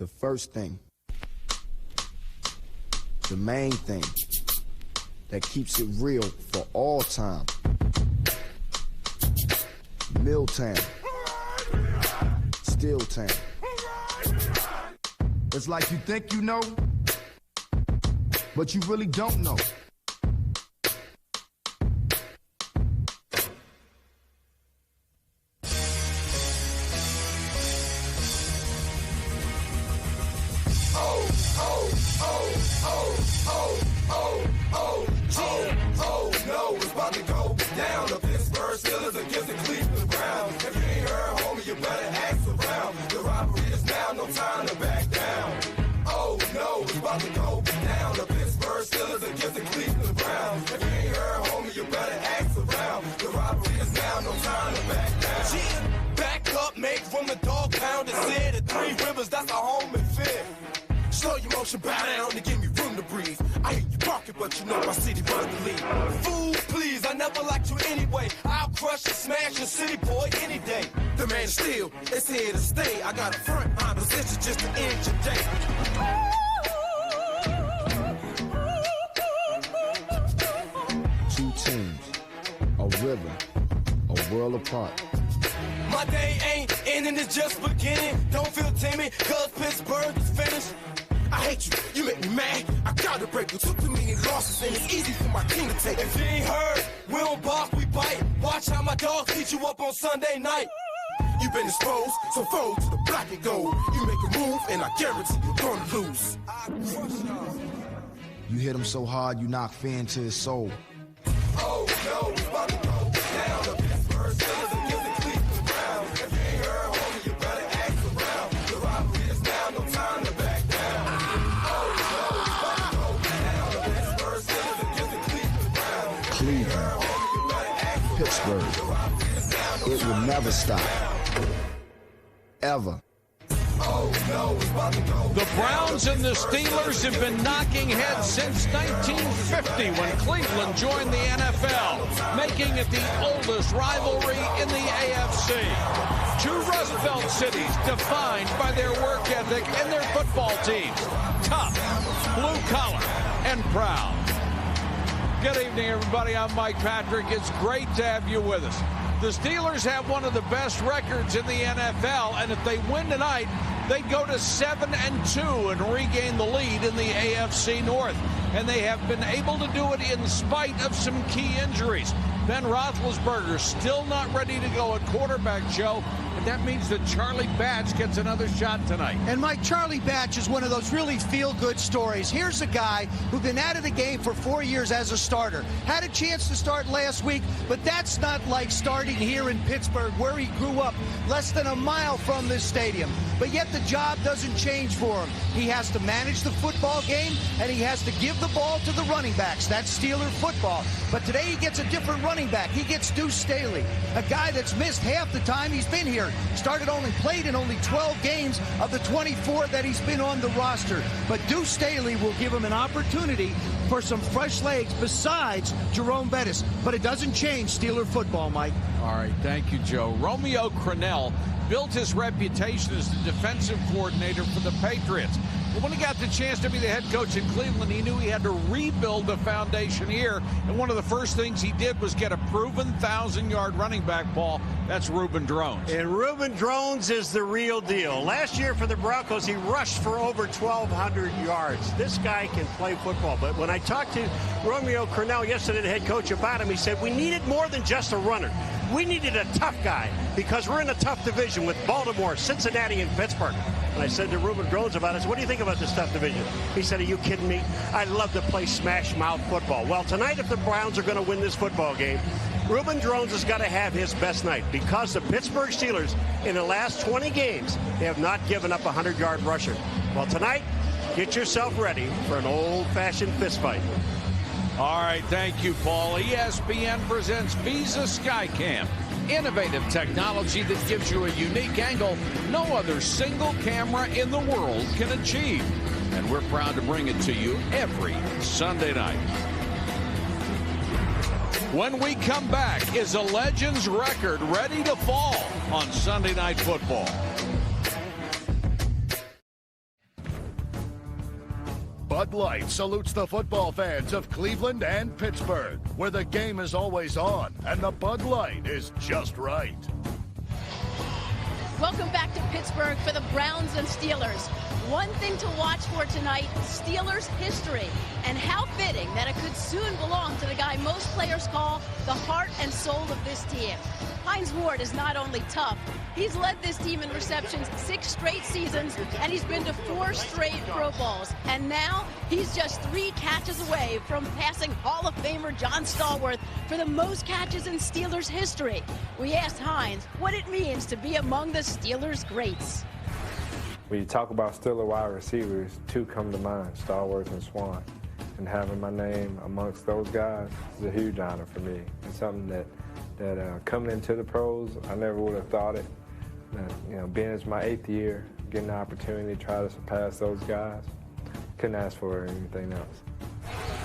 The first thing, the main thing that keeps it real for all time. Milltown, Steeltown. It's like you think you know, but you really don't know. No, it's about to go down. The Pittsburgh Steelers against the Cleveland Browns. If you ain't heard, homie, you better ask around. The robbery is now, no time to back down. Oh no, it's about to go down. The Pittsburgh Steelers against the Cleveland Browns. If you ain't heard, homie, you better ask around. The robbery is now, no time to back down. Yeah, back up, make from the dog pound and said at Three Rivers, that's our home and fit. Slow your motion, bow down to give me room to breathe. I hear you barking, but you know my city run the lead. Fool, please, I never liked you anyway. I'll crush and smash your city boy any day. The man is still, it's here to stay. I got a front line position just to end your day. Two teams, a river, a world apart. My day ain't ending, it's just beginning. Don't feel timid, cause Pittsburgh is finished. I hate you, you make me mad. I gotta break you, took too many losses, and it's easy for my team to take. If you ain't heard, we don't bark, we bite. Watch how my dogs beat you up on Sunday night. You've been exposed, so fold to the black and gold. You make a move, and I guarantee you're gonna lose. You hit him so hard, you knock fear into his soul. Oh no, it's about to go down. The Pittsburgh Steelers against the Cleveland Browns. If you ain't heard, homie, you better ask around. The robbery is now, no time to back down. Oh no, it's about to go down. The Pittsburgh Steelers against the Cleveland Browns. Cleveland, Pittsburgh, it will never stop. Ever. The Browns and the Steelers have been knocking heads since 1950 when Cleveland joined the NFL, making it the oldest rivalry in the AFC. Two Rust Belt cities defined by their work ethic and their football teams. Tough, blue collar, and proud. Good evening, everybody. I'm Mike Patrick. It's great to have you with us. The Steelers have one of the best records in the NFL, and if they win tonight, they'd go to 7-2 and regain the lead in the AFC North. And they have been able to do it in spite of some key injuries. Ben Roethlisberger still not ready to go at quarterback, Joe, and that means that Charlie Batch gets another shot tonight. And Mike, Charlie Batch is one of those really feel-good stories. Here's a guy who's been out of the game for 4 years as a starter. Had a chance to start last week, but that's not like starting here in Pittsburgh, where he grew up, less than a mile from this stadium. But yet the job doesn't change for him. He has to manage the football game, and he has to give the ball to the running backs. That's Steeler football. But today he gets a different running back. He gets Deuce Staley, a guy that's missed half the time he's been here. Played in only 12 games of the 24 that he's been on the roster. But Deuce Staley will give him an opportunity for some fresh legs besides Jerome Bettis. But it doesn't change Steeler football, Mike. All right, thank you, Joe. Romeo Crennel built his reputation as the defensive coordinator for the Patriots. But when he got the chance to be the head coach in Cleveland, he knew he had to rebuild the foundation here. And one of the first things he did was get a proven 1,000-yard running back, Paul. That's Reuben Drones. And Reuben Drones is the real deal. Last year for the Broncos, he rushed for over 1,200 yards. This guy can play football. But when I talked to Romeo Crennel yesterday, the head coach, about him, he said, we needed more than just a runner. We needed a tough guy because we're in a tough division with Baltimore, Cincinnati, and Pittsburgh. And I said to Reuben Drones about it, what do you think about this tough division? He said, are you kidding me? I love to play smash-mouth football. Well, tonight, if the Browns are going to win this football game, Reuben Drones has got to have his best night because the Pittsburgh Steelers, in the last 20 games, they have not given up a 100-yard rusher. Well, tonight, get yourself ready for an old-fashioned fistfight. All right, thank you, Paul. ESPN presents Visa Skycam. Innovative technology that gives you a unique angle no other single camera in the world can achieve. And we're proud to bring it to you every Sunday night. When we come back, is a Legends record ready to fall on Sunday Night Football? Bud Light salutes the football fans of Cleveland and Pittsburgh, where the game is always on and the Bud Light is just right. Welcome back to Pittsburgh for the Browns and Steelers. One thing to watch for tonight, Steelers history, and how fitting that it could soon belong to the guy most players call the heart and soul of this team. Hines Ward is not only tough, he's led this team in receptions 6 straight seasons, and he's been to 4 straight Pro Bowls. And now he's just 3 catches away from passing Hall of Famer John Stallworth for the most catches in Steelers history. We asked Hines what it means to be among the Steelers greats. When you talk about Steelers wide receivers, 2 come to mind, Stallworth and Swan. And having my name amongst those guys is a huge honor for me. It's something that coming into the pros, I never would have thought it. Being it's my 8th year, getting the opportunity to try to surpass those guys, couldn't ask for anything else.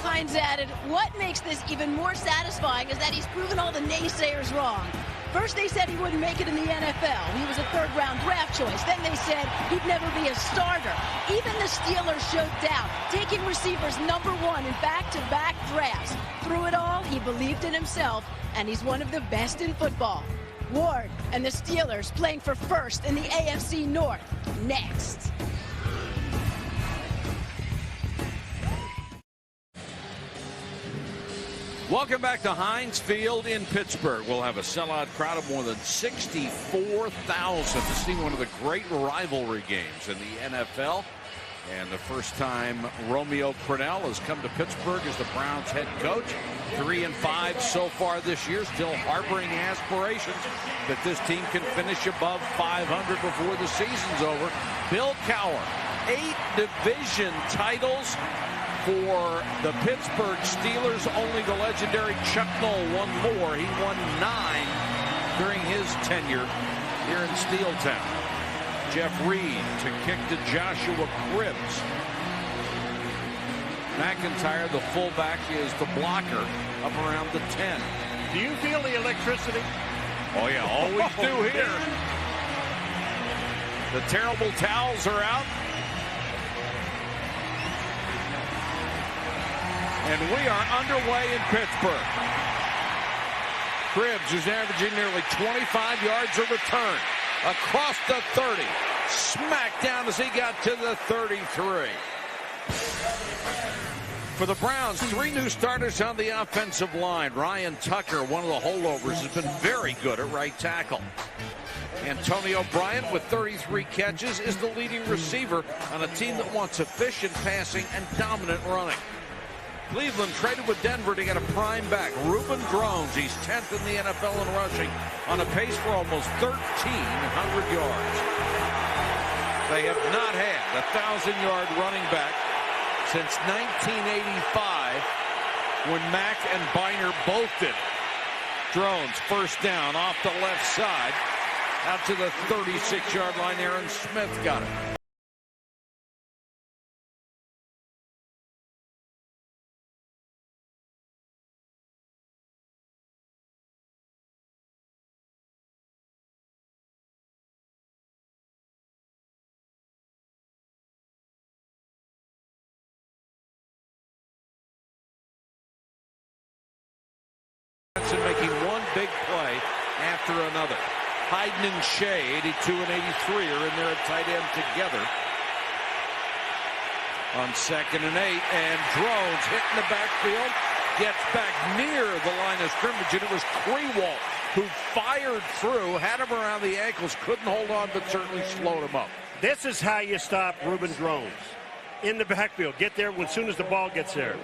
Hines added, what makes this even more satisfying is that he's proven all the naysayers wrong. First they said he wouldn't make it in the NFL. He was a 3rd-round draft choice. Then they said he'd never be a starter. Even the Steelers showed doubt, taking receivers #1 in back-to-back drafts. Through it all, he believed in himself, and he's one of the best in football. Ward and the Steelers playing for first in the AFC North. Next. Welcome back to Heinz Field in Pittsburgh. We'll have a sellout crowd of more than 64,000 to see one of the great rivalry games in the NFL. And the first time Romeo Crennel has come to Pittsburgh as the Browns head coach. 3-5 so far this year, still harboring aspirations that this team can finish above 500 before the season's over. Bill Cowher, 8 division titles for the Pittsburgh Steelers. Only the legendary Chuck Noll won more. He won 9 during his tenure here in Steeltown. Jeff Reed to kick to Joshua Cribbs. McIntyre, the fullback, is the blocker up around the 10. Do you feel the electricity? Oh yeah, always do here. The terrible towels are out. And we are underway in Pittsburgh. Cribbs is averaging nearly 25 yards a return. Across the 30. Smacked down as he got to the 33. For the Browns, 3 new starters on the offensive line. Ryan Tucker, one of the holdovers, has been very good at right tackle. Antonio Bryant, with 33 catches, is the leading receiver on a team that wants efficient passing and dominant running. Cleveland traded with Denver to get a prime back, Reuben Drones. He's 10th in the NFL in rushing, on a pace for almost 1,300 yards. They have not had a 1,000-yard running back since 1985, when Mack and Biner both did it. Drones, first down off the left side, out to the 36-yard line. Aaron Smith got it. Making one big play after another. Hayden and Shea, 82 and 83, are in there at tight end together. On 2nd and 8, and Drones hitting the backfield, gets back near the line of scrimmage, and it was Krewalt who fired through, had him around the ankles, couldn't hold on, but certainly slowed him up. This is how you stop Reuben Drones. In the backfield. Get there as soon as the ball gets there.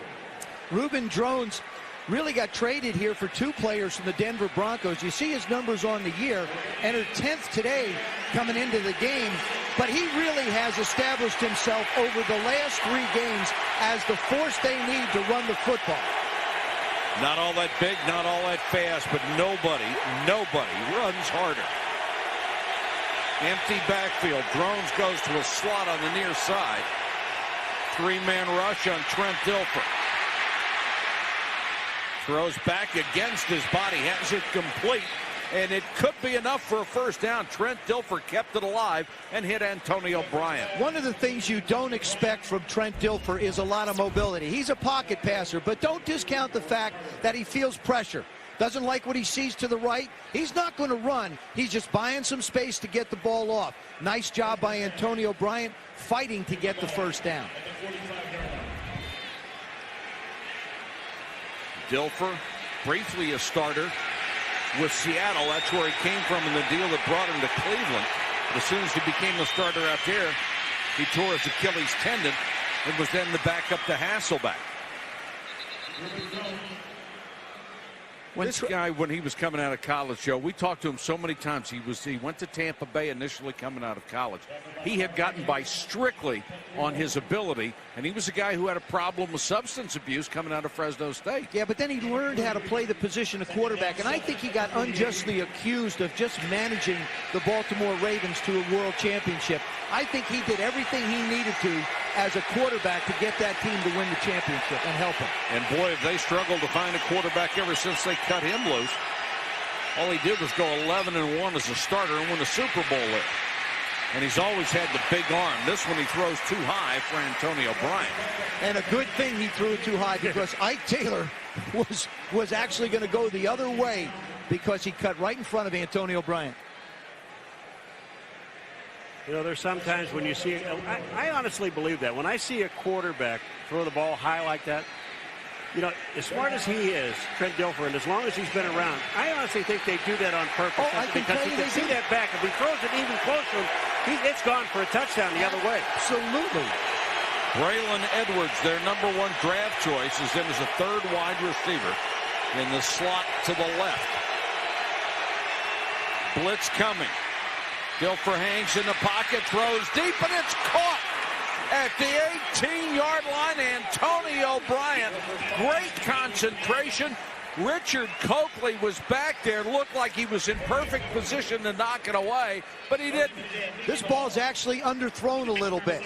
Reuben Drones really got traded here for 2 players from the Denver Broncos. You see his numbers on the year, entered 10th today coming into the game, but he really has established himself over the last 3 games as the force they need to run the football. Not all that big, not all that fast, but nobody runs harder. Empty backfield. Drones goes to a slot on the near side. 3-man rush on Trent Dilfer. Throws back against his body, has it complete and it could be enough for a first down. Trent Dilfer kept it alive and hit Antonio Bryant. One of the things you don't expect from Trent Dilfer is a lot of mobility. He's a pocket passer, but don't discount the fact that he feels pressure. Doesn't like what he sees to the right. He's not going to run. He's just buying some space to get the ball off. Nice job by Antonio Bryant fighting to get the first down. Dilfer, briefly a starter with Seattle. That's where he came from in the deal that brought him to Cleveland. As soon as he became a starter out there, he tore his Achilles tendon and was then the backup to Hasselbeck. This guy, when he was coming out of college, Joe, we talked to him so many times. He went to Tampa Bay initially coming out of college. He had gotten by strictly on his ability, and he was a guy who had a problem with substance abuse coming out of Fresno State. Yeah, but then he learned how to play the position of quarterback, and I think he got unjustly accused of just managing the Baltimore Ravens to a world championship. I think he did everything he needed to as a quarterback to get that team to win the championship and help him. And boy, have they struggled to find a quarterback ever since they cut him loose. All he did was go 11-1 as a starter and win the Super Bowl there. And he's always had the big arm. This one he throws too high for Antonio Bryant. And a good thing he threw it too high, because Ike Taylor was actually going to go the other way because he cut right in front of Antonio Bryant. You know, there's sometimes when you see, I honestly believe that. When I see a quarterback throw the ball high like that, you know, as smart as he is, Trent Dilfer, and as long as he's been around, I honestly think they do that on purpose. Because he can see that back. If he throws it even closer, it's gone for a touchdown the other way. Absolutely. Braylon Edwards, their #1 draft choice, is in as a third wide receiver in the slot to the left. Blitz coming. Dilfer hangs in the pocket, throws deep, and it's caught at the 18-yard line. Antonio Bryant, great concentration. Richard Coakley was back there, looked like he was in perfect position to knock it away, but he didn't. This ball's actually underthrown a little bit.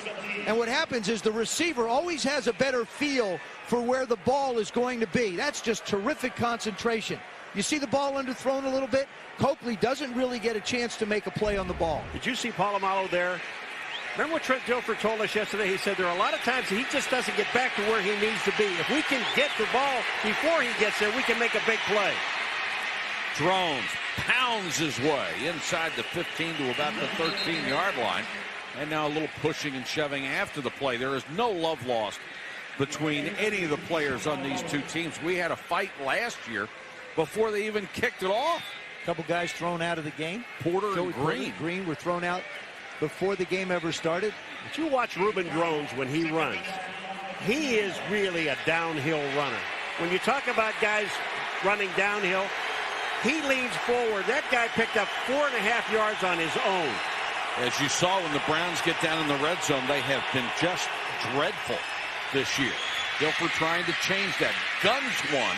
And what happens is the receiver always has a better feel for where the ball is going to be. That's just terrific concentration. You see the ball underthrown a little bit? Coakley doesn't really get a chance to make a play on the ball. Did you see Polamalu there? Remember what Trent Dilfer told us yesterday? He said there are a lot of times he just doesn't get back to where he needs to be. If we can get the ball before he gets there, we can make a big play. Drones pounds his way inside the 15 to about the 13-yard line. And now a little pushing and shoving after the play. There is no love lost between any of the players on these two teams. We had a fight last year before they even kicked it off. A couple guys thrown out of the game. Porter and Green were thrown out before the game ever started. But you watch Reuben Drones when he runs. He is really a downhill runner. When you talk about guys running downhill, he leans forward. That guy picked up 4.5 yards on his own. As you saw when the Browns get down in the red zone, they have been just dreadful this year. Dilfer trying to change that. Guns one.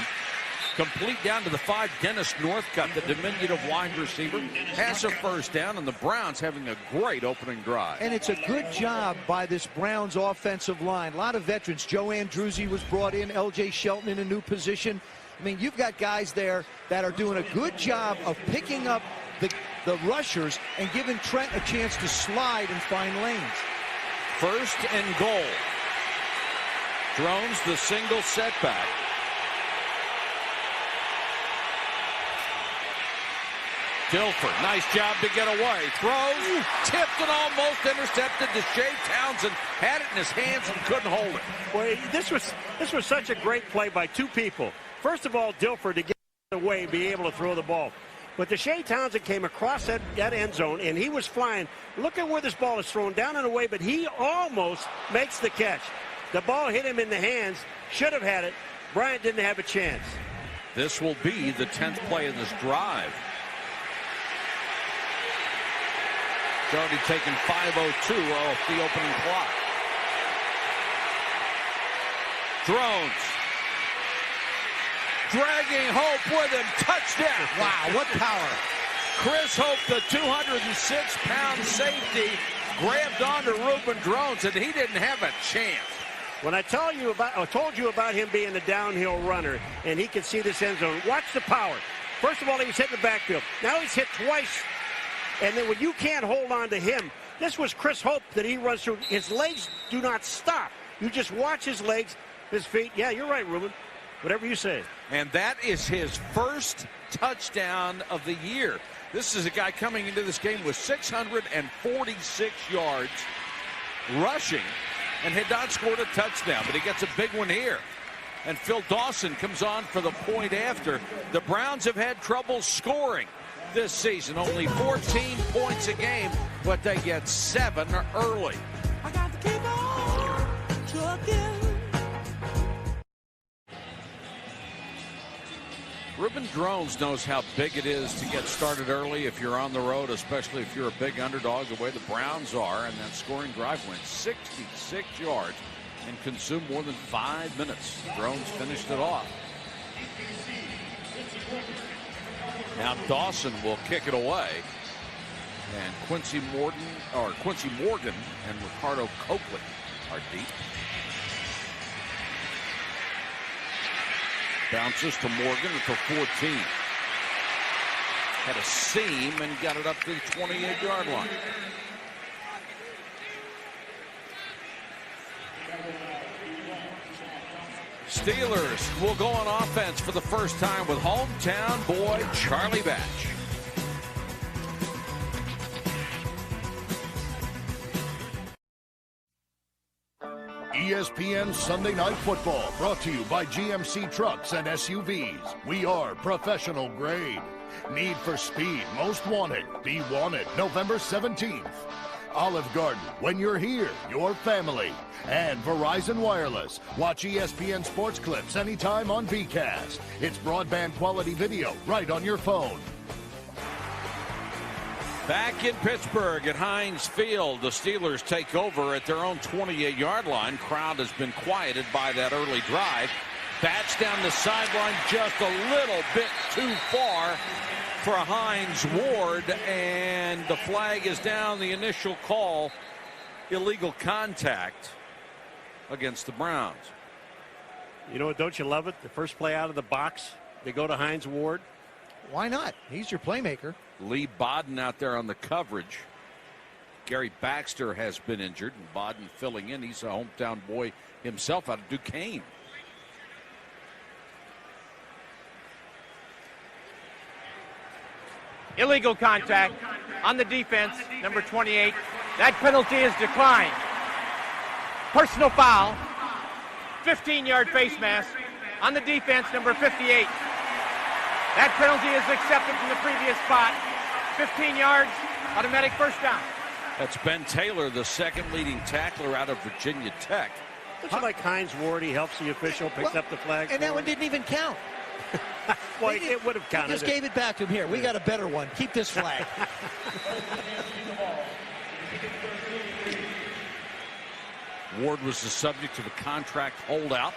Complete down to the 5. Dennis Northcutt, the diminutive wide receiver, has a first down, and the Browns having a great opening drive. And it's a good job by this Browns offensive line. A lot of veterans. Joe Andruzzi was brought in. L.J. Shelton in a new position. I mean, you've got guys there that are doing a good job of picking up the rushers and giving Trent a chance to slide and find lanes. First and goal. Drones the single setback. Dilfer, nice job to get away. Throws, tipped and almost intercepted. Shea Townsend had it in his hands and couldn't hold it. Well, this was such a great play by two people. First of all, Dilfer to get away, be able to throw the ball. But Shea Townsend came across that end zone, and he was flying. Look at where this ball is thrown, down and away, but he almost makes the catch. The ball hit him in the hands, should have had it. Bryant didn't have a chance. This will be the 10th play of this drive. It's already taken 5:02 off the opening clock. Drones. Dragging Hope with him. Touchdown. Wow, what power. Chris Hope, the 206-pound safety, grabbed onto Reuben Drones, and he didn't have a chance. When I told you about him being a downhill runner, and he could see this end zone, watch the power. First of all, he was hit in the backfield. Now he's hit twice. And then when you can't hold on to him, this was Chris Hope that he runs through. His legs do not stop. You just watch his legs, his feet. Yeah, you're right, Ruben. Whatever you say. And that is his first touchdown of the year. This is a guy coming into this game with 646 yards rushing and had not scored a touchdown, but he gets a big one here. And Phil Dawson comes on for the point after. The Browns have had trouble scoring this season, only 14 points a game, but they get 7 early. I got to keep on trucking. Ruben Drones knows how big it is to get started early if you're on the road, especially if you're a big underdog the way the Browns are, and that scoring drive went 66 yards and consumed more than 5 minutes. Drones finished it off. Now Dawson will kick it away, and Quincy Morgan and Ricardo Coakley are deep. Bounces to Morgan at the 14. Had a seam and got it up to the 28-yard line. Steelers will go on offense for the first time with hometown boy Charlie Batch. ESPN Sunday Night Football, brought to you by GMC Trucks and SUVs. We are professional grade. Need for Speed, Most Wanted, Be Wanted, November 17th. Olive Garden, when you're here, your family. And Verizon Wireless. Watch ESPN Sports Clips anytime on VCast. It's broadband quality video right on your phone. Back in Pittsburgh at Heinz Field, the Steelers take over at their own 28-yard line. Crowd has been quieted by that early drive. Batch down the sideline just a little bit too far for Hines Ward, and the flag is down. The initial call, illegal contact against the Browns. You know what, don't you love it? The first play out of the box, they go to Hines Ward. Why not? He's your playmaker. Lee Bodden out there on the coverage. Gary Baxter has been injured, and Bodden filling in. He's a hometown boy himself out of Duquesne. Illegal contact on the defense, number 28. That penalty is declined. Personal foul, 15-yard face mask on the defense, number 58. That penalty is accepted from the previous spot. 15 yards, automatic first down. That's Ben Taylor, the second leading tackler out of Virginia Tech. Looks like Hines Ward, he helps the official, picks up the flag. And that one didn't even count. Well, it would have counted. He just gave it back to him. Here, we got a better one. Keep this flag. Ward was the subject of a contract holdout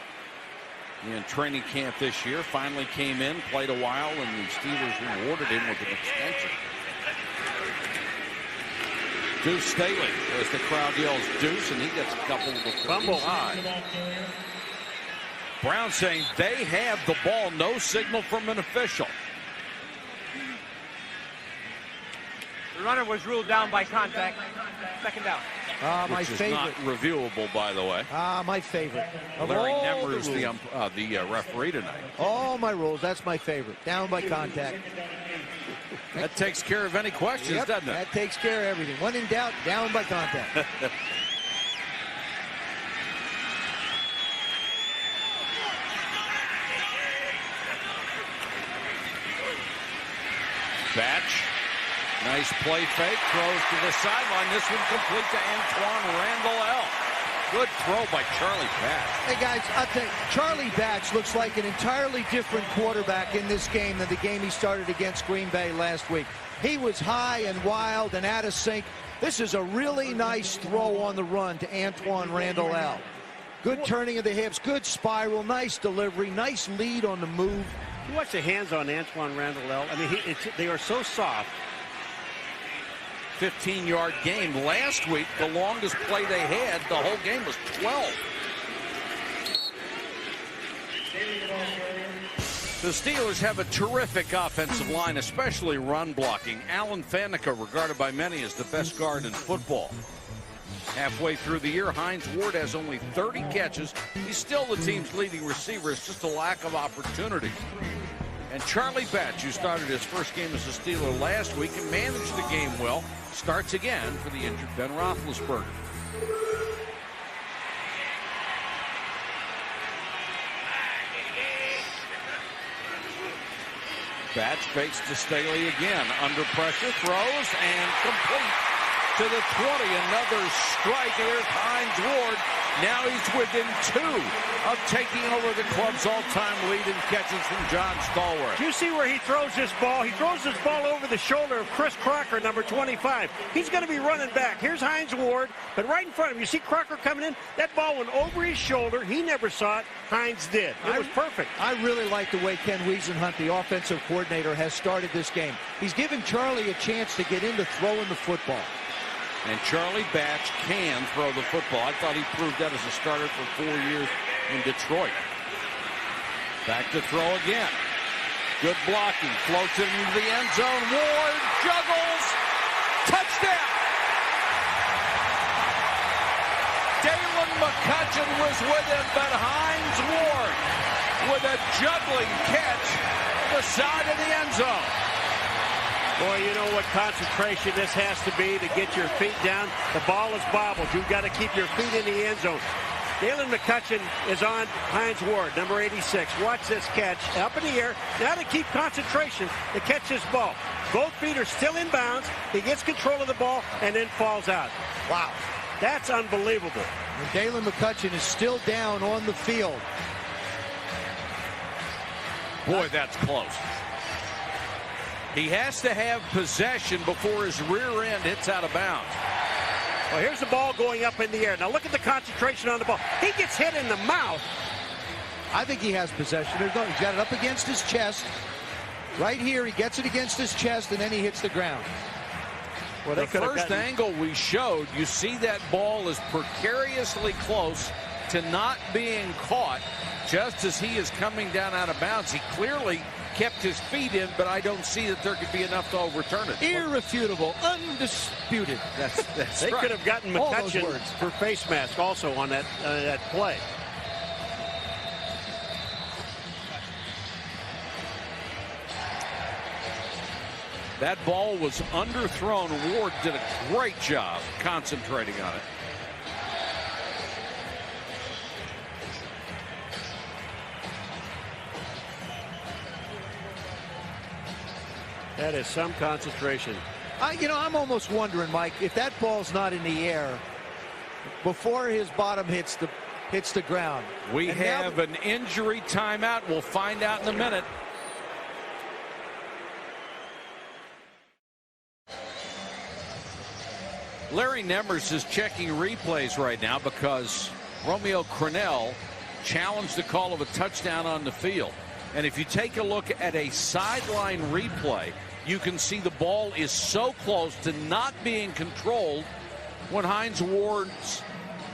in training camp this year. Finally came in, played a while, and the Steelers rewarded him with an extension. Deuce Staley, as the crowd yells Deuce, and he gets a couple of the fumble. Brown saying they have the ball, no signal from an official. The runner was ruled down by contact. Second down. My which is favorite. not reviewable, by the way. My favorite. Of Larry all Nemmer the is the referee tonight. All my rules, that's my favorite. Down by contact. That takes care of any questions, Yep, doesn't it? that takes care of everything. When in doubt, down by contact. Batch, nice play fake, throws to the sideline. This one complete to Antoine Randall. Good throw by Charlie Batch. Hey guys, I'll tell you, Charlie Batch looks like an entirely different quarterback in this game than the game he started against Green Bay last week. He was high and wild and out of sync. This is a really nice throw on the run to Antoine Randall. Good turning of the hips, good spiral, nice delivery, nice lead on the move. You watch the hands on Antoine Randall. I mean, they are so soft. 15-yard game. Last week, the longest play they had, the whole game was 12. The Steelers have a terrific offensive line, especially run blocking. Alan Faneca, regarded by many as the best guard in football. Halfway through the year, Hines Ward has only 30 catches. He's still the team's leading receiver. It's just a lack of opportunity. And Charlie Batch, who started his first game as a Steeler last week and managed the game well, starts again for the injured Ben Roethlisberger. Batch fakes to Staley again. Under pressure, throws, and complete to the 20. Another strike. There's Hines Ward. Now he's within 2 of taking over the club's all-time lead in catches from John Stallworth. Do you see where he throws this ball? He throws this ball over the shoulder of Chris Crocker, number 25. He's going to be running back. Here's Hines Ward, but right in front of him. You see Crocker coming in? That ball went over his shoulder. He never saw it. Hines did. It was perfect. I really like the way Ken Wiesenhunt, the offensive coordinator, has started this game. He's given Charlie a chance to get into throwing the football. And Charlie Batch can throw the football. I thought he proved that as a starter for 4 years in Detroit. Back to throw again. Good blocking. Floats it into the end zone. Ward juggles. Touchdown. Dalen McCutcheon was with him, but Hines Ward with a juggling catch the side of the end zone. Boy, you know what concentration this has to be to get your feet down. The ball is bobbled. You've got to keep your feet in the end zone. Dalen McCutcheon is on Hines Ward, number 86. Watch this catch. Up in the air. Now to keep concentration to catch this ball. Both feet are still in bounds. He gets control of the ball and then falls out. Wow. That's unbelievable. And Dalen McCutcheon is still down on the field. Boy, that's close. He has to have possession before his rear end hits out of bounds. Well, here's the ball going up in the air. Now look at the concentration on the ball. He gets hit in the mouth. I think he has possession. He's got it up against his chest. Right here, he gets it against his chest, and then he hits the ground. Well, the first angle we showed, you see that ball is precariously close to not being caught just as he is coming down out of bounds. He clearly kept his feet in, but I don't see that there could be enough to overturn it. Irrefutable, undisputed. That's they right. could have gotten McCutcheon for face mask also on that play. That ball was underthrown. Ward did a great job concentrating on it. That is some concentration. I'm almost wondering, Mike, if that ball's not in the air before his bottom hits the ground. We have an injury timeout. We'll find out in a minute. Larry Nemmers is checking replays right now because Romeo Crennel challenged the call of a touchdown on the field. And if you take a look at a sideline replay, you can see the ball is so close to not being controlled when Hines Ward's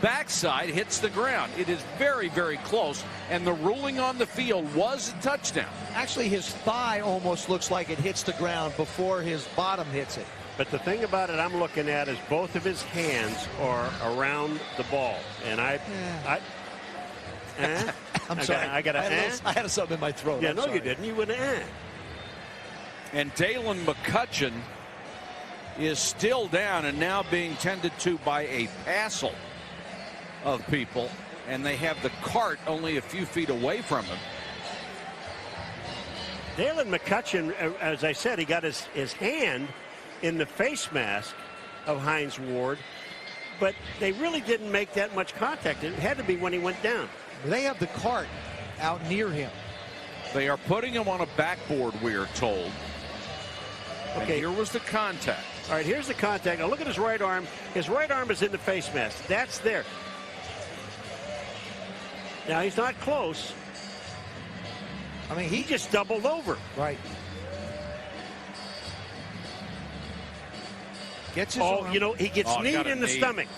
backside hits the ground. It is very, very close, and the ruling on the field was a touchdown. Actually, his thigh almost looks like it hits the ground before his bottom hits it. But the thing about it I'm looking at is both of his hands are around the ball. And I'm sorry. I had something in my throat. Yeah, no, you didn't. You went And Dalen McCutcheon is still down and now being tended to by a passel of people. And they have the cart only a few feet away from him. Dalen McCutcheon, as I said, he got his hand in the face mask of Hines Ward, but they really didn't make that much contact. It had to be when he went down. They have the cart out near him. They are putting him on a backboard, we are told. Okay. And here was the contact. All right, here's the contact. Now look at his right arm. His right arm is in the face mask. That's there. Now he's not close. I mean, he just doubled over. Right. Gets his arm. You know, he gets kneed in the stomach.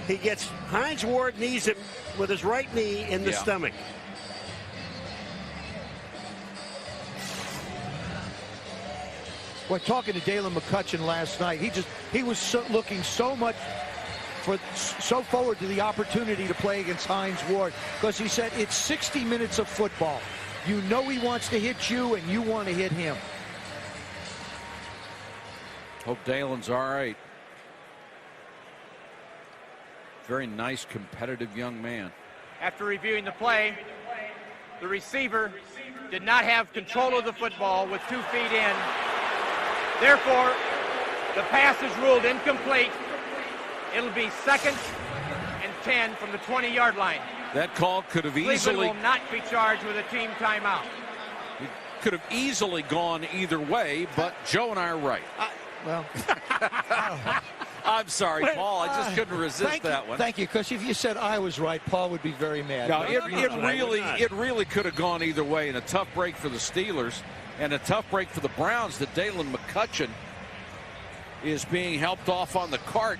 He gets, Hines Ward knees him with his right knee in the stomach. Well, talking to Dalen McCutcheon last night, he was looking so forward to the opportunity to play against Hines Ward, because he said it's 60 minutes of football. You know he wants to hit you, and you want to hit him. Hope Dalen's all right. Very nice, competitive young man. After reviewing the play, the receiver did not have control of the football with 2 feet in. Therefore, the pass is ruled incomplete. It'll be 2nd and 10 from the 20-yard line. That call could have Cleveland easily will not be charged with a team timeout. It could have easily gone either way, but Joe and I are right. Well, I'm sorry, Paul. I just couldn't resist that one. Thank you, because if you said I was right, Paul would be very mad. No, it really could have gone either way, and a tough break for the Steelers and a tough break for the Browns. That Dalen McCutcheon is being helped off on the cart,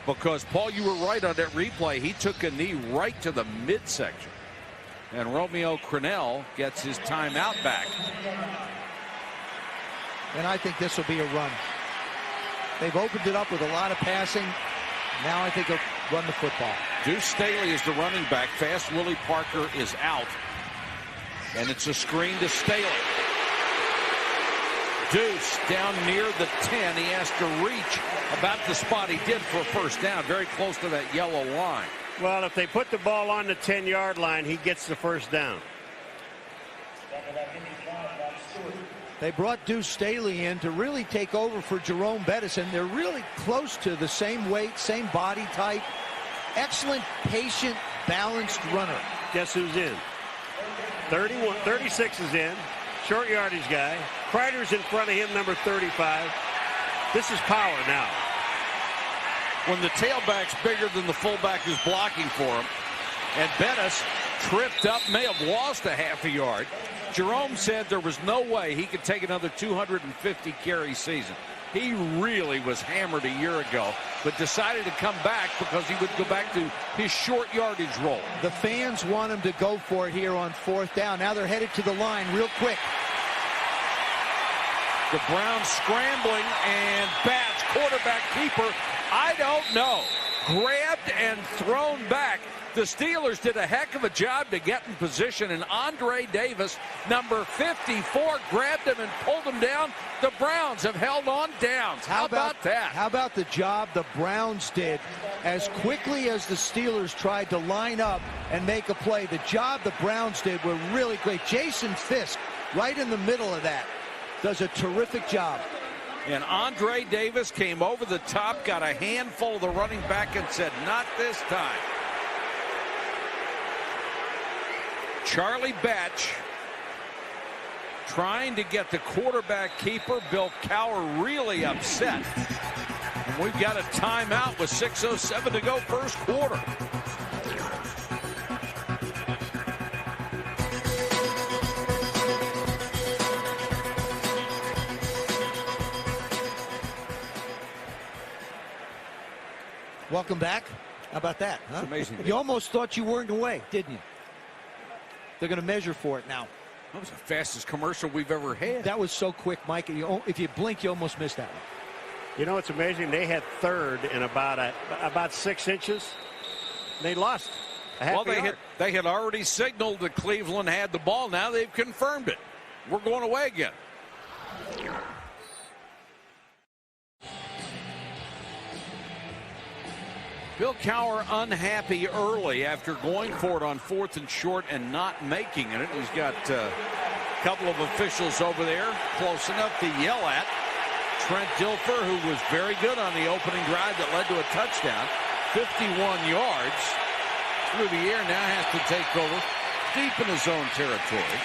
because, Paul, you were right on that replay. He took a knee right to the midsection, and Romeo Crennel gets his timeout back. And I think this will be a run. They've opened it up with a lot of passing. Now I think they'll run the football. Deuce Staley is the running back. Fast Willie Parker is out. And it's a screen to Staley. Deuce down near the 10. He has to reach about the spot he did for a first down, very close to that yellow line. Well, if they put the ball on the 10-yard line, he gets the first down. They brought Deuce Staley in to really take over for Jerome Bettis, and they're really close to the same weight, same body type. Excellent, patient, balanced runner. Guess who's in? 36 is in. Short yardage guy. Kreider's in front of him, number 35. This is power now. When the tailback's bigger than the fullback who's blocking for him, and Bettis tripped up, may have lost a half a yard. Jerome said there was no way he could take another 250 carry season. He really was hammered a year ago, but decided to come back because he would go back to his short yardage role. The fans want him to go for it here on 4th down. Now they're headed to the line real quick. The Browns scrambling, and Batch, quarterback keeper, I don't know, grabbed and thrown back. The Steelers did a heck of a job to get in position, and Andre Davis, number 54, grabbed him and pulled him down. The Browns have held on downs. How about that? How about the job the Browns did as quickly as the Steelers tried to line up and make a play? The job the Browns did were really great. Jason Fisk, right in the middle of that, does a terrific job. And Andre Davis came over the top, got a handful of the running back, and said, not this time. Charlie Batch trying to get the quarterback keeper, Bill Cowher, really upset. And we've got a timeout with 6:07 to go, first quarter. Welcome back. How about that? Huh? It's amazing. You almost thought you weren't away, didn't you? They're going to measure for it now. That was the fastest commercial we've ever had. That was so quick, Mike. If you blink, you almost missed that one. You know, it's amazing. They had third in about 6 inches. They lost a half a yard. They had already signaled that Cleveland had the ball. Now they've confirmed it. We're going away again. Bill Cowher unhappy early after going for it on 4th and short and not making it. He's got a couple of officials over there close enough to yell at. Trent Dilfer, who was very good on the opening drive that led to a touchdown, 51 yards through the air, now has to take over deep in his own territory.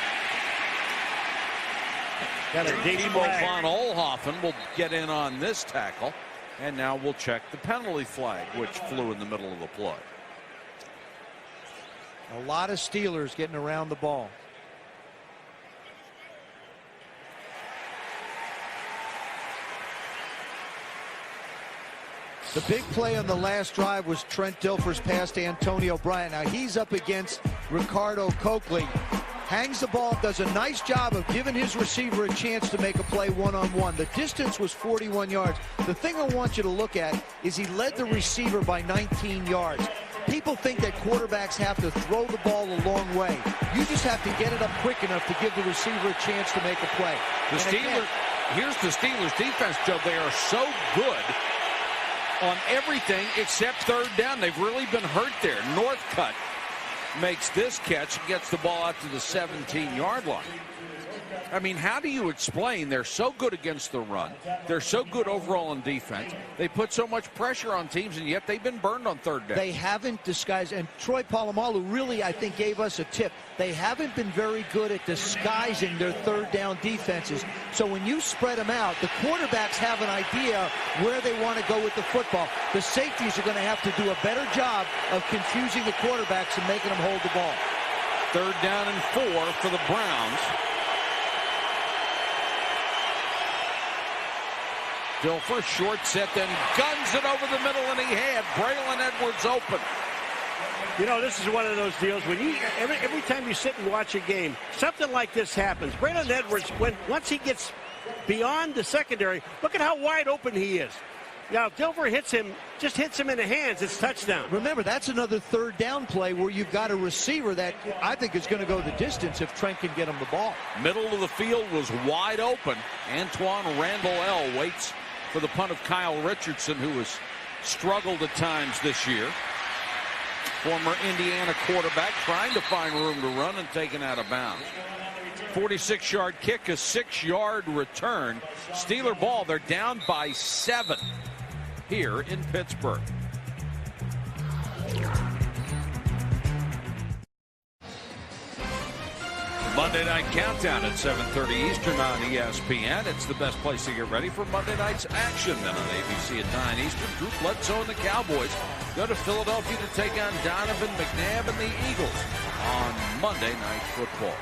Got a deep Timo flag. von Oelhoffen will get in on this tackle. And now we'll check the penalty flag, which flew in the middle of the play. A lot of Steelers getting around the ball. The big play on the last drive was Trent Dilfer's pass to Antonio Bryant. Now he's up against Ricardo Coakley. hangs the ball, does a nice job of giving his receiver a chance to make a play one-on-one. The distance was 41 yards. The thing I want you to look at is he led the receiver by 19 yards. People think that quarterbacks have to throw the ball a long way. You just have to get it up quick enough to give the receiver a chance to make a play. Here's the Steelers defense, Joe. They are so good on everything except third down. They've really been hurt there. Northcutt makes this catch, gets the ball out to the 17-yard line. I mean, how do you explain they're so good against the run? They're so good overall in defense. They put so much pressure on teams, and yet they've been burned on third down. They haven't disguised, and Troy Polamalu really, I think, gave us a tip. They haven't been very good at disguising their third down defenses. So when you spread them out, the quarterbacks have an idea where they want to go with the football. The safeties are going to have to do a better job of confusing the quarterbacks and making them hold the ball. Third down and 4 for the Browns. Dilfer, short set, then guns it over the middle, and he had Braylon Edwards open. You know, this is one of those deals when you every time you sit and watch a game, something like this happens. Braylon Edwards, once he gets beyond the secondary, look at how wide open he is. Now, if Dilfer hits him in the hands, it's touchdown. Remember, that's another third down play where you've got a receiver that I think is going to go the distance if Trent can get him the ball. Middle of the field was wide open. Antoine Randall L. waits for the punt of Kyle Richardson, who has struggled at times this year. Former Indiana quarterback trying to find room to run and taken out of bounds. 46-yard kick, a 6-yard return. Steeler ball. They're down by 7 here in Pittsburgh. Monday Night Countdown at 7:30 Eastern on ESPN. It's the best place to get ready for Monday night's action. Then on ABC at 9 Eastern, Drew Bledsoe and the Cowboys go to Philadelphia to take on Donovan McNabb and the Eagles on Monday Night Football.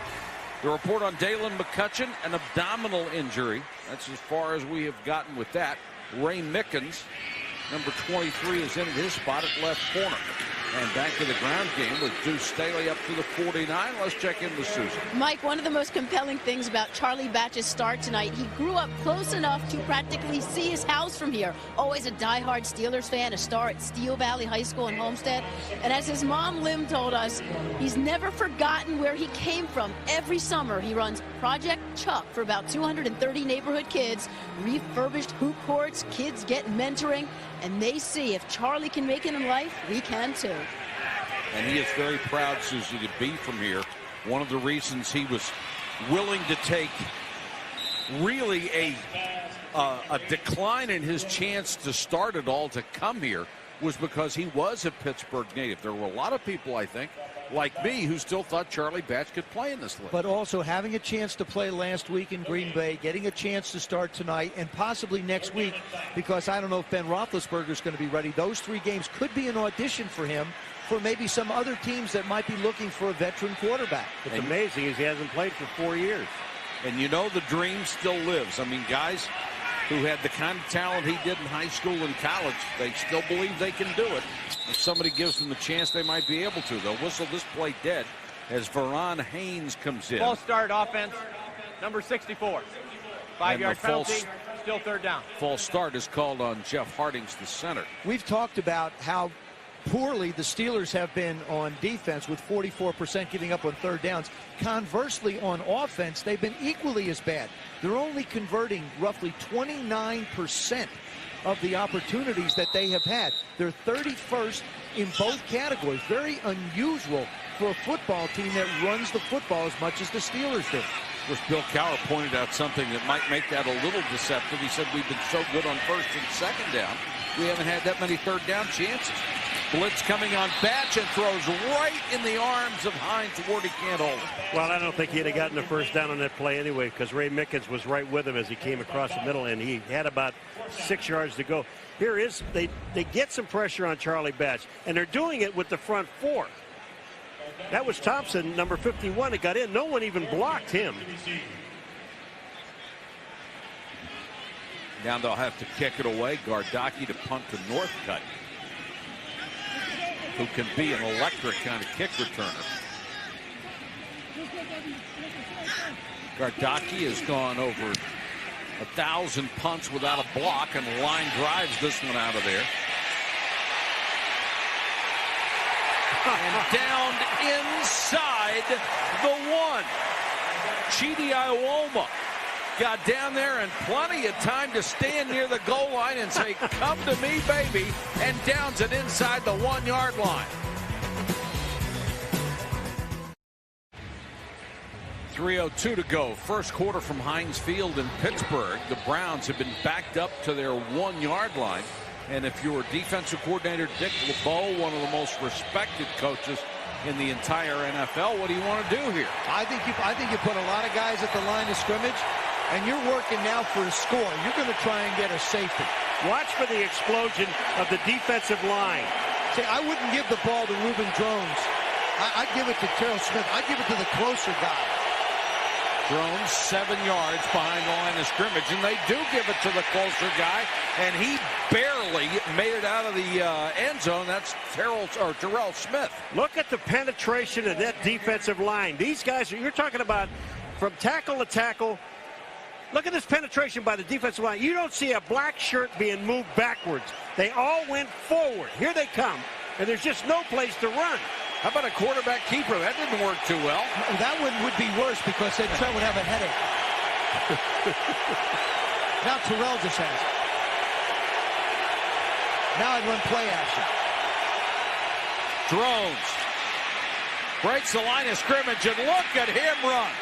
The report on Dalen McCutcheon, an abdominal injury. That's as far as we have gotten with that. Ray Mickens, number 23, is in at his spot at left corner. And back to the ground game with Deuce Staley up to the 49. Let's check in with Susan. Mike, one of the most compelling things about Charlie Batch's start tonight, he grew up close enough to practically see his house from here. Always a diehard Steelers fan, a star at Steel Valley High School in Homestead. And as his mom, Lim, told us, he's never forgotten where he came from. Every summer, he runs Project Chuck for about 230 neighborhood kids, refurbished hoop courts, kids get mentoring, and they see if Charlie can make it in life, we can too. And he is very proud, Susie, to be from here. One of the reasons he was willing to take really a decline in his chance to start it all to come here was because he was a Pittsburgh native. There were a lot of people, I think, like me, who still thought Charlie Batch could play in this league. But also having a chance to play last week in Green Bay, getting a chance to start tonight, and possibly next week, because I don't know if Ben Roethlisberger is going to be ready. Those 3 games could be an audition for him for maybe some other teams that might be looking for a veteran quarterback. What's amazing is he hasn't played for 4 years. And you know the dream still lives. I mean, guys who had the kind of talent he did in high school and college, they still believe they can do it. If somebody gives them a chance, they might be able to. They'll whistle this play dead as Veron Haynes comes in. False start offense, number 64. 5-yard penalty, still third down. False start is called on Jeff Hardings, the center. We've talked about how poorly the Steelers have been on defense, with 44% giving up on third downs. Conversely, on offense, they've been equally as bad. They're only converting roughly 29% of the opportunities that they have had. They're 31st in both categories. Very unusual for a football team that runs the football as much as the Steelers do. Of course, Bill Cowher pointed out something that might make that a little deceptive. He said we've been so good on first and second down, we haven't had that many third down chances. Blitz coming on Batch and throws right in the arms of Hines Ward. He can't hold it. Well, I don't think he'd have gotten the first down on that play anyway, because Ray Mickens was right with him as he came across the middle, and he had about 6 yards to go. Here is, they get some pressure on Charlie Batch, and they're doing it with the front 4. That was Thompson, number 51, that got in. No one even blocked him. Now they'll have to kick it away. Gardocki to punt to Northcutt, who can be an electric kind of kick returner. Gardocki has gone over 1,000 punts without a block, and the line drives this one out of there. And down inside the one. Chidi Iwoma got down there and plenty of time to stand near the goal line and say, come to me, baby, and downs it inside the 1 yard line. 3:02 to go. First quarter from Heinz Field in Pittsburgh. The Browns have been backed up to their 1 yard line. And if you're defensive coordinator Dick LeBeau, one of the most respected coaches in the entire NFL, what do you want to do here? I think you put a lot of guys at the line of scrimmage, and you're working now for a score. You're going to try and get a safety. Watch for the explosion of the defensive line. See, I wouldn't give the ball to Reuben Drones. I'd give it to Terrell Smith. I'd give it to the closer guy. Drones 7 yards behind the line of scrimmage, and they do give it to the closer guy, and he barely made it out of the end zone. That's Terrell Smith. Look at the penetration of that defensive line. These guys, you're talking about from tackle to tackle. Look at this penetration by the defensive line. You don't see a black shirt being moved backwards. They all went forward. Here they come, and there's just no place to run. How about a quarterback keeper? That didn't work too well. That one would be worse because then Trent would have a headache. Now Terrell just has it. Now I'd run play action. Drones breaks the line of scrimmage, and look at him run.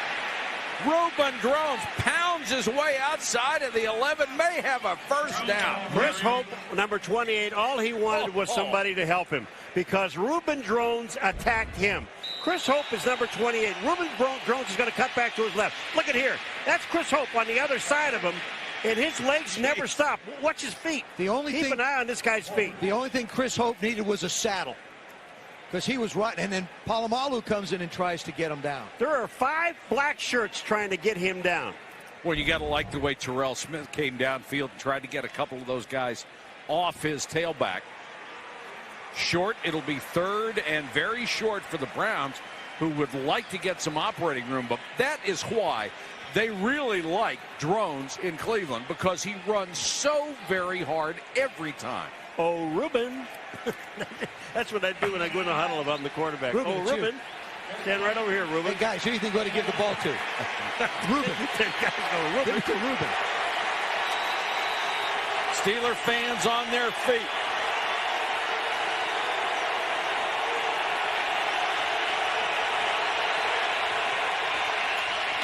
Reuben Drones pounds his way outside of the 11, may have a first down. Chris Hope, number 28, all he wanted was somebody to help him because Reuben Drones attacked him. Chris Hope is number 28. Reuben Drones is going to cut back to his left. Look at here. That's Chris Hope on the other side of him, and his legs never stop. Watch his feet. Keep an eye on this guy's feet. The only thing Chris Hope needed was a saddle. Because he was right, and then Polamalu comes in and tries to get him down. There are 5 black shirts trying to get him down. Well, you got to like the way Terrell Smith came downfield and tried to get a couple of those guys off his tailback. Short, it'll be third and very short for the Browns, who would like to get some operating room. But that is why they really like Drones in Cleveland, because he runs so very hard every time. Oh, Reuben. That's what I do when I go in the huddle if I'm the quarterback. Reuben. Stand right over here, Reuben. Hey, guys, who do you think we're going to give the ball to? Reuben. Give it to Reuben. Steeler fans on their feet.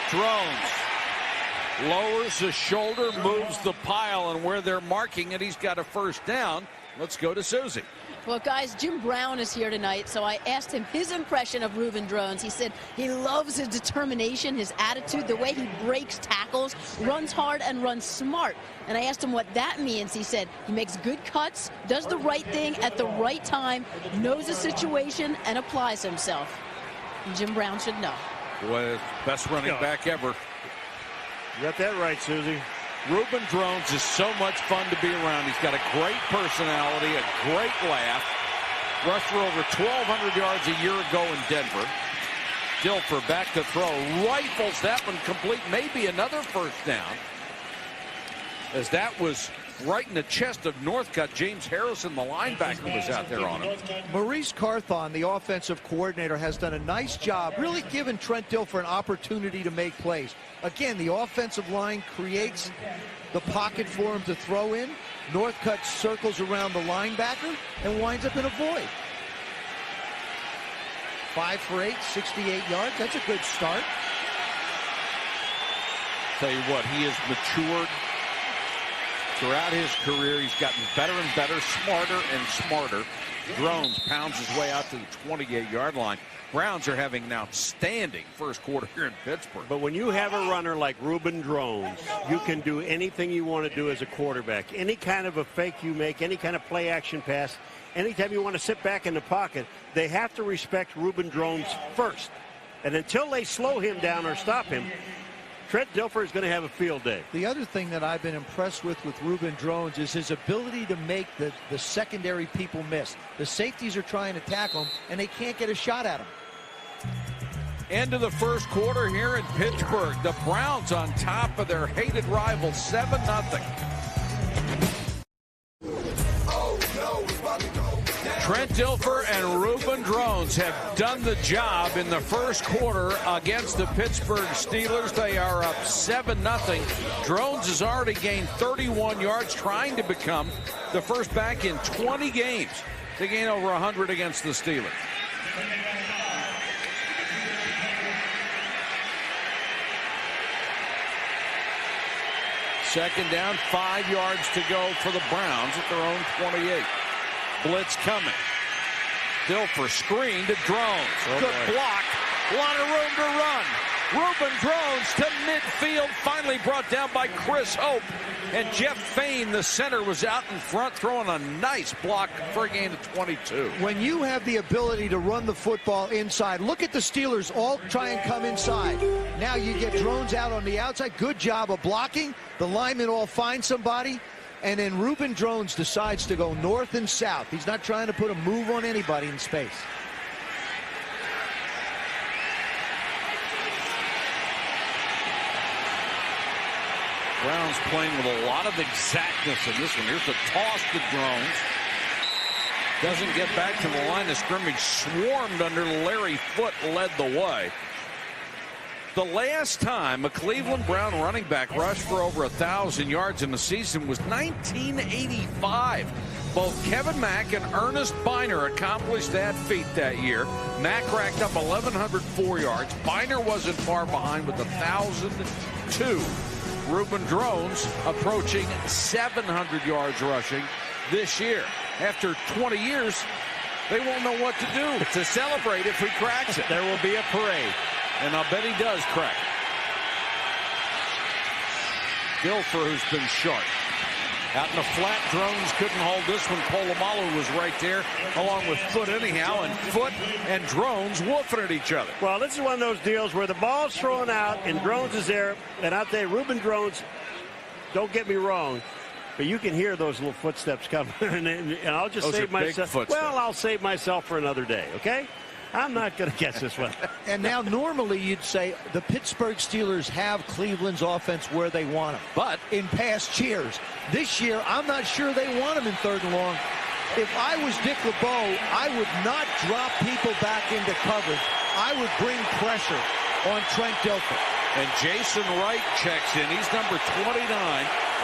Drones lowers his shoulder, moves the pile, and where they're marking it, he's got a first down. Let's go to Susie. Well, guys, Jim Brown is here tonight, so I asked him his impression of Reuben Drones. He said he loves his determination, his attitude, the way he breaks tackles, runs hard, and runs smart. And I asked him what that means. He said he makes good cuts, does the right thing at the right time, knows the situation, and applies himself. And Jim Brown should know. Boy, best running back ever. You got that right, Susie. Reuben Drones is so much fun to be around. He's got a great personality, a great laugh. Rushed for over 1,200 yards a year ago in Denver. Dilfer back to throw. Rifles that one complete. Maybe another first down. As that was right in the chest of Northcutt. James Harrison, the linebacker, was out there on him. Maurice Carthon, the offensive coordinator, has done a nice job really giving Trent Dilfer an opportunity to make plays. Again, the offensive line creates the pocket for him to throw in. Northcutt circles around the linebacker and winds up in a void. 5 for 8, 68 yards. That's a good start. Tell you what, he has matured throughout his career. He's gotten better and better, smarter and smarter. Drones pounds his way out to the 28-yard line. Browns are having an outstanding first quarter here in Pittsburgh. But when you have a runner like Reuben Drones, you can do anything you want to do as a quarterback. Any kind of a fake you make, any kind of play action pass, anytime you want to sit back in the pocket, they have to respect Reuben Drones first. And until they slow him down or stop him, Trent Dilfer is going to have a field day. The other thing that I've been impressed with Reuben Drones is his ability to make the secondary people miss. The safeties are trying to tackle him, and they can't get a shot at him. End of the first quarter here in Pittsburgh. The Browns on top of their hated rival 7-0. Trent Dilfer and Reuben Drones have done the job in the first quarter against the Pittsburgh Steelers. They are up 7-0. Drones has already gained 31 yards, trying to become the first back in 20 games to gain over 100 against the Steelers. Second down, 5 yards to go for the Browns at their own 28. Blitz coming. Dilfer screen to Drones. Good block. A lot of room to run. Reuben Drones to midfield. Finally brought down by Chris Hope. And Jeff Fain, the center, was out in front throwing a nice block for a gain of 22. When you have the ability to run the football inside, look at the Steelers all try and come inside. Now you get Drones out on the outside. Good job of blocking. The linemen all find somebody. And then Reuben Drones decides to go north and south. He's not trying to put a move on anybody in space. Browns playing with a lot of exactness in this one. Here's the toss to Drones. Doesn't get back to the line of scrimmage. Swarmed under Larry Foote, led the way. The last time a Cleveland Brown running back rushed for over 1,000 yards in the season was 1985. Both Kevin Mack and Ernest Biner accomplished that feat that year. Mack racked up 1,104 yards. Biner wasn't far behind with 1,002. Reuben Drones approaching 700 yards rushing this year. After 20 years, they won't know what to do to celebrate if he cracks it. There will be a parade. And I'll bet he does crack. Dilfer, who's been sharp. Out in the flat, Drones couldn't hold this one. Polamalu was right there, along with Foote anyhow, and Foote and Drones woofing at each other. Well, this is one of those deals where the ball's thrown out and Drones is there, and out there, Reuben Drones, don't get me wrong, but you can hear those little footsteps coming, and I'll just those save myself. Well, I'll save myself for another day, okay? I'm not going to guess this one. And now normally you'd say the Pittsburgh Steelers have Cleveland's offense where they want them. But in past years, this year, I'm not sure they want them in 3rd and long. If I was Dick LeBeau, I would not drop people back into coverage. I would bring pressure on Trent Dilfer. And Jason Wright checks in. He's number 29,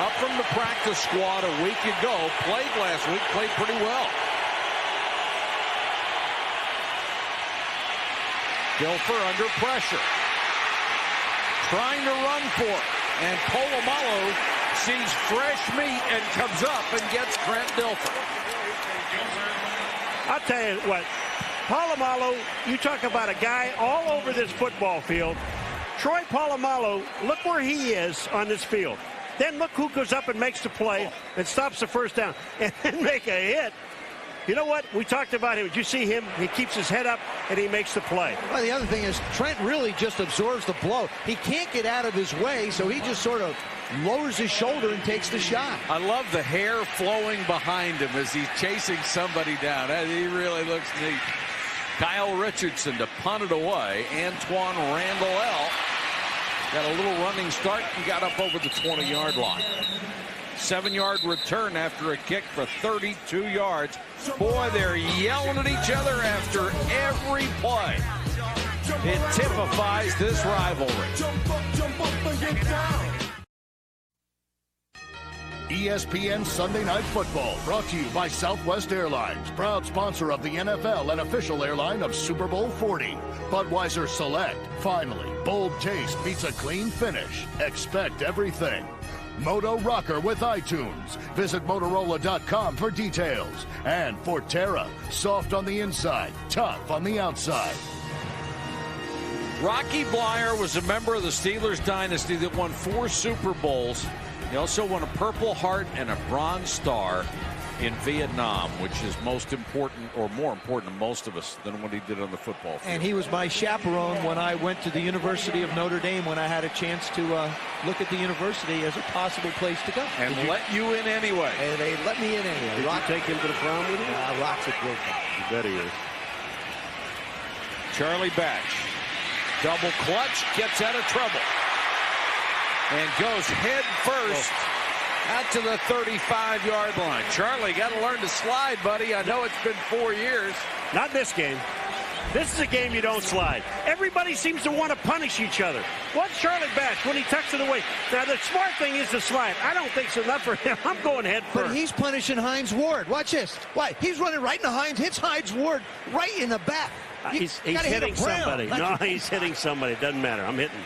up from the practice squad a week ago. Played last week, played pretty well. Dilfer under pressure. Trying to run for it. And Polamalu sees fresh meat and comes up and gets Trent Dilfer. I'll tell you what, Polamalu, you talk about a guy all over this football field. Troy Polamalu, look where he is on this field. Then look who goes up and makes the play and stops the first down and then make a hit. You know what? We talked about him. Did you see him? He keeps his head up, and he makes the play. Well, the other thing is Trent really just absorbs the blow. He can't get out of his way, so he just sort of lowers his shoulder and takes the shot. I love the hair flowing behind him as he's chasing somebody down. He really looks neat. Kyle Richardson to punt it away. Antoine Randall got a little running start and got up over the 20-yard line. 7-yard return after a kick for 32 yards. Boy, they're yelling at each other after every play. It typifies this rivalry. ESPN Sunday Night Football, brought to you by Southwest Airlines, proud sponsor of the NFL and official airline of Super Bowl 40. Budweiser Select, finally, bold taste beats a clean finish. Expect everything. Moto Rocker with iTunes. Visit Motorola.com for details. And Forterra, soft on the inside, tough on the outside. Rocky Bleier was a member of the Steelers dynasty that won 4 Super Bowls. He also won a Purple Heart and a Bronze Star in Vietnam, which is most important, or more important to most of us than what he did on the football field. And he was my chaperone when I went to the University of Notre Dame, when I had a chance to look at the university as a possible place to go. And let you in anyway. And they let me in anyway. Did you take him to the prom with you? Rock's a great guy. You bet he is. Charlie Batch Double clutch, gets out of trouble. And goes head first out to the 35-yard line. Charlie, got to learn to slide, buddy. I know it's been 4 years. Not this game. This is a game you don't slide. Everybody seems to want to punish each other. Watch Charlie Batch when he tucks it away. Now, the smart thing is to slide. I don't think so. Not for him. I'm going head first. But he's punishing Hines Ward. Watch this. Why? He's running right into Hines, hits Hines Ward right in the back. He's hitting somebody. No, he's hitting somebody. It doesn't matter. I'm hitting.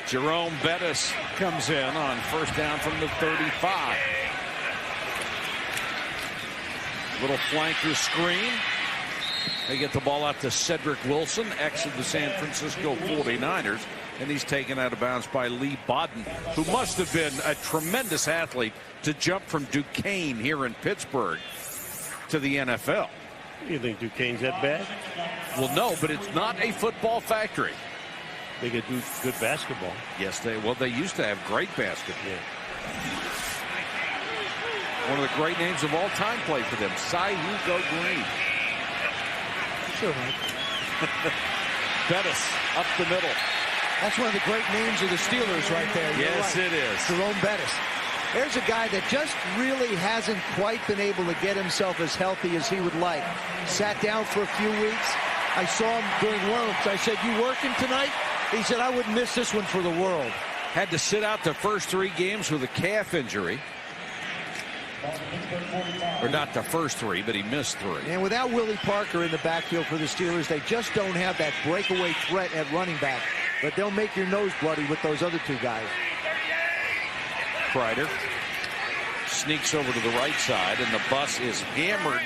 Jerome Bettis comes in on first down from the 35. Little flanker screen. They get the ball out to Cedric Wilson, ex of the San Francisco 49ers, and he's taken out of bounds by Lee Bodden, who must have been a tremendous athlete to jump from Duquesne here in Pittsburgh to the NFL. You think Duquesne's that bad? Well, no, but it's not a football factory. They could do good basketball. Yes, they used to have great basketball. Yeah. One of the great names of all time played for them, Cy Hugo Green. Sure, Mike. Bettis up the middle. That's one of the great names of the Steelers right there. You're Yes, right. it is. Jerome Bettis. There's a guy that just really hasn't quite been able to get himself as healthy as he would like. Sat down for a few weeks. I saw him during warm-ups. I said, "You working tonight?" He said, "I wouldn't miss this one for the world." Had to sit out the first 3 games with a calf injury. Or not the first 3, but he missed 3. And without Willie Parker in the backfield for the Steelers, they just don't have that breakaway threat at running back. But they'll make your nose bloody with those other 2 guys. Kreider sneaks over to the right side, and the bus is hammered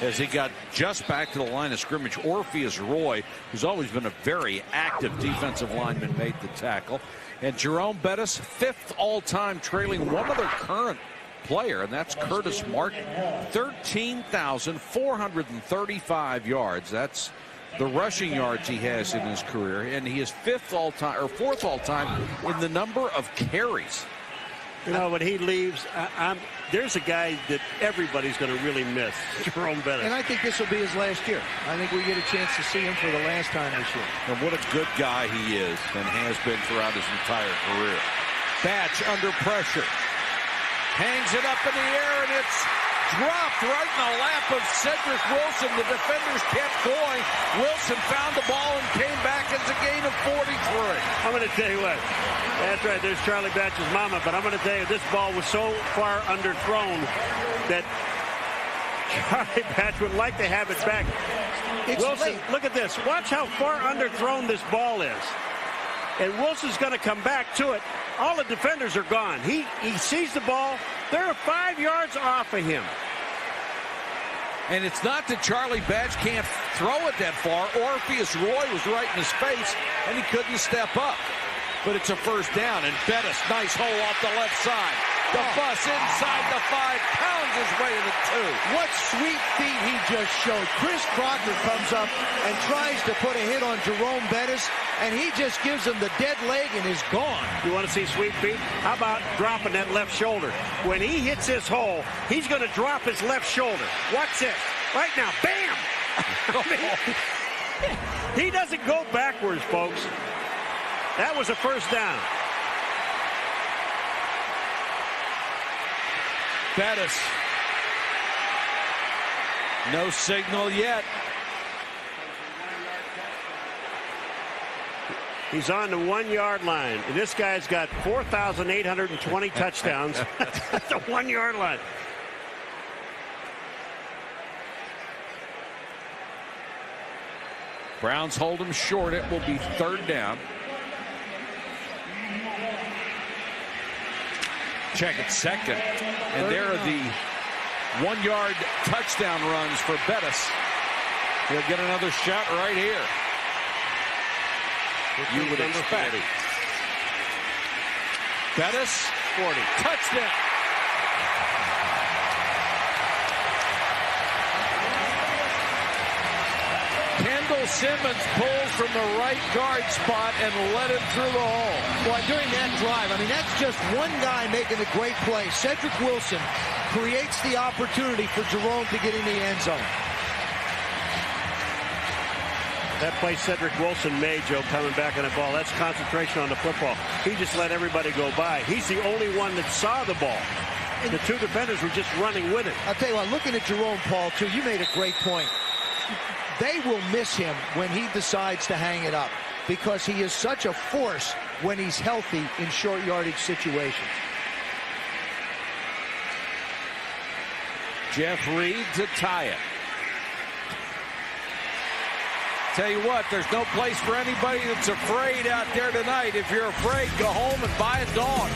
as he got just back to the line of scrimmage. Orpheus Roy, who's always been a very active defensive lineman, made the tackle. And Jerome Bettis, 5th all-time, trailing one other current player, and that's Curtis Martin. 13,435 yards. That's the rushing yards he has in his career, and he is 5th all-time or 4th all-time in the number of carries. You know, when he leaves, there's a guy that everybody's going to really miss, Jerome Bettis. And I think this will be his last year. I think we get a chance to see him for the last time this year. And what a good guy he is and has been throughout his entire career. Batch under pressure. Hangs it up in the air, and it's dropped right in the lap of Cedric Wilson. The defenders kept going. Wilson found the ball and came back as a gain of 43. I'm going to tell you what. That's right. There's Charlie Batch's mama. But I'm going to tell you, this ball was so far underthrown that Charlie Batch would like to have it back. Wilson, look at this. Watch how far underthrown this ball is. And Wilson's going to come back to it. All the defenders are gone. He sees the ball. They're 5 yards off of him. And it's not that Charlie Batch can't throw it that far. Orpheus Roy was right in his face, and he couldn't step up. But it's a first down, and Bettis, nice hole off the left side. The bus inside the 5, pounds his way to the 2. What sweet feet he just showed. Chris Crocker comes up and tries to put a hit on Jerome Bettis, and he just gives him the dead leg and is gone. You want to see sweet feet? How about dropping that left shoulder? When he hits this hole, he's going to drop his left shoulder. Watch this. Right now. Bam! He doesn't go backwards, folks. That was a first down. Bettis. No signal yet. He's on the 1 yard line. And this guy's got 4,820 touchdowns at the 1 yard line. Browns hold him short. It will be third down. Check it second. And there are the 1 yard touchdown runs for Bettis. He'll get another shot right here. You would expect. Bettis, 40. Touchdown. Kendall Simmons pulls from the right guard spot and led him through the hole. Well, during that drive, I mean, that's just one guy making a great play. Cedric Wilson creates the opportunity for Jerome to get in the end zone. That play Cedric Wilson made, Joe, coming back on the ball. That's concentration on the football. He just let everybody go by. He's the only one that saw the ball. The two defenders were just running with it. I'll tell you what, looking at Jerome Paul, too, you made a great point. They will miss him when he decides to hang it up because he is such a force when he's healthy in short yardage situations. Jeff Reed to tie it. Tell you what, there's no place for anybody that's afraid out there tonight. If you're afraid, go home and buy a dog.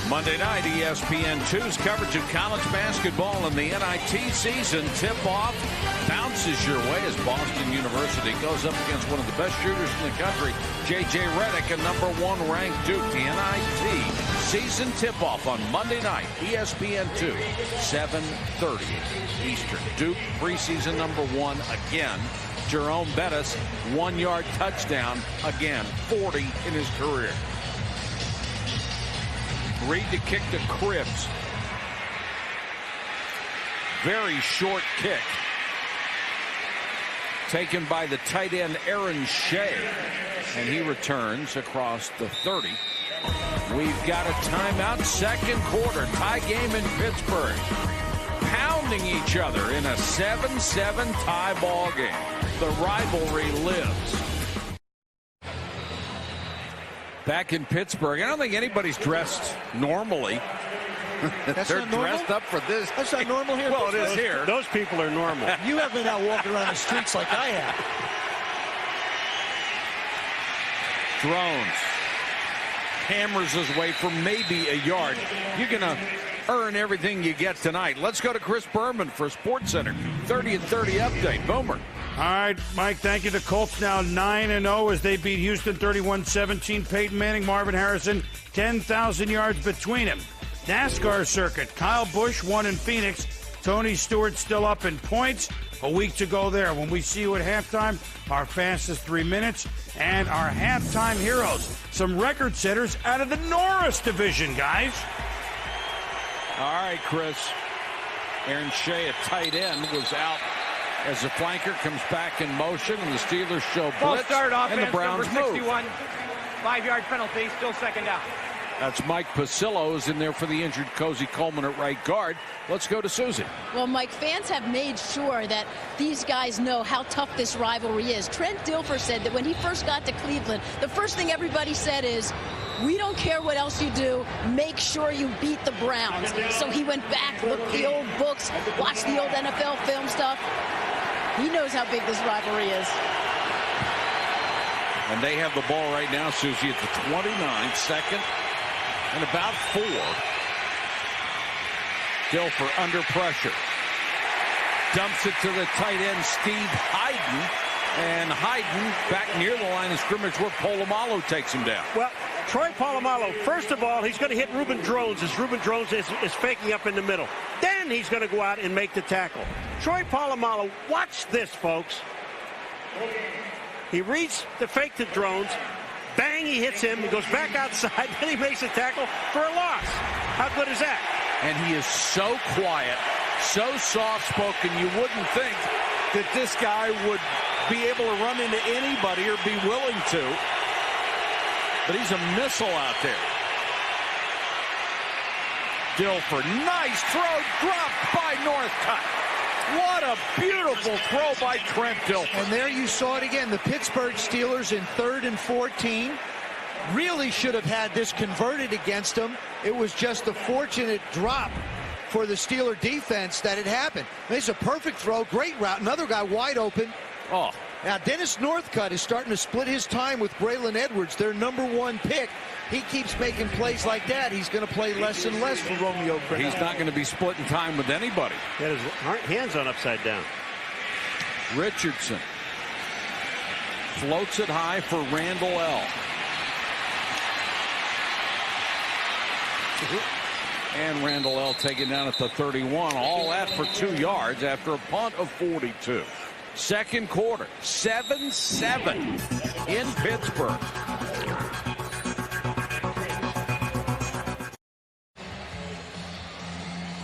Monday night, ESPN2's coverage of college basketball and the NIT season tip-off bounces your way as Boston University goes up against one of the best shooters in the country, J.J. Redick, a #1 ranked Duke. The NIT season tip-off on Monday night, ESPN2, 7:30 Eastern. Duke preseason #1 again. Jerome Bettis, 1-yard touchdown again, 40 in his career. Reed to kick to Cribbs. Very short kick. Taken by the tight end Aaron Shea. And he returns across the 30. We've got a timeout. Second quarter. Tie game in Pittsburgh. Pounding each other in a 7-7 tie ball game. The rivalry lives. Back in Pittsburgh, I don't think anybody's dressed normally. They're dressed up for this. That's not normal here. Well, it is here. Those people are normal. You haven't been out walking around the streets like I have. Drones. Hammers his way for maybe a yard. You're going to earn everything you get tonight. Let's go to Chris Berman for SportsCenter. 30 and 30 update. Boomer. All right, Mike, thank you. The Colts now 9-0 as they beat Houston 31-17. Peyton Manning, Marvin Harrison, 10,000 yards between them. NASCAR circuit, Kyle Busch won in Phoenix. Tony Stewart still up in points. A week to go there. When we see you at halftime, our fastest 3 minutes and our halftime heroes. Some record setters out of the Norris division, guys. All right, Chris. Aaron Shea, a tight end, was out as the flanker comes back in motion, and the Steelers show blitz, start offense, and the Browns number 61, move. 5-yard penalty, still second down. That's Mike Pasillo is in there for the injured Cozy Coleman at right guard. Let's go to Susie. Well, Mike, fans have made sure that these guys know how tough this rivalry is. Trent Dilfer said that when he first got to Cleveland, the first thing everybody said is, we don't care what else you do, make sure you beat the Browns. So he went back, looked at the old books, watched the old NFL film stuff. He knows how big this rivalry is. And they have the ball right now, Susie, at the 29, second and about 4. Dilfer under pressure. Dumps it to the tight end, Steve Hayden. And Hayden back near the line of scrimmage where Polamalu takes him down. Well, Troy Polamalu, first of all, he's going to hit Reuben Drones as Reuben Drones is faking up in the middle. Then he's going to go out and make the tackle. Troy Polamalu, watch this, folks. He reads the fake to Drones. Bang, he hits him. He goes back outside. Then he makes a tackle for a loss. How good is that? And he is so quiet, so soft-spoken, you wouldn't think that this guy would be able to run into anybody or be willing to. But he's a missile out there. Dilfer, nice throw, dropped by Northcutt. What a beautiful throw by Trent Dilfer. And there you saw it again. The Pittsburgh Steelers in 3rd and 14 really should have had this converted against them. It was just a fortunate drop for the Steeler defense that it happened. It's a perfect throw, great route. Another guy wide open. Oh. Now, Dennis Northcutt is starting to split his time with Braylon Edwards, their #1 pick. He keeps making plays like that. He's going to play less and less for Romeo Crennel. He's not going to be splitting time with anybody. He had his hands on upside down. Richardson floats it high for Randall L. And Randall L taken down at the 31. All that for 2 yards after a punt of 42. Second quarter, 7-7 in Pittsburgh.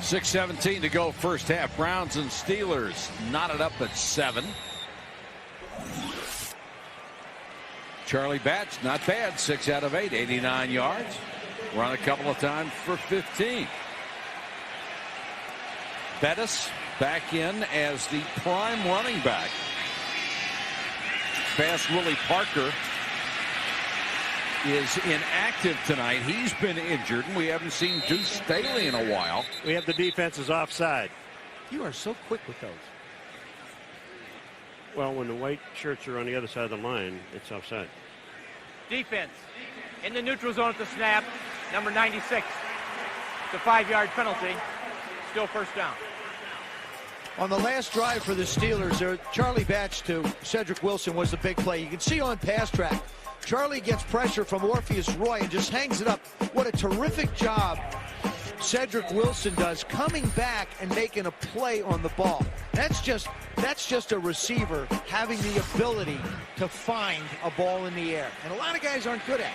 6:17 to go first half. Browns and Steelers knotted up at 7. Charlie Batch, not bad. 6 out of 8, 89 yards. Run a couple of times for 15. Bettis back in as the prime running back. Fast Willie Parker is inactive tonight. He's been injured, and we haven't seen Deuce Staley in a while. We have the defenses offside. You are so quick with those. Well, when the white shirts are on the other side of the line, it's offside. Defense in the neutral zone at the snap. Number 96. It's a 5-yard penalty. Still first down. On the last drive for the Steelers, Charlie Batch to Cedric Wilson was the big play. You can see on pass track, Charlie gets pressure from Orpheus Roy and just hangs it up. What a terrific job Cedric Wilson does coming back and making a play on the ball. That's just a receiver having the ability to find a ball in the air. And a lot of guys aren't good at it.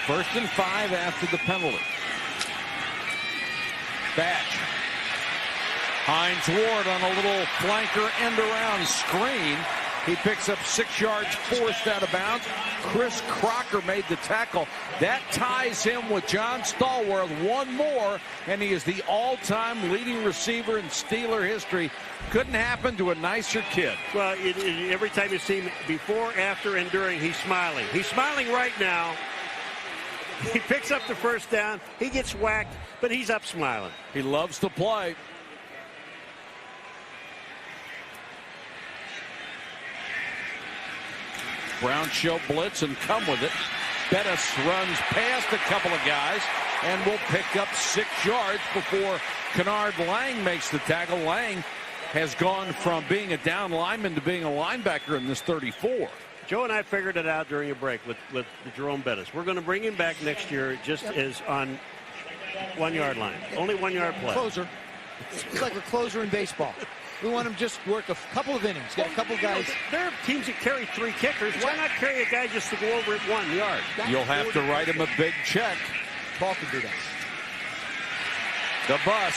1st and 5 after the penalty. Batch. Hines Ward on a little flanker end around screen. He picks up 6 yards, forced out of bounds. Chris Crocker made the tackle. That ties him with John Stallworth. One more, and he is the all-time leading receiver in Steeler history. Couldn't happen to a nicer kid. Well, every time you see him before, after, and during, he's smiling. He's smiling right now. He picks up the first down. He gets whacked, but he's up smiling. He loves to play. Browns show blitz and come with it. Bettis runs past a couple of guys and will pick up 6 yards before Kennard Lang makes the tackle. Lang has gone from being a down lineman to being a linebacker in this 34. Joe and I figured it out during a break with Jerome Bettis. We're going to bring him back next year just as on 1 yard line. Only 1 yard play. Closer. It's like a closer in baseball. We want him just work a couple of innings. Get a couple of guys. There are teams that carry 3 kickers. Why not carry a guy just to go over at 1 yard? You'll have to write him a big check. Paul can do that. The bus.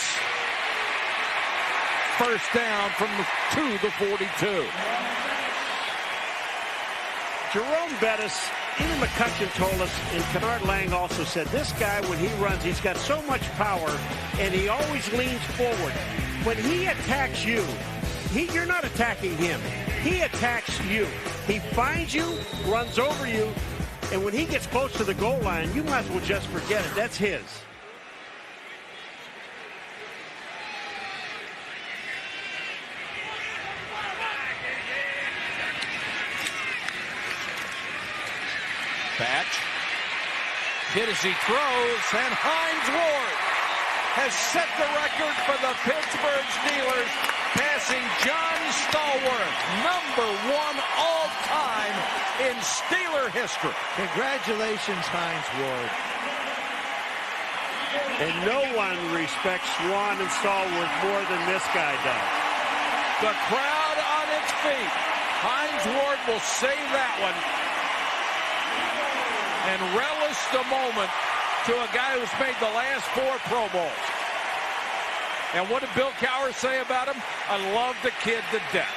First down from the 42. Jerome Bettis, Ian McCutcheon told us, and Kennard Lang also said, this guy, when he runs, he's got so much power, and he always leans forward. When he attacks you, you're not attacking him. He attacks you. He finds you, runs over you, and when he gets close to the goal line, you might as well just forget it. That's his. Batch hit as he throws, and Hines Ward has set the record for the Pittsburgh Steelers, passing John Stallworth, #1 all-time in Steeler history. Congratulations, Hines Ward. And no one respects Swan and Stallworth more than this guy does. The crowd on its feet. Hines Ward will save that one and relish the moment to a guy who's made the last 4 Pro Bowls. And what did Bill Cowher say about him? I love the kid to death.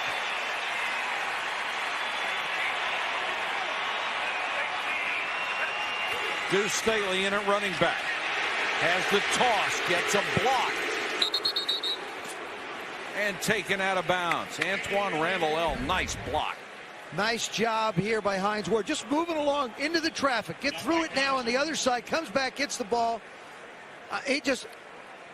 Deuce Staley in at running back. Has the toss, gets a block. And taken out of bounds. Antoine Randall, nice block. Nice job here by Hines Ward. Just moving along into the traffic. Get through it now on the other side. Comes back, gets the ball.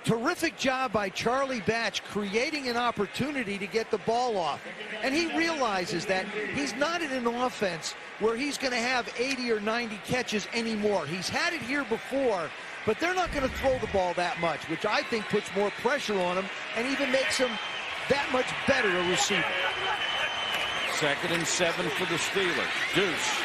Terrific job by Charlie Batch creating an opportunity to get the ball off. And he realizes that he's not in an offense where he's going to have 80 or 90 catches anymore. He's had it here before, but they're not going to throw the ball that much, which I think puts more pressure on him and even makes him that much better a receiver. 2nd and 7 for the Steelers. Deuce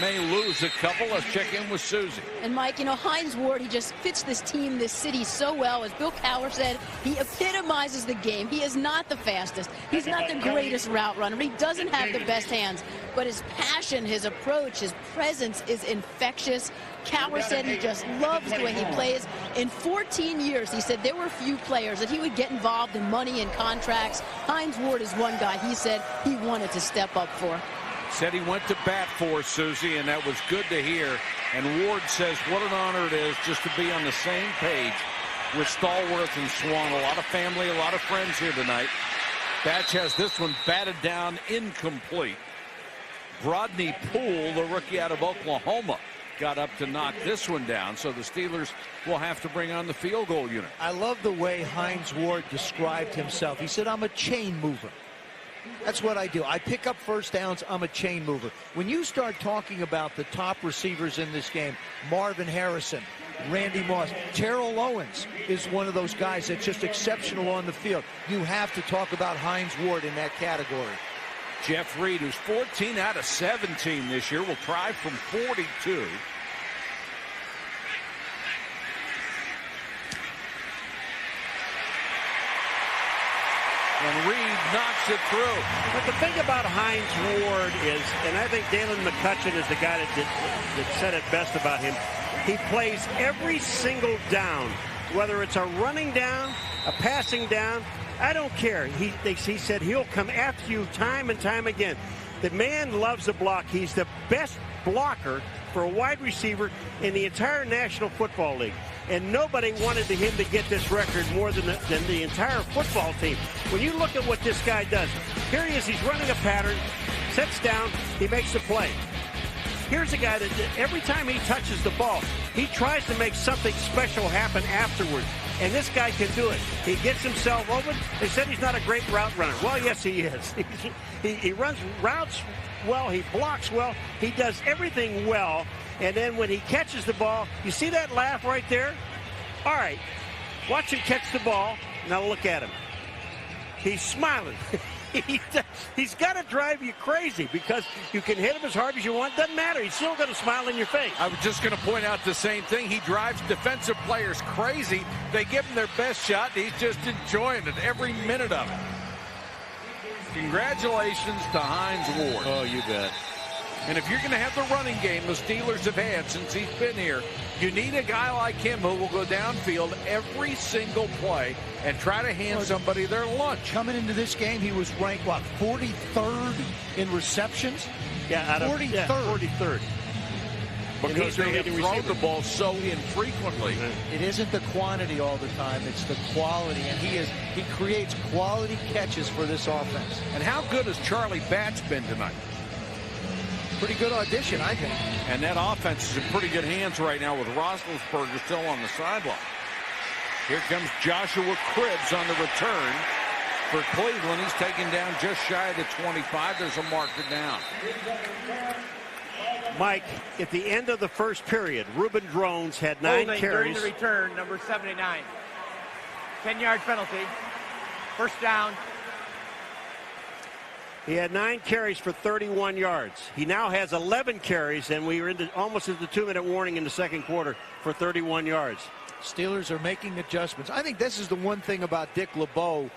may lose a couple. Let's check in with Susie. And Mike, Hines Ward, he just fits this team, this city so well. As Bill Cowher said, he epitomizes the game. He is not the fastest. He's not the greatest route runner. He doesn't have the best hands. but his passion, his approach, his presence is infectious. Cowher said he just loves the way he plays. In 14 years, he said there were few players that he would get involved in money and contracts. Hines Ward is one guy he said he wanted to step up for. Said he went to bat for Susie, and that was good to hear. And Ward says what an honor it is just to be on the same page with Stallworth and Swan. A lot of family, a lot of friends here tonight. Batch has this one batted down, incomplete. Rodney Poole, the rookie out of Oklahoma, got up to knock this one down, so the Steelers will have to bring on the field goal unit. I love the way Hines Ward described himself. He said, I'm a chain mover. That's what I do. I pick up first downs. I'm a chain mover. When you start talking about the top receivers in this game, Marvin Harrison, Randy Moss, Terrell Owens is one of those guys that's just exceptional on the field. You have to talk about Hines Ward in that category. Jeff Reed, who's 14 out of 17 this year, will try from 42. And Reed knocks it through. But the thing about Hines Ward is, and I think Dalen McCutcheon is the guy that said it best about him, he plays every single down, whether it's a running down, a passing down, I don't care. He said he'll come after you time and time again. The man loves to block. He's the best blocker for a wide receiver in the entire National Football League. And nobody wanted him to get this record more than the entire football team. When you look at what this guy does, here he is, he's running a pattern, sets down, he makes the play. Here's a guy that every time he touches the ball, he tries to make something special happen afterwards. And this guy can do it. He gets himself open. They said he's not a great route runner. Well, yes, he is. He runs routes well. He blocks well. He does everything well. And then when he catches the ball, you see that laugh right there? All right. Watch him catch the ball. Now look at him. He's smiling. He's got to drive you crazy because you can hit him as hard as you want. Doesn't matter. He's still going to smile in your face. I was just going to point out the same thing. He drives defensive players crazy. They give him their best shot, and he's just enjoying it every minute of it. Congratulations to Hines Ward. Oh, you bet. And if you're going to have the running game the Steelers have had since he's been here, you need a guy like him who will go downfield every single play and try to hand somebody their lunch. Coming into this game, he was ranked, what, 43rd in receptions? Yeah, 43rd. Yeah, 43rd. Because they have thrown the ball so infrequently. It isn't the quantity all the time, it's the quality. And he creates quality catches for this offense. And how good has Charlie Batch been tonight? Pretty good audition, I think. And that offense is in pretty good hands right now with Roethlisberger still on the sideline. Here comes Joshua Cribbs on the return for Cleveland. He's taken down just shy of the 25. There's a marker down. Mike, at the end of the first period, Reuben Drones had 9 carries. During the return, number 79. 10-yard penalty. First down. He had 9 carries for 31 yards. He now has 11 carries, and we were almost at the 2-minute warning in the second quarter for 31 yards. Steelers are making adjustments. I think this is the one thing about Dick LeBeau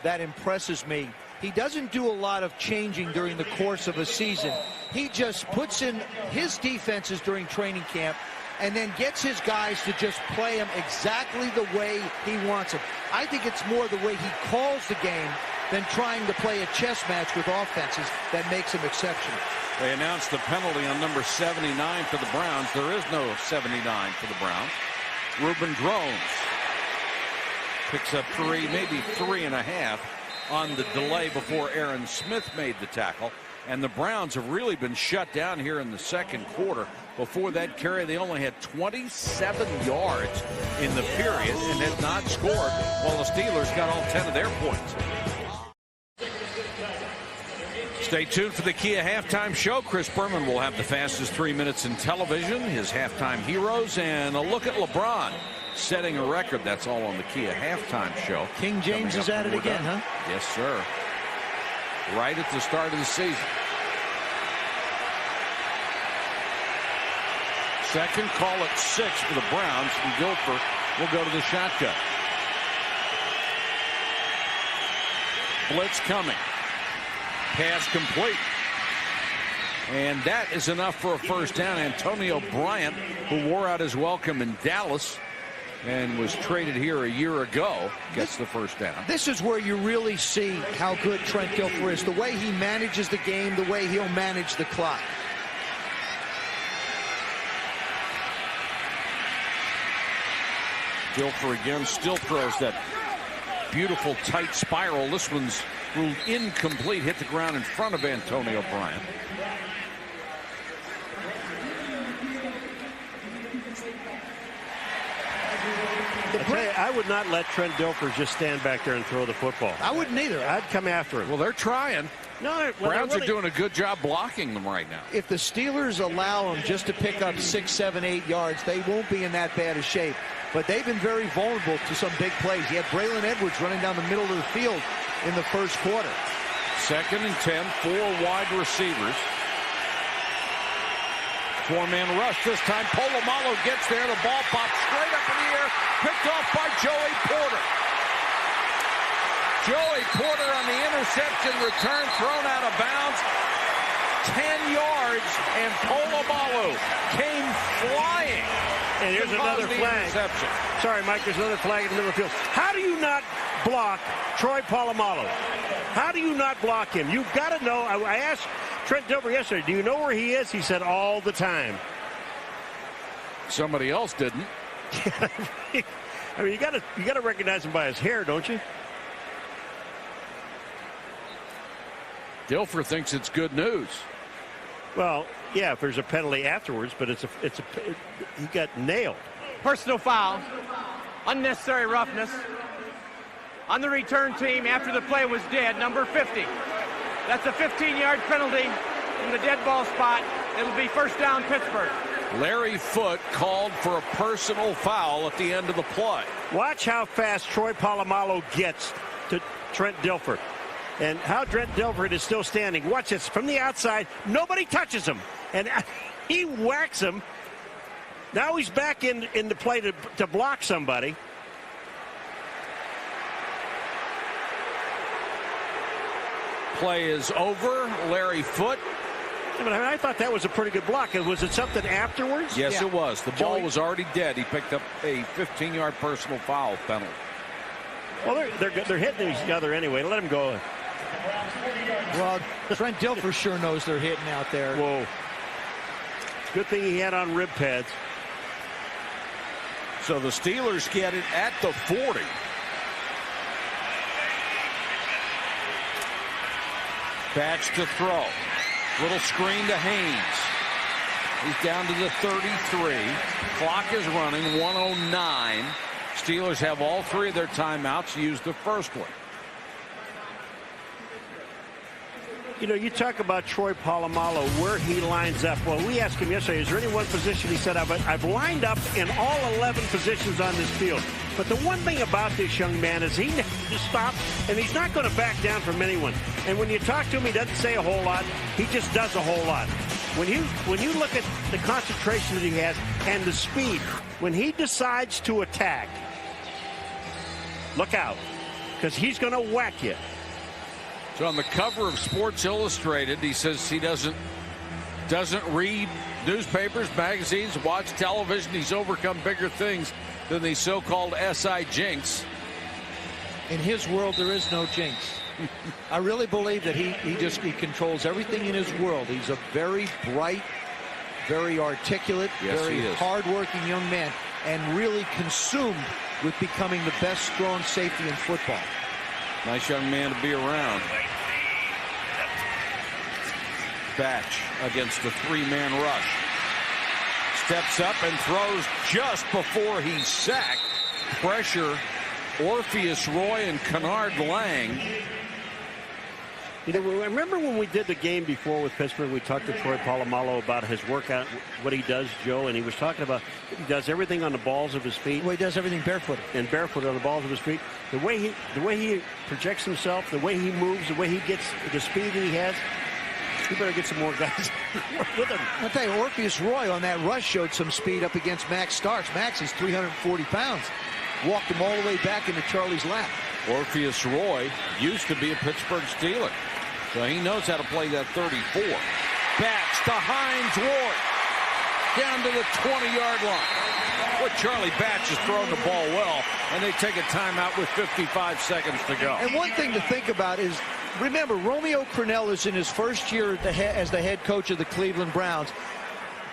that impresses me. He doesn't do a lot of changing during the course of a season. He just puts in his defenses during training camp and then gets his guys to just play them exactly the way he wants them. I think it's more the way he calls the game than trying to play a chess match with offenses that makes him exceptional. They announced the penalty on number 79 for the Browns. There is no 79 for the Browns. Reuben Drones picks up 3, maybe 3.5 on the delay before Aaron Smith made the tackle. And the Browns have really been shut down here in the second quarter. Before that carry, they only had 27 yards in the period and had not scored, while the Steelers got all 10 of their points. Stay tuned for the Kia halftime show. Chris Berman will have the fastest 3 minutes in television, his halftime heroes, and a look at LeBron setting a record. That's all on the Kia halftime show. King James is at it again, huh? Yes, sir. Right at the start of the season. Second call at 6 for the Browns, and Gilbert will go to the shotgun. Blitz coming. Pass complete. And that is enough for a first down. Antonio Bryant, who wore out his welcome in Dallas and was traded here a year ago, gets the first down. This is where you really see how good Trent Dilfer is. The way he manages the game, the way he'll manage the clock. Dilfer again still throws that beautiful tight spiral. This one's ruled incomplete, hit the ground in front of Antonio Bryant. I would not let Trent Dilfer just stand back there and throw the football. I wouldn't either. I'd come after him. Well, they're trying. No, Browns are doing a good job blocking them right now. If the Steelers allow them just to pick up 6, 7, 8 yards, they won't be in that bad a shape. But they've been very vulnerable to some big plays. You had Braylon Edwards running down the middle of the field in the first quarter. 2nd and 10, 4 wide receivers. 4-man rush. This time Polamalu gets there. The ball pops straight up in the air. Picked off by Joey Porter. Joey Porter on the interception return, thrown out of bounds. 10 yards, and Polamalu came flying. And here's another flag. Sorry, Mike, there's another flag in the middle of the field. How do you not block Troy Polamalu? How do you not block him? You've got to know. I asked Trent Dilfer yesterday, do you know where he is? He said all the time. Somebody else didn't. I mean, you got to recognize him by his hair, don't you? Dilfer thinks it's good news. Well, yeah, if there's a penalty afterwards, but he got nailed. Personal foul, unnecessary roughness on the return team after the play was dead, number 50. That's a 15-yard penalty in the dead ball spot. It'll be first down, Pittsburgh. Larry Foote called for a personal foul at the end of the play. Watch how fast Troy Polamalu gets to Trent Dilfer. And how Trent Dilfer is still standing. Watch this. From the outside, nobody touches him. And he whacks him. Now he's back in the play to block somebody. Play is over. Larry Foote. I thought that was a pretty good block. Was it something afterwards? Yes, yeah. It was. The ball was already dead. He picked up a 15-yard personal foul penalty. Well, they're hitting each other anyway. Let him go. Well, Trent Dilfer sure knows they're hitting out there. Whoa. Good thing he had on rib pads. So the Steelers get it at the 40. Batch to throw. Little screen to Haynes. He's down to the 33. Clock is running, 1:09. Steelers have all 3 of their timeouts. Used the first one. You know, you talk about Troy Polamalu, where he lines up. Well, we asked him yesterday, is there any one position? He said, I've lined up in all 11 positions on this field. But the one thing about this young man is he never stops, and he's not going to back down from anyone. And when you talk to him, he doesn't say a whole lot. He just does a whole lot. When you look at the concentration that he has and the speed, when he decides to attack, look out, because he's going to whack you. So on the cover of Sports Illustrated, he says he doesn't read newspapers, magazines, watch television. He's overcome bigger things than the so-called SI jinx. In his world, there is no jinx. I really believe that he controls everything in his world. He's a very bright, very articulate, very hardworking young man, and really consumed with becoming the best strong safety in football. Nice young man to be around. Batch against the 3-man rush. Steps up and throws just before he's sacked. Pressure, Orpheus Roy and Kennard Lang. You know, remember when we did the game before with Pittsburgh, we talked to Troy Polamalu about his workout, what he does, Joe, and he was talking about he does everything on the balls of his feet. Well, he does everything barefoot. And barefoot on the balls of his feet. The way he projects himself, the way he moves, the way he gets the speed that he has, you better get some more guys with him. I'll tell you, Orpheus Roy on that rush showed some speed up against Max Starks. Max is 340 pounds. Walked him all the way back into Charlie's lap. Orpheus Roy used to be a Pittsburgh Steeler, so he knows how to play that 34. Batch to Hines Ward. Down to the 20-yard line. Well, Charlie Batch has thrown the ball well, and they take a timeout with 55 seconds to go. And one thing to think about is, remember, Romeo Crennel is in his first year as the head coach of the Cleveland Browns.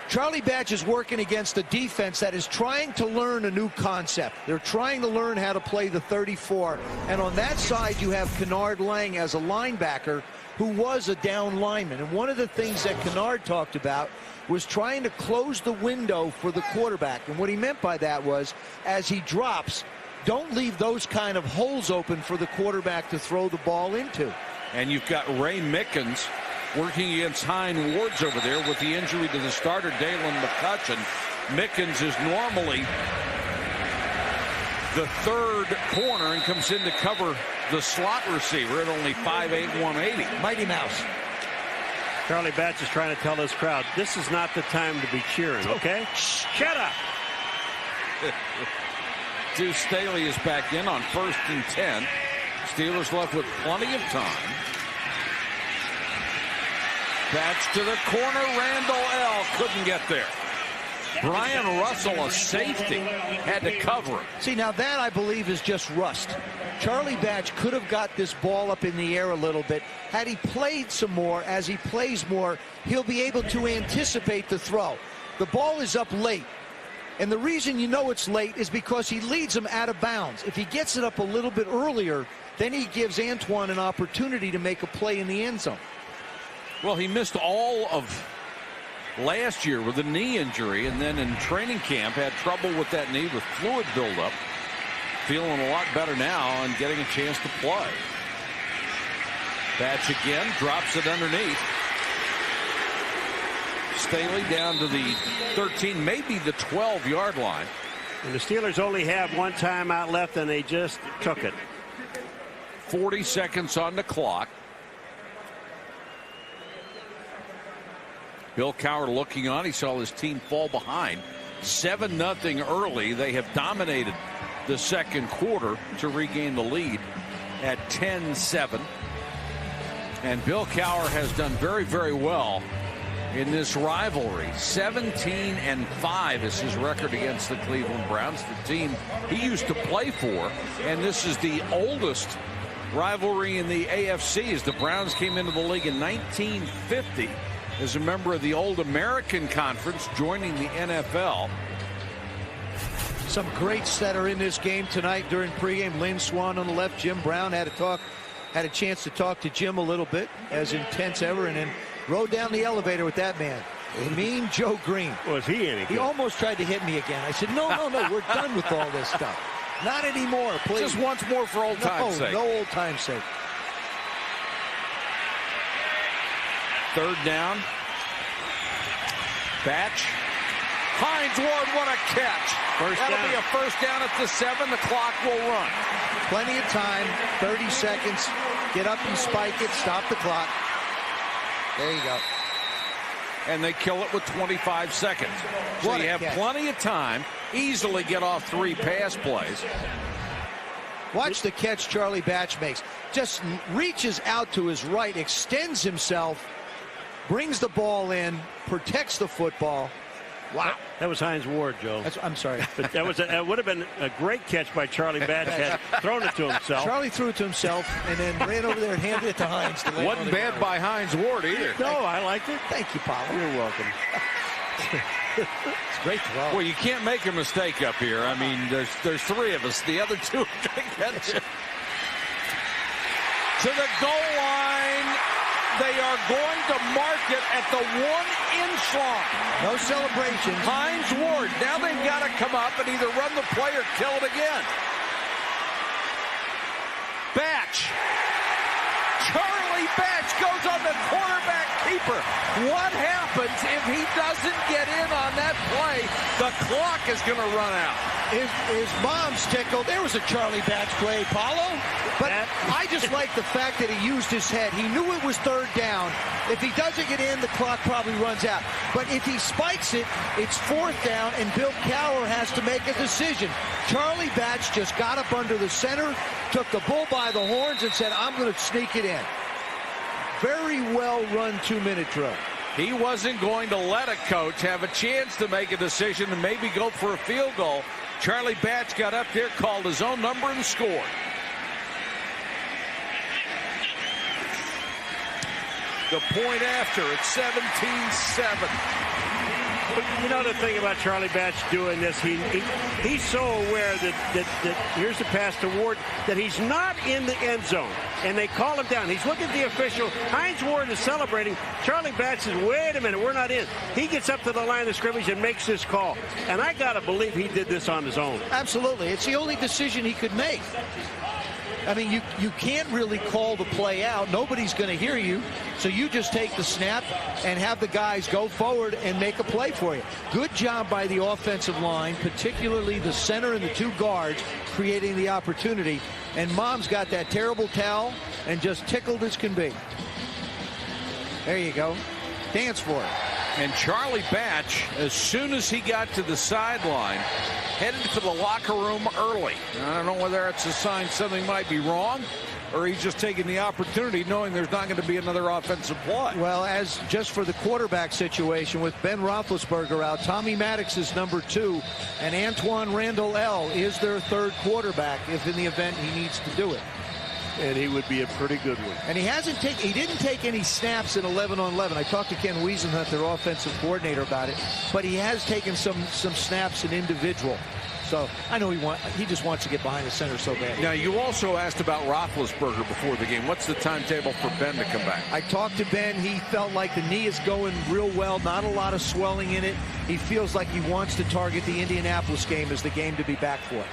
Charlie Batch is working against a defense that is trying to learn a new concept. They're trying to learn how to play the 34. And on that side, you have Kennard Lang as a linebacker who was a down lineman. And one of the things that Kennard talked about was trying to close the window for the quarterback. And what he meant by that was, as he drops, don't leave those kind of holes open for the quarterback to throw the ball into. And you've got Ray Mickens working against Hines Ward's over there with the injury to the starter, Dalen McCutcheon. Mickens is normally the third corner and comes in to cover the slot receiver at only 5'8", 180. Mighty Mouse. Charlie Batch is trying to tell this crowd, this is not the time to be cheering, okay? Shut up! Deuce Staley is back in on 1st and 10. Steelers left with plenty of time. Batch to the corner. Randall L. couldn't get there. Brian Russell, a safety, had to cover him. See, now that, I believe, is just rust. Charlie Batch could have got this ball up in the air a little bit. Had he played some more, as he plays more, he'll be able to anticipate the throw. The ball is up late. And the reason you know it's late is because he leads them out of bounds. If he gets it up a little bit earlier, then he gives Antoine an opportunity to make a play in the end zone. Well, he missed all of last year with a knee injury, and then in training camp had trouble with that knee with fluid buildup. Feeling a lot better now and getting a chance to play. Batch again, drops it underneath. Staley down to the 13, maybe the 12-yard line. And the Steelers only have one timeout left, and they just took it. 40 seconds on the clock. Bill Cowher looking on. He saw his team fall behind. 7-0 early. They have dominated the second quarter to regain the lead at 10-7. And Bill Cowher has done very, very well in this rivalry. 17-5 is his record against the Cleveland Browns, the team he used to play for. And this is the oldest rivalry in the AFC, as the Browns came into the league in 1950 as a member of the old American Conference, joining the NFL. Some greats that are in this game tonight during pregame. Lynn Swann on the left. Jim Brown had a chance to talk to Jim a little bit, as intense ever, and then rode down the elevator with that man. Mean Joe Green. Was he any good? He almost tried to hit me again. I said, no, we're done with all this stuff. Not anymore, please. Just once more for old time's sake. No old time's sake. Third down. Batch. Hines Ward, what a catch. That'll be a first down at the 7. The clock will run. Plenty of time, 30 seconds. Get up and spike it, stop the clock. There you go. And they kill it with 25 seconds. So you have plenty of time, easily get off 3 pass plays. Watch the catch Charlie Batch makes. Just reaches out to his right, extends himself, brings the ball in, protects the football. Wow. That was Hines Ward, Joe. I'm sorry. But that would have been a great catch by Charlie Batch, had thrown it to himself. Charlie threw it to himself and then ran over there and handed it to Hines. Wasn't bad by Hines Ward either. No, I liked it. Thank you, Paul. You're welcome. It's great throw. Well, you can't make a mistake up here. I mean, there's 3 of us. The other 2 are going to catch it. To the goal line. They are going to mark it at the 1-inch line. No celebration. Hines Ward. Now they've got to come up and either run the play or kill it again. Batch. Charlie Batch goes on the quarterback keeper. What happens if he doesn't get in on that play? The clock is going to run out. His mom's tickled. There was a Charlie Batch play, Paulo. But I just like the fact that he used his head. He knew it was 3rd down. If he doesn't get in, the clock probably runs out. But if he spikes it, it's 4th down, and Bill Cowher has to make a decision. Charlie Batch just got up under the center, took the bull by the horns, and said, I'm going to sneak it in. Very well run 2-minute drill. He wasn't going to let a coach have a chance to make a decision and maybe go for a field goal. Charlie Batch got up there, called his own number, and scored. The point after, it's 17-7. But you know the thing about Charlie Batch doing this, he's so aware that here's the pass to Ward, that he's not in the end zone, and they call him down. He's looking at the official. Hines Ward is celebrating. Charlie Batch says, wait a minute, we're not in. He gets up to the line of scrimmage and makes this call. And I got to believe he did this on his own. Absolutely. It's the only decision he could make. I mean, you can't really call the play out. Nobody's going to hear you. So you just take the snap and have the guys go forward and make a play for you. Good job by the offensive line, particularly the center and the two guards, creating the opportunity. And Mom's got that terrible towel and just tickled as can be. There you go. Dance for it. And Charlie Batch, as soon as he got to the sideline, headed for the locker room early. I don't know whether it's a sign something might be wrong, or he's just taking the opportunity knowing there's not going to be another offensive play. Well, as just for the quarterback situation with Ben Roethlisberger out, Tommy Maddox is number 2, and Antoine Randall L. is their third quarterback if in the event he needs to do it. And he would be a pretty good one. And he didn't take any snaps in 11-on-11. I talked to Ken Wiesenhunt, their offensive coordinator, about it, but he has taken some snaps in individual. So I know he just wants to get behind the center so bad. Now, you also asked about Roethlisberger before the game. What's the timetable for Ben to come back? I talked to Ben. He felt like the knee is going real well, not a lot of swelling in it. He feels like he wants to target the Indianapolis game as the game to be back for.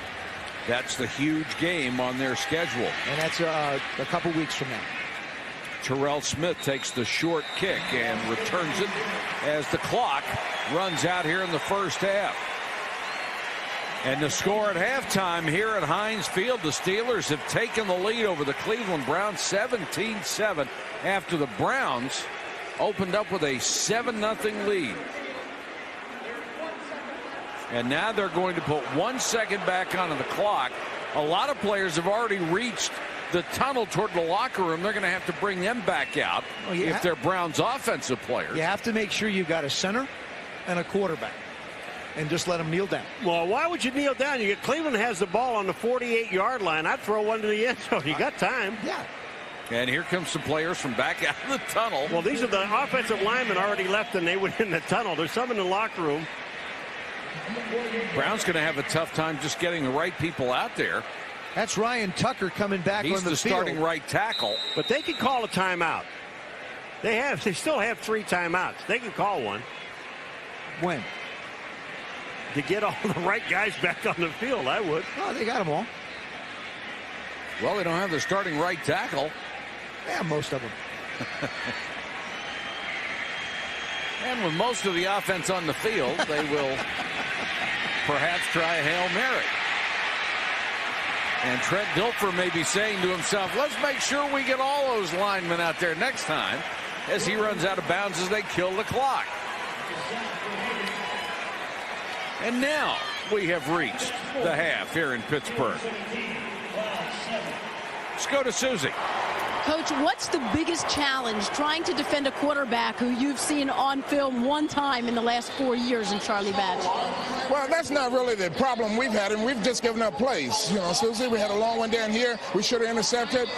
That's the huge game on their schedule. And that's a couple weeks from now. Terrell Smith takes the short kick and returns it as the clock runs out here in the first half. And the score at halftime here at Heinz Field, the Steelers have taken the lead over the Cleveland Browns 17-7 after the Browns opened up with a 7-0 lead. And now they're going to put 1 second back onto the clock. A lot of players have already reached the tunnel toward the locker room. They're going to have to bring them back out if they're Browns offensive players. You have to make sure you got a center and a quarterback and just let them kneel down. Well, why would you kneel down? Cleveland has the ball on the 48-yard line. I'd throw one to the end zone. You got time. Yeah. And here comes some players from back out of the tunnel. Well, these are the offensive linemen already left, and they went in the tunnel. There's some in the locker room. Brown's going to have a tough time just getting the right people out there. That's Ryan Tucker coming back on the field. He's the starting right tackle. But they can call a timeout. They still have 3 timeouts. They can call one. When? To get all the right guys back on the field, I would. Oh, they got them all. Well, they don't have the starting right tackle. Yeah, most of them. And with most of the offense on the field, they will perhaps try a Hail Mary. And Trent Dilfer may be saying to himself, let's make sure we get all those linemen out there next time, as he runs out of bounds as they kill the clock. And now we have reached the half here in Pittsburgh. Let's go to Susie. Coach, what's the biggest challenge trying to defend a quarterback who you've seen on film one time in the last 4 years in Charlie Batch? Well, that's not really the problem we've had, and we've just given up plays. You know, Susie, we had a long one down here. We should have intercepted.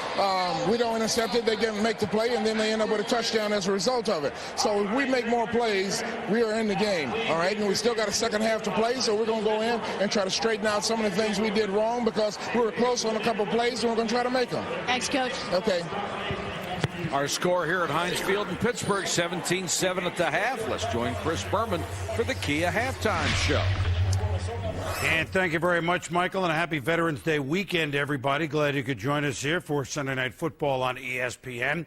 We don't intercept it. They didn't make the play, and then they end up with a touchdown as a result of it. So if we make more plays, we are in the game, all right? And we still got a second half to play, so we're going to go in and try to straighten out some of the things we did wrong because we were close on a couple of plays, and we're going to try to make them. Thanks, Coach. Okay. Our score here at Heinz Field in Pittsburgh, 17-7 at the half. Let's join Chris Berman for the Kia halftime show. And thank you very much, Michael, and a happy Veterans Day weekend, everybody. Glad you could join us here for Sunday Night Football on ESPN.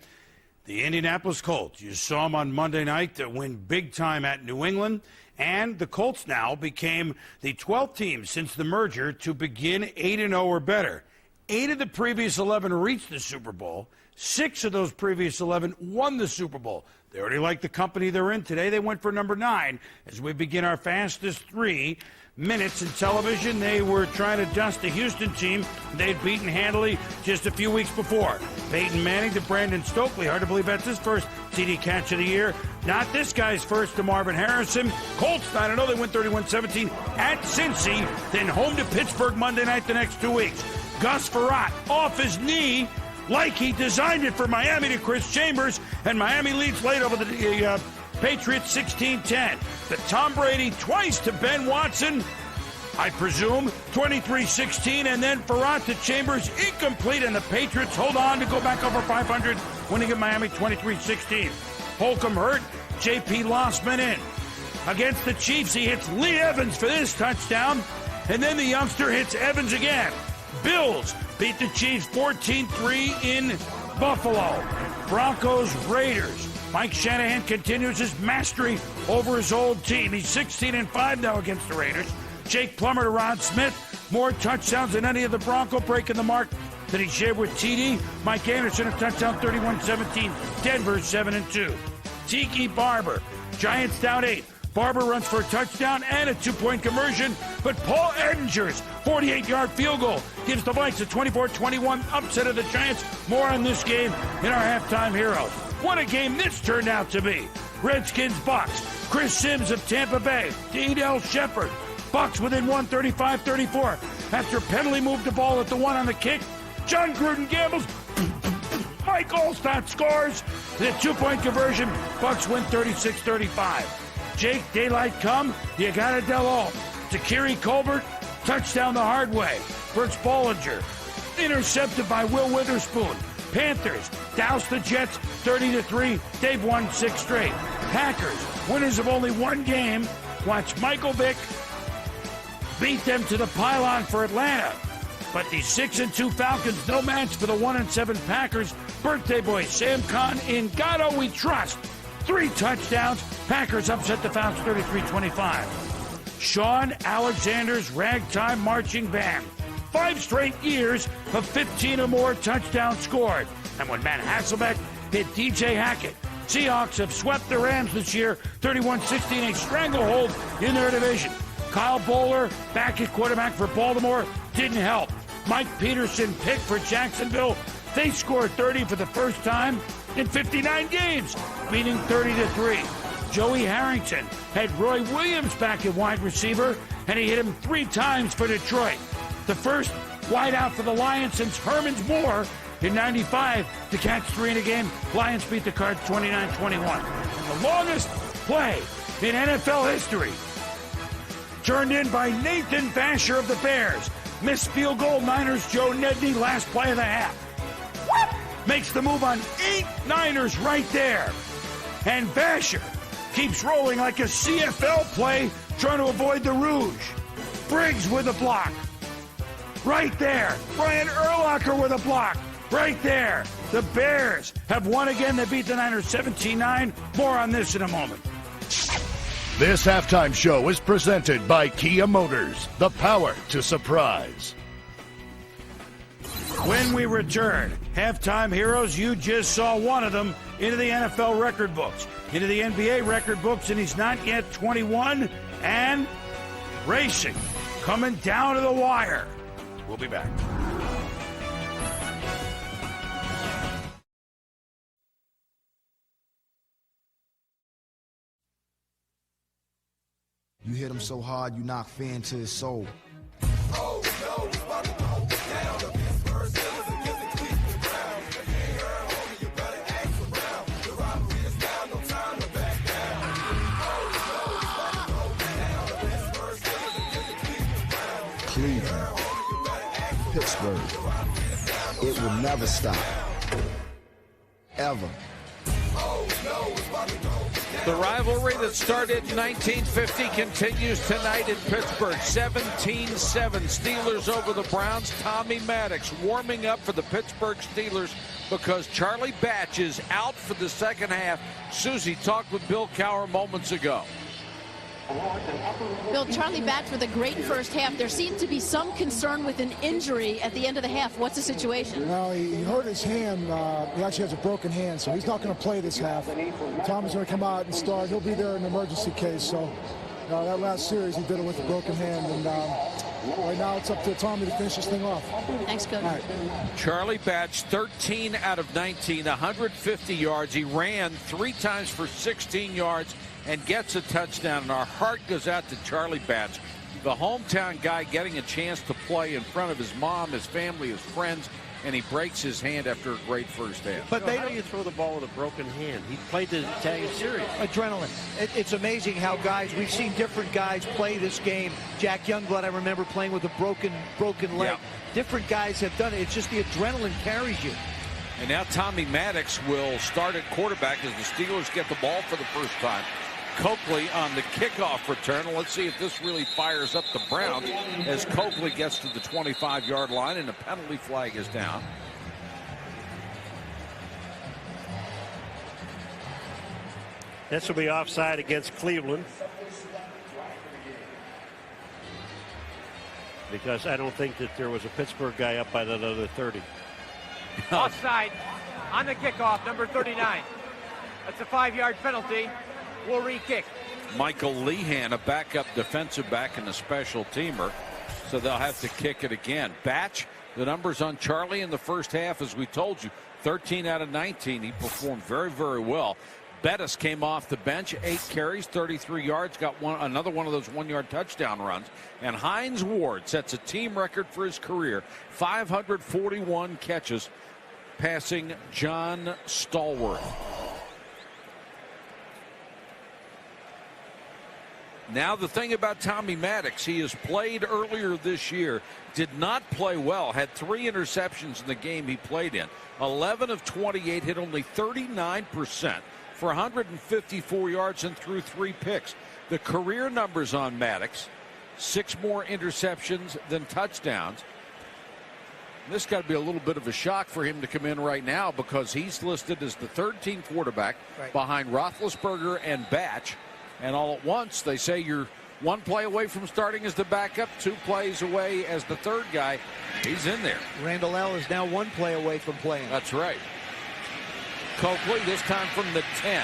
The Indianapolis Colts, you saw them on Monday night to win big time at New England, and the Colts now became the 12th team since the merger to begin 8-0 or better. 8 of the previous 11 reached the Super Bowl. 6 of those previous 11 won the Super Bowl. They already like the company they're in today. They went for number 9 as we begin our fastest 3 minutes in television. They were trying to dust the Houston team they'd beaten handily just a few weeks before. Peyton Manning to Brandon Stokely. Hard to believe that's his first TD catch of the year. Not this guy's first to Marvin Harrison. Colts 9-0. They win 31-17 at Cincy, then home to Pittsburgh Monday night the next 2 weeks. Gus Frerotte off his knee like he designed it for Miami to Chris Chambers, and Miami leads late over the Patriots 16-10. The Tom Brady twice to Ben Watson, I presume, 23-16, and then Frerotte to Chambers, incomplete, and the Patriots hold on to go back over 500, winning at Miami 23-16. Holcomb hurt, J.P. Lossman in. Against the Chiefs, he hits Lee Evans for this touchdown, and then the youngster hits Evans again. Bills beat the Chiefs 14-3 in Buffalo. Broncos, Raiders. Mike Shanahan continues his mastery over his old team. He's 16-5 now against the Raiders. Jake Plummer to Ron Smith. More touchdowns than any of the Bronco, breaking the mark that he shared with TD. Mike Anderson a touchdown, 31-17. Denver 7-2. Tiki Barber. Giants down 8. Barber runs for a touchdown and a 2-point conversion, but Paul Edinger's 48-yard field goal gives the Vikes a 24-21 upset of the Giants. More on this game in our halftime heroes. What a game this turned out to be. Redskins Bucks. Chris Sims of Tampa Bay. D'Adell Shepard. Bucks within 135-34. After Penley moved the ball at the 1 on the kick, John Gruden gambles. Mike Allstott scores. The 2-point conversion. Bucks win 36-35. Jake, daylight come, you got to Del to Kerry Colbert, touchdown the hard way. Brooks Bollinger, intercepted by Will Witherspoon. Panthers douse the Jets 30-3. They've won 6 straight. Packers, winners of only 1 game, watch Michael Vick beat them to the pylon for Atlanta. But the 6-2 Falcons, no match for the 1-7 Packers. Birthday boy Sam Khan, in God we trust. 3 touchdowns. Packers upset the Falcons 33-25. Sean Alexander's ragtime marching band. 5 straight years of 15 or more touchdowns scored. And when Matt Hasselbeck hit DJ Hackett, Seahawks have swept the Rams this year 31-16, a stranglehold in their division. Kyle Bowler back at quarterback for Baltimore didn't help. Mike Peterson picked for Jacksonville. They scored 30 for the first time in 59 games, beating 30-3. Joey Harrington had Roy Williams back at wide receiver, and he hit him 3 times for Detroit. The first wideout for the Lions since Herman's Moore in 95 to catch 3 in a game. Lions beat the Cards 29-21. The longest play in NFL history, turned in by Nathan Vasher of the Bears. Missed field goal, Niners Joe Nedney, last play of the half. What? Makes the move on 8 Niners right there. And Vasher keeps rolling like a CFL play, trying to avoid the Rouge. Briggs with a block. Right there. Brian Urlacher with a block. Right there. The Bears have won again. They beat the Niners 17-9. More on this in a moment. This halftime show is presented by Kia Motors, the power to surprise. When we return, halftime heroes, you just saw one of them into the NFL record books, into the NBA record books, and he's not yet 21, and racing, coming down to the wire. We'll be back. You hit him so hard, you knock fear into his soul. Oh no, it's about to go down. The Pittsburgh Steelers against the Cleveland Browns. If you ain't heard, homie, you better ask around. The rivalry is now, no time to back down. Oh no, it's about to go down. The Pittsburgh Steelers against the Cleveland Browns. Cleveland, Pittsburgh, it will never stop. Ever. Oh no, it's about to go. The rivalry that started in 1950 continues tonight in Pittsburgh. 17-7 Steelers over the Browns. Tommy Maddox warming up for the Pittsburgh Steelers because Charlie Batch is out for the second half. Susie talked with Bill Cowher moments ago. Bill, Charlie Batch with a great first half. There seemed to be some concern with an injury at the end of the half. What's the situation? Well, he hurt his hand. He actually has a broken hand, so he's not going to play this half. Tommy's going to come out and start. He'll be there in an emergency case. So that last series, he did it with a broken hand. And right now it's up to Tommy to finish this thing off. Thanks, Coach. All right. Charlie Batch, 13 out of 19, 150 yards. He ran 3 times for 16 yards and gets a touchdown. And our heart goes out to Charlie Batch, the hometown guy getting a chance to play in front of his mom, his family, his friends, and he breaks his hand after a great first half. But how do you throw the ball with a broken hand? He played the Italian series. Adrenaline. It's amazing how guys, we've seen different guys play this game. Jack Youngblood, I remember playing with a broken leg. Yep. Different guys have done it. It's just the adrenaline carries you. And now Tommy Maddox will start at quarterback as the Steelers get the ball for the first time. Coakley on the kickoff return. Let's see if this really fires up the Browns as Coakley gets to the 25-yard line and the penalty flag is down. This will be offside against Cleveland. Because I don't think that there was a Pittsburgh guy up by that other 30. Offside on the kickoff, number 39. That's a 5-yard penalty. We'll re-kick. Michael Lehan, a backup defensive back and a special teamer, so they'll have to kick it again. Batch, the numbers on Charlie in the first half, as we told you, 13 out of 19. He performed very, very well. Bettis came off the bench, 8 carries, 33 yards, got another one of those 1-yard touchdown runs. And Hines Ward sets a team record for his career, 541 catches, passing John Stallworth. Now the thing about Tommy Maddox, he has played earlier this year, did not play well, had 3 interceptions in the game he played in. 11 of 28, hit only 39% for 154 yards and threw 3 picks. The career numbers on Maddox, 6 more interceptions than touchdowns. This got to be a little bit of a shock for him to come in right now because he's listed as the third-team quarterback behind Roethlisberger and Batch. And all at once, they say you're 1 play away from starting as the backup, 2 plays away as the third guy. He's in there. Randall L. is now 1 play away from playing. That's right. Coakley, this time from the 10.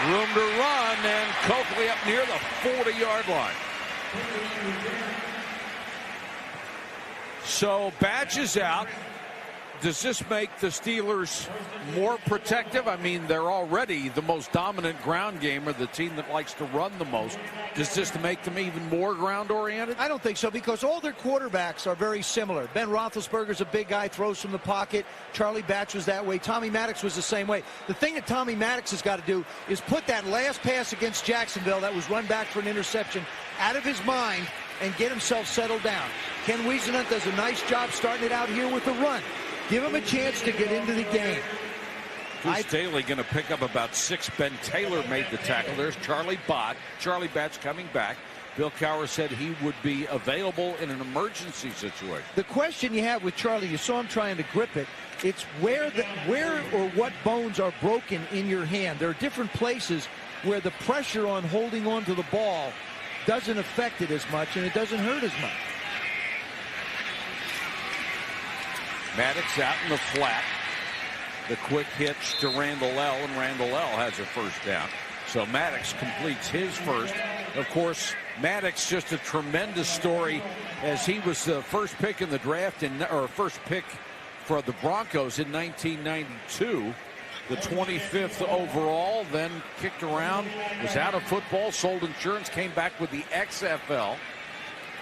Room to run, and Coakley up near the 40-yard line. So Batch is out. Does this make the Steelers more protective? I mean, they're already the most dominant ground game, or the team that likes to run the most. Does this make them even more ground-oriented? I don't think so, because all their quarterbacks are very similar. Ben Roethlisberger's a big guy, throws from the pocket. Charlie Batch was that way. Tommy Maddox was the same way. The thing that Tommy Maddox has got to do is put that last pass against Jacksonville that was run back for an interception out of his mind and get himself settled down. Ken Whisenhunt does a nice job starting it out here with the run. Give him a chance to get into the game. Bruce Daly going to pick up about 6. Ben Taylor made the tackle. There's Charlie Batch coming back. Bill Cowher said he would be available in an emergency situation. The question you have with Charlie, you saw him trying to grip it. It's where or what bones are broken in your hand. There are different places where the pressure on holding on to the ball doesn't affect it as much, and it doesn't hurt as much. Maddox out in the flat. The quick hitch to Randall L., and Randall L. has a first down. So Maddox completes his first. Of course, Maddox just a tremendous story, as he was the first pick in the draft, or first pick for the Broncos in 1992. The 25th overall, then kicked around, was out of football, sold insurance, came back with the XFL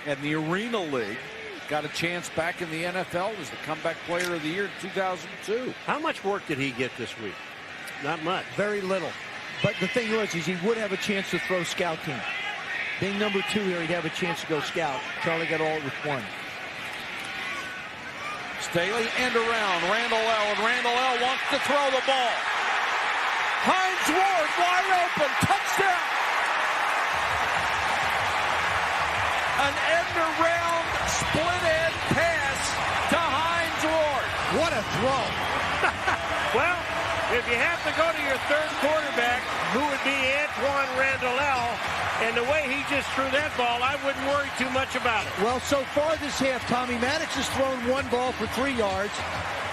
and the Arena League. Got a chance back in the NFL as the comeback player of the year in 2002. How much work did he get this week? Not much. Very little. But the thing was, is he would have a chance to throw scout team. Being number 2 here, he'd have a chance to go scout. Charlie got all with 1. Staley end around Randall L., and Randall L. wants to throw the ball. Hines Ward wide open, touchdown. An end around split end pass to Hines Ward. What a throw. Well, if you have to go to your third quarterback, who would be Antwaan Randle El, and the way he just threw that ball, I wouldn't worry too much about it. Well, so far this half, Tommy Maddox has thrown one ball for 3 yards,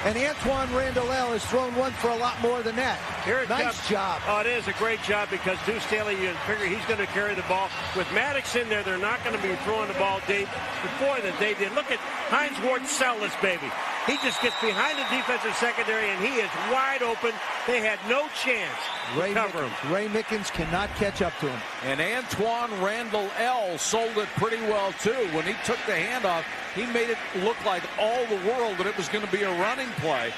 and Antwaan Randle El has thrown one for a lot more than that. Nice job. Oh, it is a great job because Deuce Staley, you figure he's going to carry the ball. With Maddox in there, they're not going to be throwing the ball deep before that they did. Look at Hines Ward sell this baby. He just gets behind the defensive secondary, and he is wide open. They had no chance to cover him. Ray Mickens cannot catch up to him. And Antwaan Randle El sold it pretty well, too. When he took the handoff, he made it look like all the world that it was going to be a running play.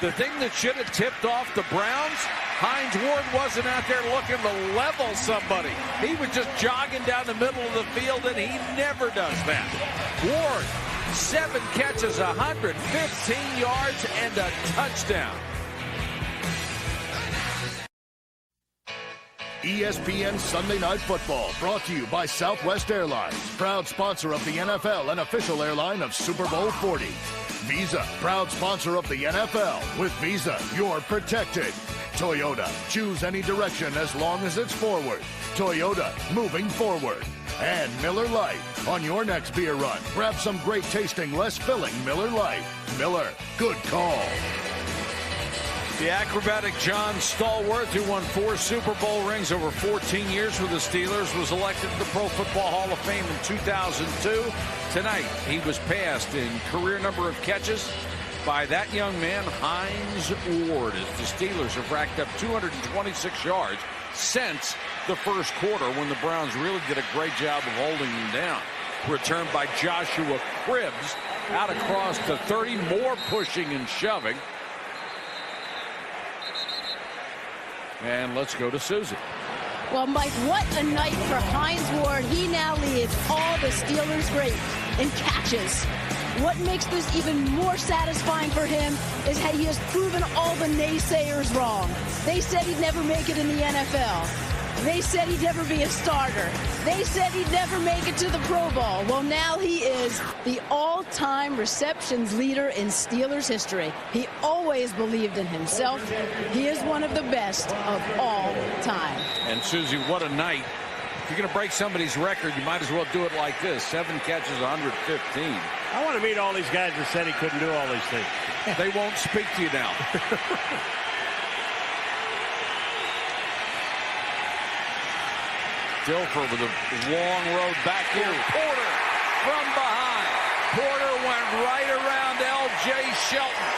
The thing that should have tipped off the Browns, Hines Ward wasn't out there looking to level somebody. He was just jogging down the middle of the field, and he never does that. Ward, 7 catches, 115 yards, and a touchdown. ESPN Sunday Night Football, brought to you by Southwest Airlines, proud sponsor of the NFL and official airline of Super Bowl 40. Visa, proud sponsor of the NFL. With Visa, you're protected. Toyota, choose any direction as long as it's forward. Toyota, moving forward. And Miller Lite, on your next beer run, grab some great tasting, less filling Miller Lite. Miller, good call. The acrobatic John Stallworth, who won 4 Super Bowl rings over 14 years with the Steelers, was elected to the Pro Football Hall of Fame in 2002. Tonight, he was passed in career number of catches by that young man, Hines Ward, as the Steelers have racked up 226 yards since the first quarter, when the Browns really did a great job of holding him down. Returned by Joshua Cribbs out across to 30, more pushing and shoving. And let's go to Susie. Well, Mike, what a night for Hines Ward. He now leads all the Steelers great in catches. What makes this even more satisfying for him is how he has proven all the naysayers wrong. They said he'd never make it in the NFL. They said he'd never be a starter. They said he'd never make it to the Pro Bowl. Well, now he is the all-time receptions leader in Steelers history. He always believed in himself. He is one of the best of all time. And Susie, what a night. If you're going to break somebody's record, you might as well do it like this. 7 catches, 115. I want to meet all these guys that said he couldn't do all these things. They won't speak to you now. Dilfer with a long road back here. Porter from behind. Porter went right around L.J. Shelton.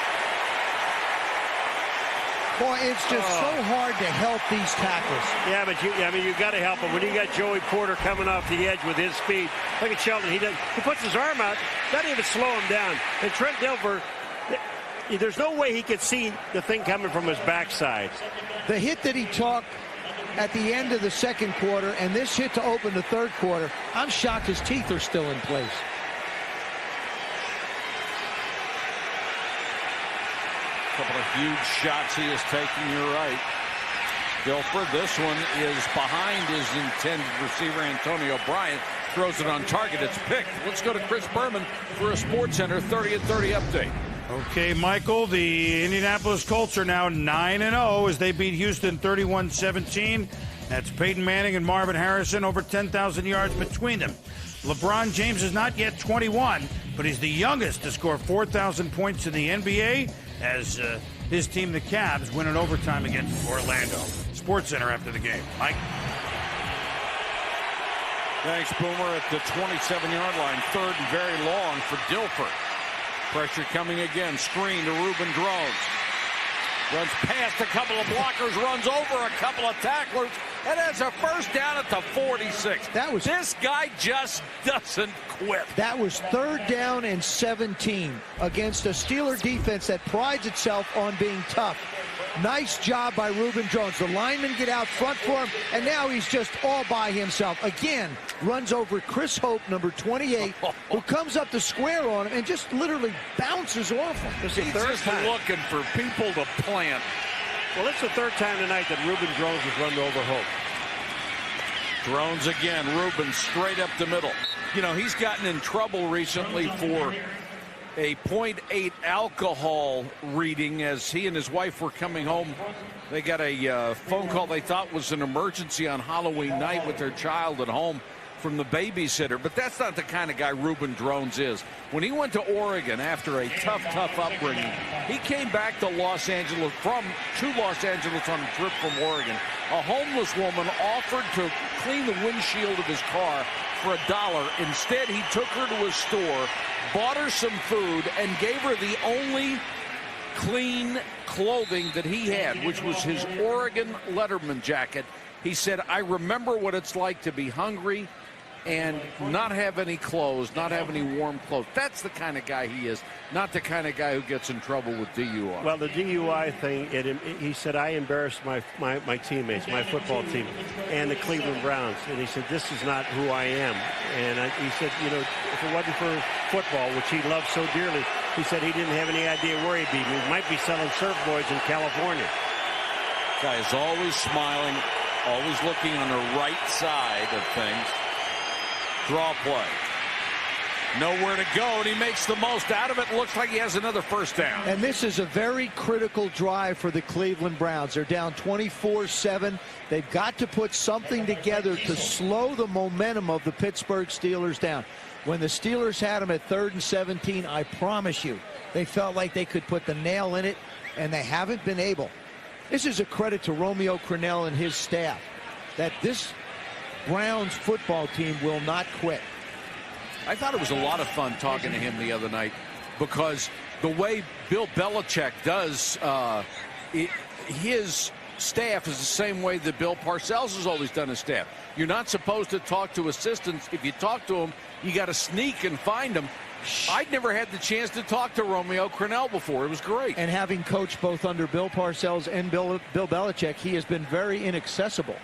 Boy, it's just so hard to help these tackles. Yeah, but you got to help him. When you got Joey Porter coming off the edge with his speed, look at Shelton. He puts his arm out, doesn't even slow him down. And Trent Dilfer, there's no way he could see the thing coming from his backside. The hit that he took at the end of the second quarter and this hit to open the third quarter, I'm shocked his teeth are still in place. Couple of huge shots he is taking, you're right. Dilfer, this one is behind his intended receiver, Antonio Bryant. Throws it on target, it's picked. Let's go to Chris Berman for a SportsCenter 30 at 30 update. Okay, Michael, the Indianapolis Colts are now 9-0 as they beat Houston 31-17. That's Peyton Manning and Marvin Harrison, over 10,000 yards between them. LeBron James is not yet 21, but he's the youngest to score 4,000 points in the NBA as his team, the Cavs, win in overtime against Orlando. SportsCenter after the game. Mike? Thanks, Boomer, at the 27-yard line. 3rd and very long for Dilfer. Pressure coming again. Screen to Reuben Drones. Runs past a couple of blockers, runs over a couple of tacklers, and has a first down at the 46. This guy just doesn't quit. That was 3rd down and 17 against a Steeler defense that prides itself on being tough. Nice job by Reuben Drones. The linemen get out front for him, and now he's just all by himself. Again, runs over Chris Hope, number 28, who comes up to square on him and just literally bounces off him. He's just looking for people to plant. Well, it's the 3rd time tonight that Reuben Drones has run over Hope. Drones again. Reuben straight up the middle. You know, he's gotten in trouble recently for a .8 alcohol reading as he and his wife were coming home. They got a phone call they thought was an emergency on Halloween night with their child at home from the babysitter. But that's not the kind of guy Ruben Drones is. When he went to Oregon after a tough upbringing, he came back to Los Angeles on a trip from Oregon. A homeless woman offered to clean the windshield of his car for $1. Instead, he took her to a store, bought her some food, and gave her the only clean clothing that he had, which was his Oregon Letterman jacket. He said, I remember what it's like to be hungry and not have any clothes, not have any warm clothes. That's the kind of guy he is, not the kind of guy who gets in trouble with DUI. Well, the DUI thing, he said, I embarrassed my teammates, my football team, and the Cleveland Browns. And he said, this is not who I am. And he said, you know, if it wasn't for football, which he loved so dearly, he said he didn't have any idea where he'd be. He might be selling surfboards in California. Guy is always smiling, always looking on the right side of things. Draw play. Nowhere to go, and he makes the most out of it. Looks like he has another first down. And this is a very critical drive for the Cleveland Browns. They're down 24-7. They've got to put something together to slow the momentum of the Pittsburgh Steelers down. When the Steelers had them at 3rd and 17, I promise you, they felt like they could put the nail in it, and they haven't been able. This is a credit to Romeo Crennel and his staff, that this Browns football team will not quit. I thought it was a lot of fun talking to him the other night because the way Bill Belichick does his staff is the same way that Bill Parcells has always done his staff. You're not supposed to talk to assistants. If you talk to them, you got to sneak and find them. I'd never had the chance to talk to Romeo Crennel before. It was great. And having coached both under Bill Parcells and Bill Belichick, he has been very inaccessible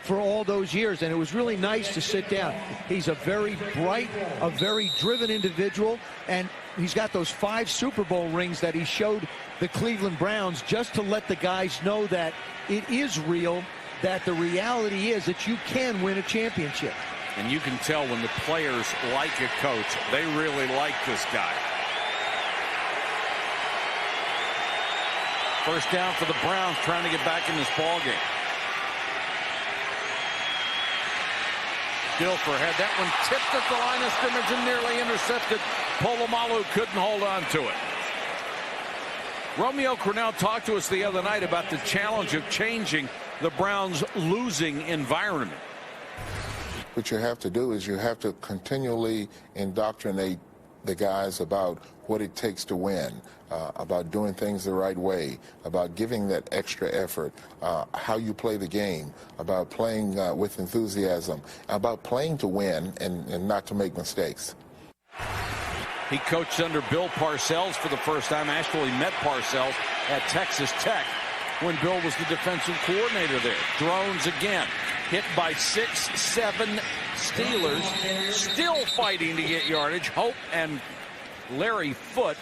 for all those years, and it was really nice to sit down. He's a very bright, a very driven individual, and he's got those 5 Super Bowl rings that he showed the Cleveland Browns just to let the guys know that it is real, that the reality is that you can win a championship. And you can tell when the players like a coach, they really like this guy. First down for the Browns, trying to get back in this ball game. Dilfer had that one tipped at the line of scrimmage and nearly intercepted. Polamalu couldn't hold on to it. Romeo Crennel talked to us the other night about the challenge of changing the Browns' losing environment. What you have to do is you have to continually indoctrinate the guys about what it takes to win, about doing things the right way, about giving that extra effort, how you play the game, about playing with enthusiasm, about playing to win and not to make mistakes. He coached under Bill Parcells for the first time, actually met Parcells at Texas Tech when Bill was the defensive coordinator there. Drones again, hit by 6-7 Steelers, still fighting to get yardage. Hope and Larry Foote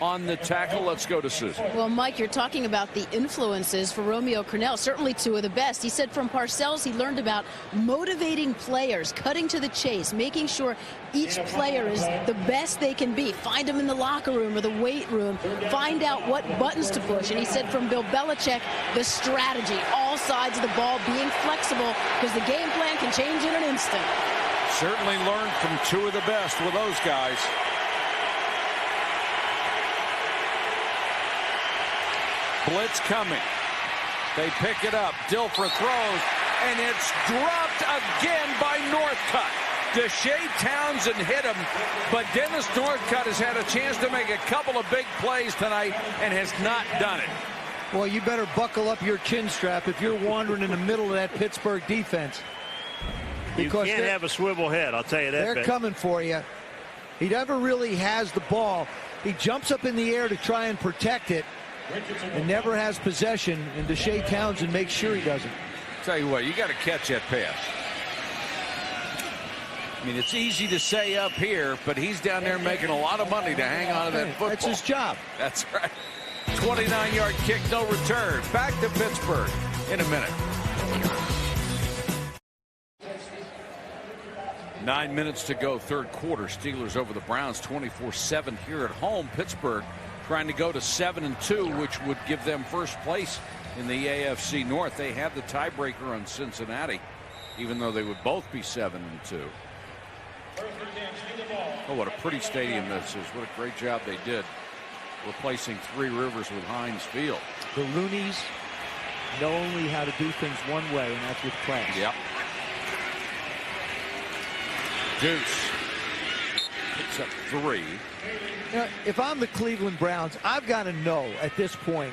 on the tackle. Let's go to Susan. Well, Mike, you're talking about the influences for Romeo Crennel, certainly 2 of the best. He said from Parcells he learned about motivating players, cutting to the chase, making sure each player is the best they can be. Find them in the locker room or the weight room. Find out what buttons to push. And he said from Bill Belichick, the strategy, all sides of the ball being flexible because the game plan can change in an instant. Certainly learned from 2 of the best with those guys. Blitz coming. They pick it up. Dilfer throws, and it's dropped again by Northcutt. Deshae Townsend hit him, but Dennis Northcutt has had a chance to make a couple of big plays tonight and has not done it. Well, you better buckle up your chin strap if you're wandering in the middle of that Pittsburgh defense. Because you can't have a swivel head, I'll tell you that. They're coming for you. He never really has the ball. He jumps up in the air to try and protect it and never has possession, and Deshae Townsend makes sure he doesn't. Tell you what, you got to catch that pass. I mean, it's easy to say up here, but he's down there making a lot of money to hang on to that football. That's his job. That's right. 29-yard kick, no return. Back to Pittsburgh in a minute. 9 minutes to go, third quarter. Steelers over the Browns 24-7 here at home. Pittsburgh trying to go to 7-2, which would give them first place in the AFC North. They have the tiebreaker on Cincinnati, even though they would both be 7-2. Oh, what a pretty stadium this is. What a great job they did replacing Three Rivers with Heinz Field. The Loonies know only how to do things one way, and that's with class. Yep. Deuce picks up 3. You know, if I'm the Cleveland Browns, I've got to know at this point,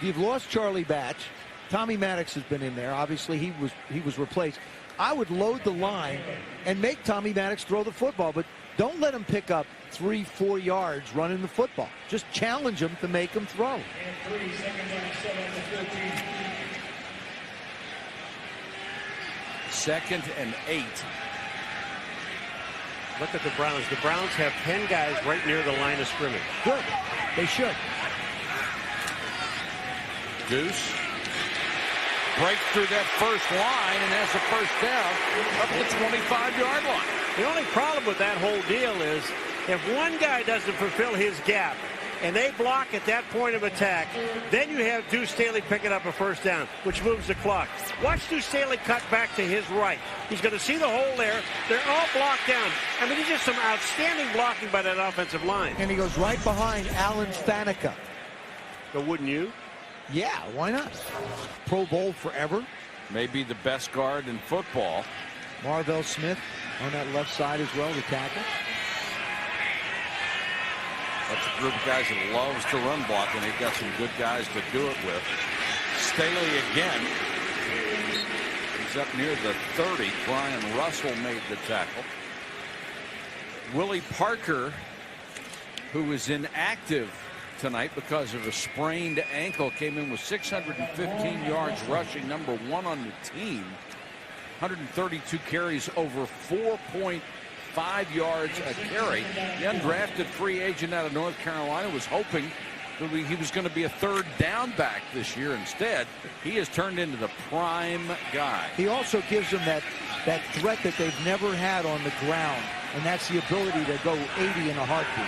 you've lost Charlie Batch. Tommy Maddox has been in there. Obviously, he was replaced. I would load the line and make Tommy Maddox throw the football, but don't let him pick up 3-4 yards running the football. Just challenge him to make him throw. 2nd and 8. Look at the Browns. The Browns have 10 guys right near the line of scrimmage. Good. They should. Deuce breaks through that first line and has a first down up the 25-yard line. The only problem with that whole deal is if one guy doesn't fulfill his gap and they block at that point of attack, then you have Deuce Staley picking up a first down, which moves the clock. Watch Deuce Staley cut back to his right. He's going to see the hole there. They're all blocked down. I mean, he's just some outstanding blocking by that offensive line. And he goes right behind Alan Faneca. But wouldn't you? Yeah, why not? Pro Bowl forever. Maybe the best guard in football. Marvell Smith on that left side as well, the tackle. That's a group of guys that loves to run block, and they've got some good guys to do it with. Staley again. He's up near the 30. Brian Russell made the tackle. Willie Parker, who is inactive tonight because of a sprained ankle, came in with 615 yards rushing, number 1 on the team. 132 carries, over 4.5 yards a carry. The undrafted free agent out of North Carolina was hoping that he was going to be a third down back this year. Instead, he has turned into the prime guy. He also gives them that threat that they've never had on the ground, and that's the ability to go 80 in a heartbeat.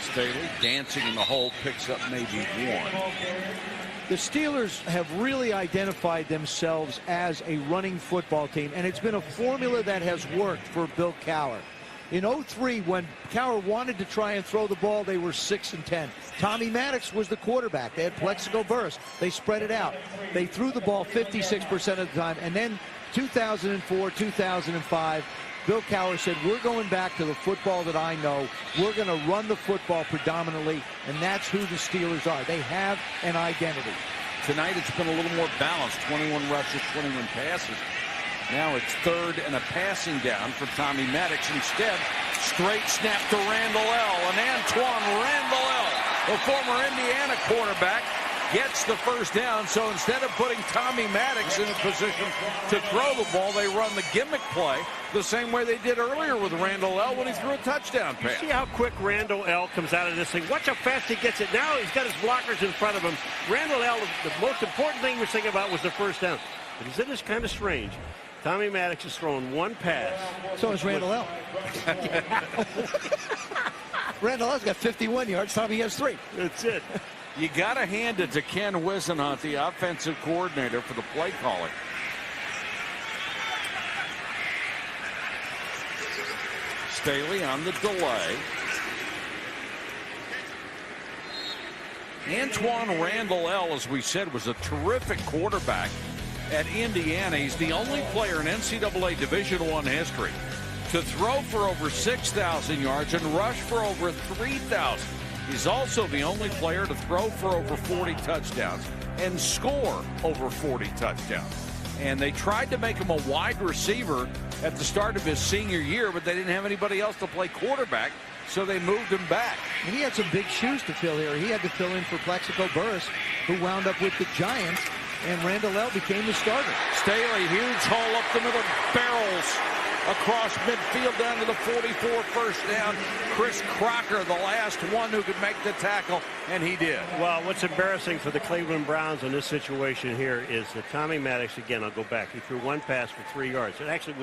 Staley dancing in the hole, picks up maybe 1. The Steelers have really identified themselves as a running football team, and it's been a formula that has worked for Bill Cowher. In 2003, when Cowher wanted to try and throw the ball, they were 6-10. Tommy Maddox was the quarterback. They had Plexico Burress. They spread it out. They threw the ball 56% of the time. And then 2004, 2005, Bill Cowher said, we're going back to the football that I know. We're going to run the football predominantly, and that's who the Steelers are. They have an identity. Tonight it's been a little more balanced. 21 rushes, 21 passes. Now it's 3rd and a passing down for Tommy Maddox. Instead, straight snap to Randall L. And Antoine Randall L., the former Indiana quarterback, gets the first down. So instead of putting Tommy Maddox in a position to throw the ball, they run the gimmick play the same way they did earlier with Randall L. when he threw a touchdown pass. See how quick Randall L. comes out of this thing. Watch how fast he gets it. Now he's got his blockers in front of him. Randall L., the most important thing he was thinking about was the first down. But he said it's kind of strange. Tommy Maddox has thrown 1 pass. So is Randall L. Randall L's got 51 yards. Tommy has 3. That's it. You got to hand it to Ken Whisenhunt, the offensive coordinator, for the play calling. Staley on the delay. Antoine Randall L., as we said, was a terrific quarterback at Indiana. He's the only player in NCAA Division I history to throw for over 6,000 yards and rush for over 3,000. He's also the only player to throw for over 40 touchdowns and score over 40 touchdowns. And they tried to make him a wide receiver at the start of his senior year, but they didn't have anybody else to play quarterback, so they moved him back. And he had some big shoes to fill here. He had to fill in for Plexico Burress, who wound up with the Giants, and Randall L. became the starter. Staley, huge hole up the middle, barrels across midfield down to the 44, first down. Chris Crocker, the last one who could make the tackle, and he did. Well, what's embarrassing for the Cleveland Browns in this situation here is that Tommy Maddox, again, I'll go back, he threw one pass for 3 yards. It actually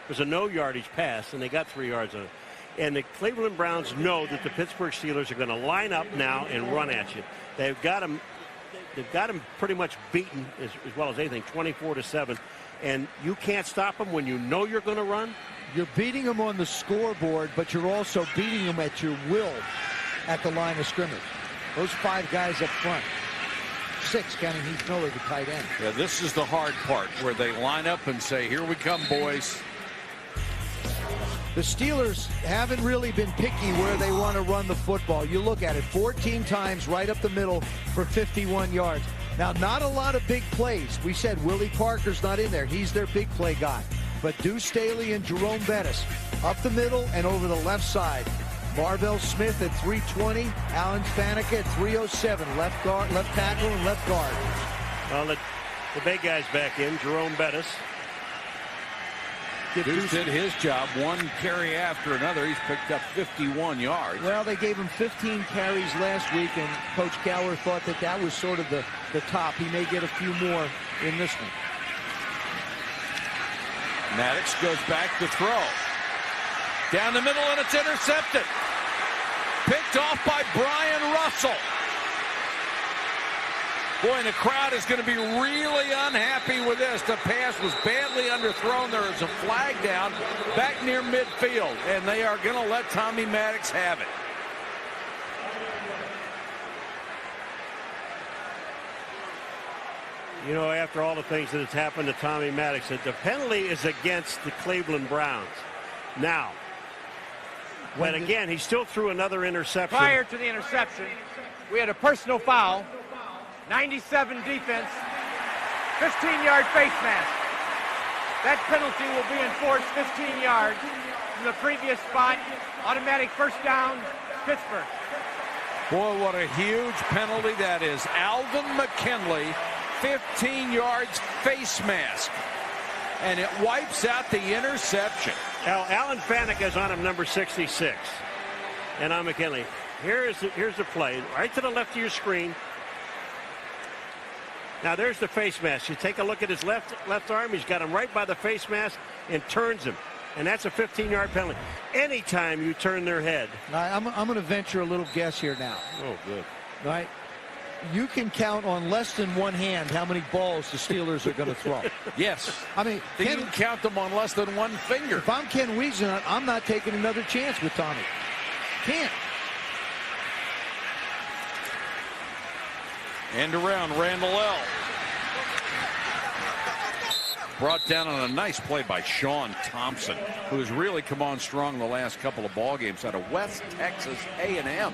was a no yardage pass, and they got 3 yards on it. And the Cleveland Browns know that the Pittsburgh Steelers are going to line up now and run at you. They've got them pretty much beaten as well as anything, 24-7. And you can't stop them when you know you're going to run. You're beating them on the scoreboard, but you're also beating them at your will at the line of scrimmage. Those 5 guys up front. 6 counting Heath Miller, the tight end. Yeah, this is the hard part where they line up and say, here we come, boys. The Steelers haven't really been picky where they want to run the football. You look at it, 14 times right up the middle for 51 yards. Now, not a lot of big plays. We said Willie Parker's not in there. He's their big play guy. But Deuce Staley and Jerome Bettis up the middle and over the left side. Marvell Smith at 320, Alan Faneca at 307, left tackle and left guard. Well, the big guy's back in, Jerome Bettis. Deuce did his job, one carry after another. He's picked up 51 yards. Well, they gave him 15 carries last week, and Coach Cowher thought that was sort of the top. He may get a few more in this one. Maddox goes back to throw. Down the middle, and it's intercepted. Picked off by Brian Russell. Boy, and the crowd is going to be really unhappy with this. The pass was badly underthrown. There is a flag down back near midfield, and they are going to let Tommy Maddox have it. You know, after all the things that has happened to Tommy Maddox, the penalty is against the Cleveland Browns. Now, but again, he still threw another interception. Prior to the interception, we had a personal foul. 97 defense, 15-yard face mask. That penalty will be enforced 15 yards from the previous spot. Automatic first down, Pittsburgh. Boy, what a huge penalty that is. Alvin McKinley, 15 yards face mask. And it wipes out the interception. Alan Faneca is on him, number 66. And on McKinley. Here's the play. Right to the left of your screen. Now there's the face mask. You take a look at his left arm. He's got him right by the face mask and turns him. And that's a 15-yard penalty. Anytime you turn their head. I'm going to venture a little guess here now. Oh, good. All right. You can count on less than one hand how many balls the Steelers are going to throw. Yes. I mean, you can count them on less than one finger. If I'm Ken Wiesnant, I'm not taking another chance with Tommy. Can't. End around Randall L. Brought down on a nice play by Sean Thompson, who's really come on strong the last couple of ball games out of West Texas A&M.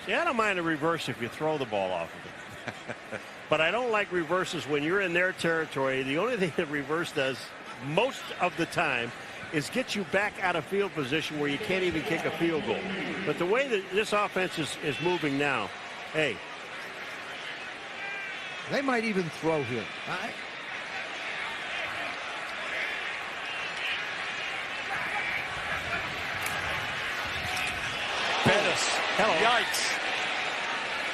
See, I don't mind a reverse if you throw the ball off of it. But I don't like reverses when you're in their territory. The only thing that reverse does most of the time is get you back out of field position where you can't even kick a field goal. But the way that this offense is moving now, hey. They might even throw here. Bettis. Hello. Yikes.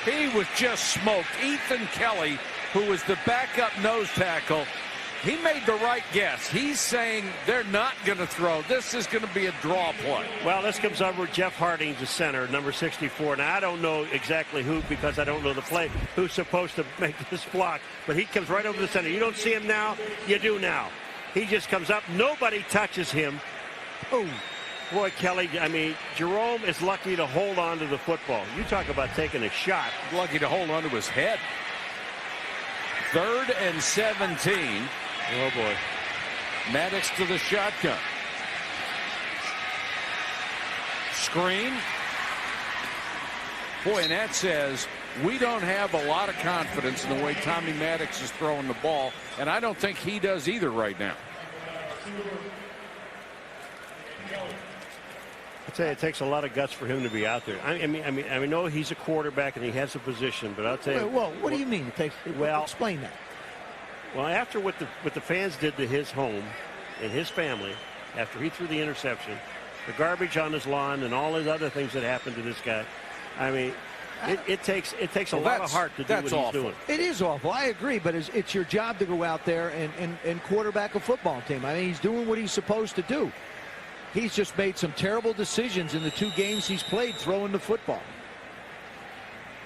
He was just smoked. Ethan Kelly, who was the backup nose tackle, he made the right guess. He's saying they're not going to throw. This is going to be a draw play. Well, this comes over Jeff Harding, the center, number 64. Now, I don't know exactly who, because I don't know the play, who's supposed to make this block. But he comes right over the center. You don't see him now. You do now. He just comes up. Nobody touches him. Oh, boy, Kelly, I mean, Jerome is lucky to hold on to the football. You talk about taking a shot. Lucky to hold on to his head. 3rd and 17. Oh, boy. Maddox to the shotgun. Screen. Boy, and that says we don't have a lot of confidence in the way Tommy Maddox is throwing the ball, and I don't think he does either right now. I tell you, it takes a lot of guts for him to be out there. I mean, know he's a quarterback and he has a position, but I'll tell you. Well, what do you mean? It takes. Well, explain that. Well, after what the fans did to his home and his family, after he threw the interception, the garbage on his lawn, and all his other things that happened to this guy. I mean, it takes a lot of heart to do what he's doing. It is awful. I agree, but it's your job to go out there and quarterback a football team. I mean, he's doing what he's supposed to do. He's just made some terrible decisions in the 2 games he's played throwing the football.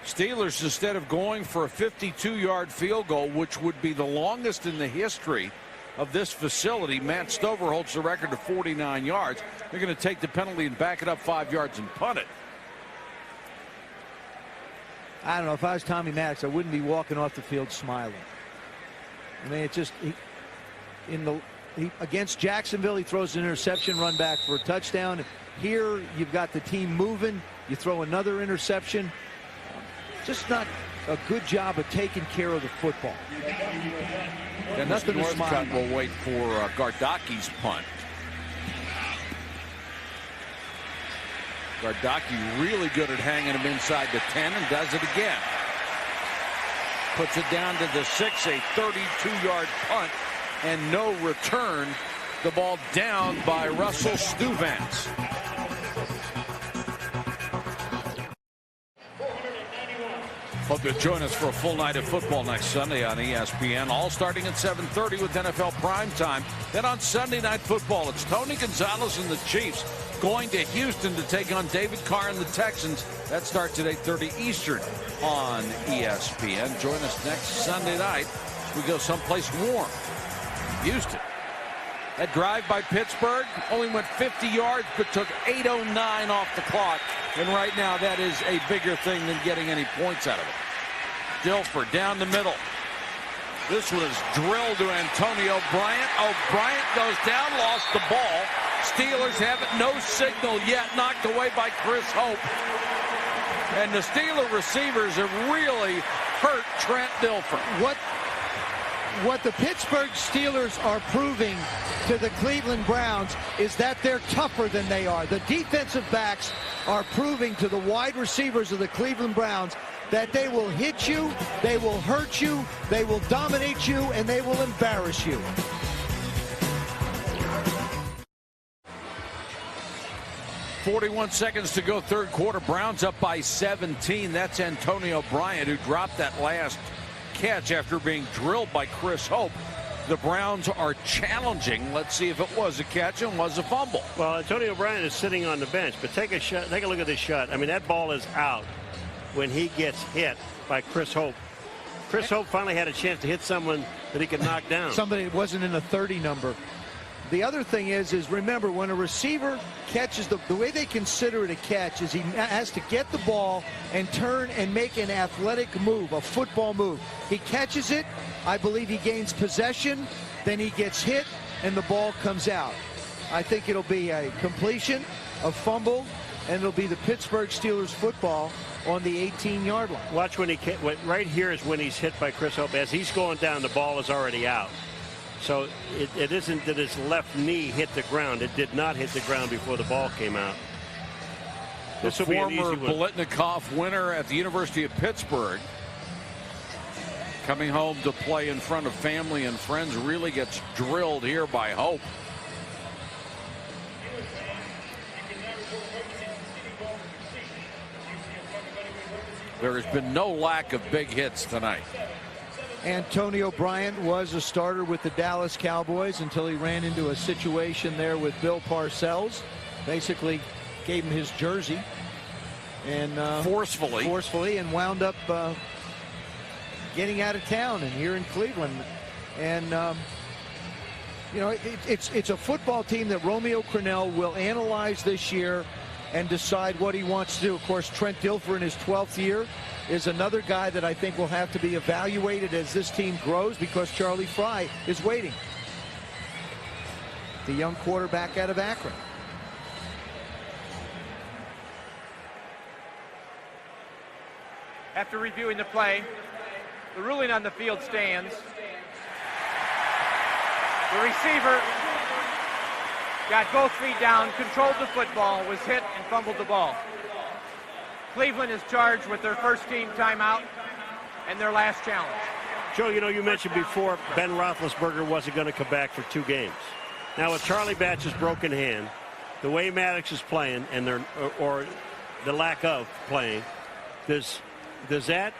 Steelers, instead of going for a 52-yard field goal, which would be the longest in the history of this facility, Matt Stover holds the record of 49 yards. They're going to take the penalty and back it up 5 yards and punt it. I don't know. If I was Tommy Maddox, I wouldn't be walking off the field smiling. I mean, it's just against Jacksonville, he throws an interception, run back for a touchdown. Here, you've got the team moving. You throw another interception. Just not a good job of taking care of the football. Dennis Northcutt will wait for Gardaki's punt. Gardaki really good at hanging him inside the 10 and does it again. Puts it down to the 6, a 32-yard punt and no return. The ball down by Russell Stuvance. Hope you'll join us for a full night of football next Sunday on ESPN, all starting at 7:30 with NFL primetime. Then on Sunday Night Football, it's Tony Gonzalez and the Chiefs going to Houston to take on David Carr and the Texans. That starts at 8:30 Eastern on ESPN. Join us next Sunday night. We go someplace warm. Houston. That drive by Pittsburgh only went 50 yards, but took 8:09 off the clock. And right now, that is a bigger thing than getting any points out of it. Dilfer down the middle. This was drilled to Antonio Bryant. Oh, Bryant goes down, lost the ball. Steelers have it, no signal yet, knocked away by Chris Hope. And the Steeler receivers have really hurt Trent Dilfer. What the Pittsburgh Steelers are proving to the Cleveland Browns is that they're tougher than they are. The defensive backs are proving to the wide receivers of the Cleveland Browns that they will hit you, they will hurt you, they will dominate you, and they will embarrass you. .41 seconds to go, third quarter. Browns up by 17. That's Antonio Bryant, who dropped that last catch after being drilled by Chris Hope. The Browns are challenging. Let's see if it was a catch and was a fumble. Well, Antonio Bryant is sitting on the bench, but take a look at this shot. I mean, that ball is out when he gets hit by Chris Hope. Chris Hope finally had a chance to hit someone that he could knock down. Somebody that wasn't in a 30 number. The other thing is remember, when a receiver catches, the way they consider it a catch is he has to get the ball and turn and make an athletic move, a football move. He catches it, I believe he gains possession, then he gets hit, and the ball comes out. I think it'll be a completion, a fumble, and it'll be the Pittsburgh Steelers football on the 18-yard line. Watch when right here is when he's hit by Chris Hope. As he's going down, the ball is already out. So it isn't that his left knee hit the ground. It did not hit the ground before the ball came out. This will be an easy one. Former Biletnikoff winner at the University of Pittsburgh, coming home to play in front of family and friends, really gets drilled here by Hope. There has been no lack of big hits tonight. Antonio Bryant was a starter with the Dallas Cowboys until he ran into a situation there with Bill Parcells. Basically gave him his jersey and forcefully and wound up getting out of town and here in Cleveland. And you know, it's a football team that Romeo Crennel will analyze this year and decide what he wants to do. Of course, Trent Dilfer in his 12th year is another guy that I think will have to be evaluated as this team grows, because Charlie Fry is waiting. The young quarterback out of Akron. After reviewing the play, the ruling on the field stands. The receiver got both feet down, controlled the football, was hit, and fumbled the ball. Cleveland is charged with their first team timeout and their last challenge. Joe, you know, you mentioned before Ben Roethlisberger wasn't going to come back for 2 games. Now with Charlie Batch's broken hand, the way Maddox is playing, and or the lack of playing, does that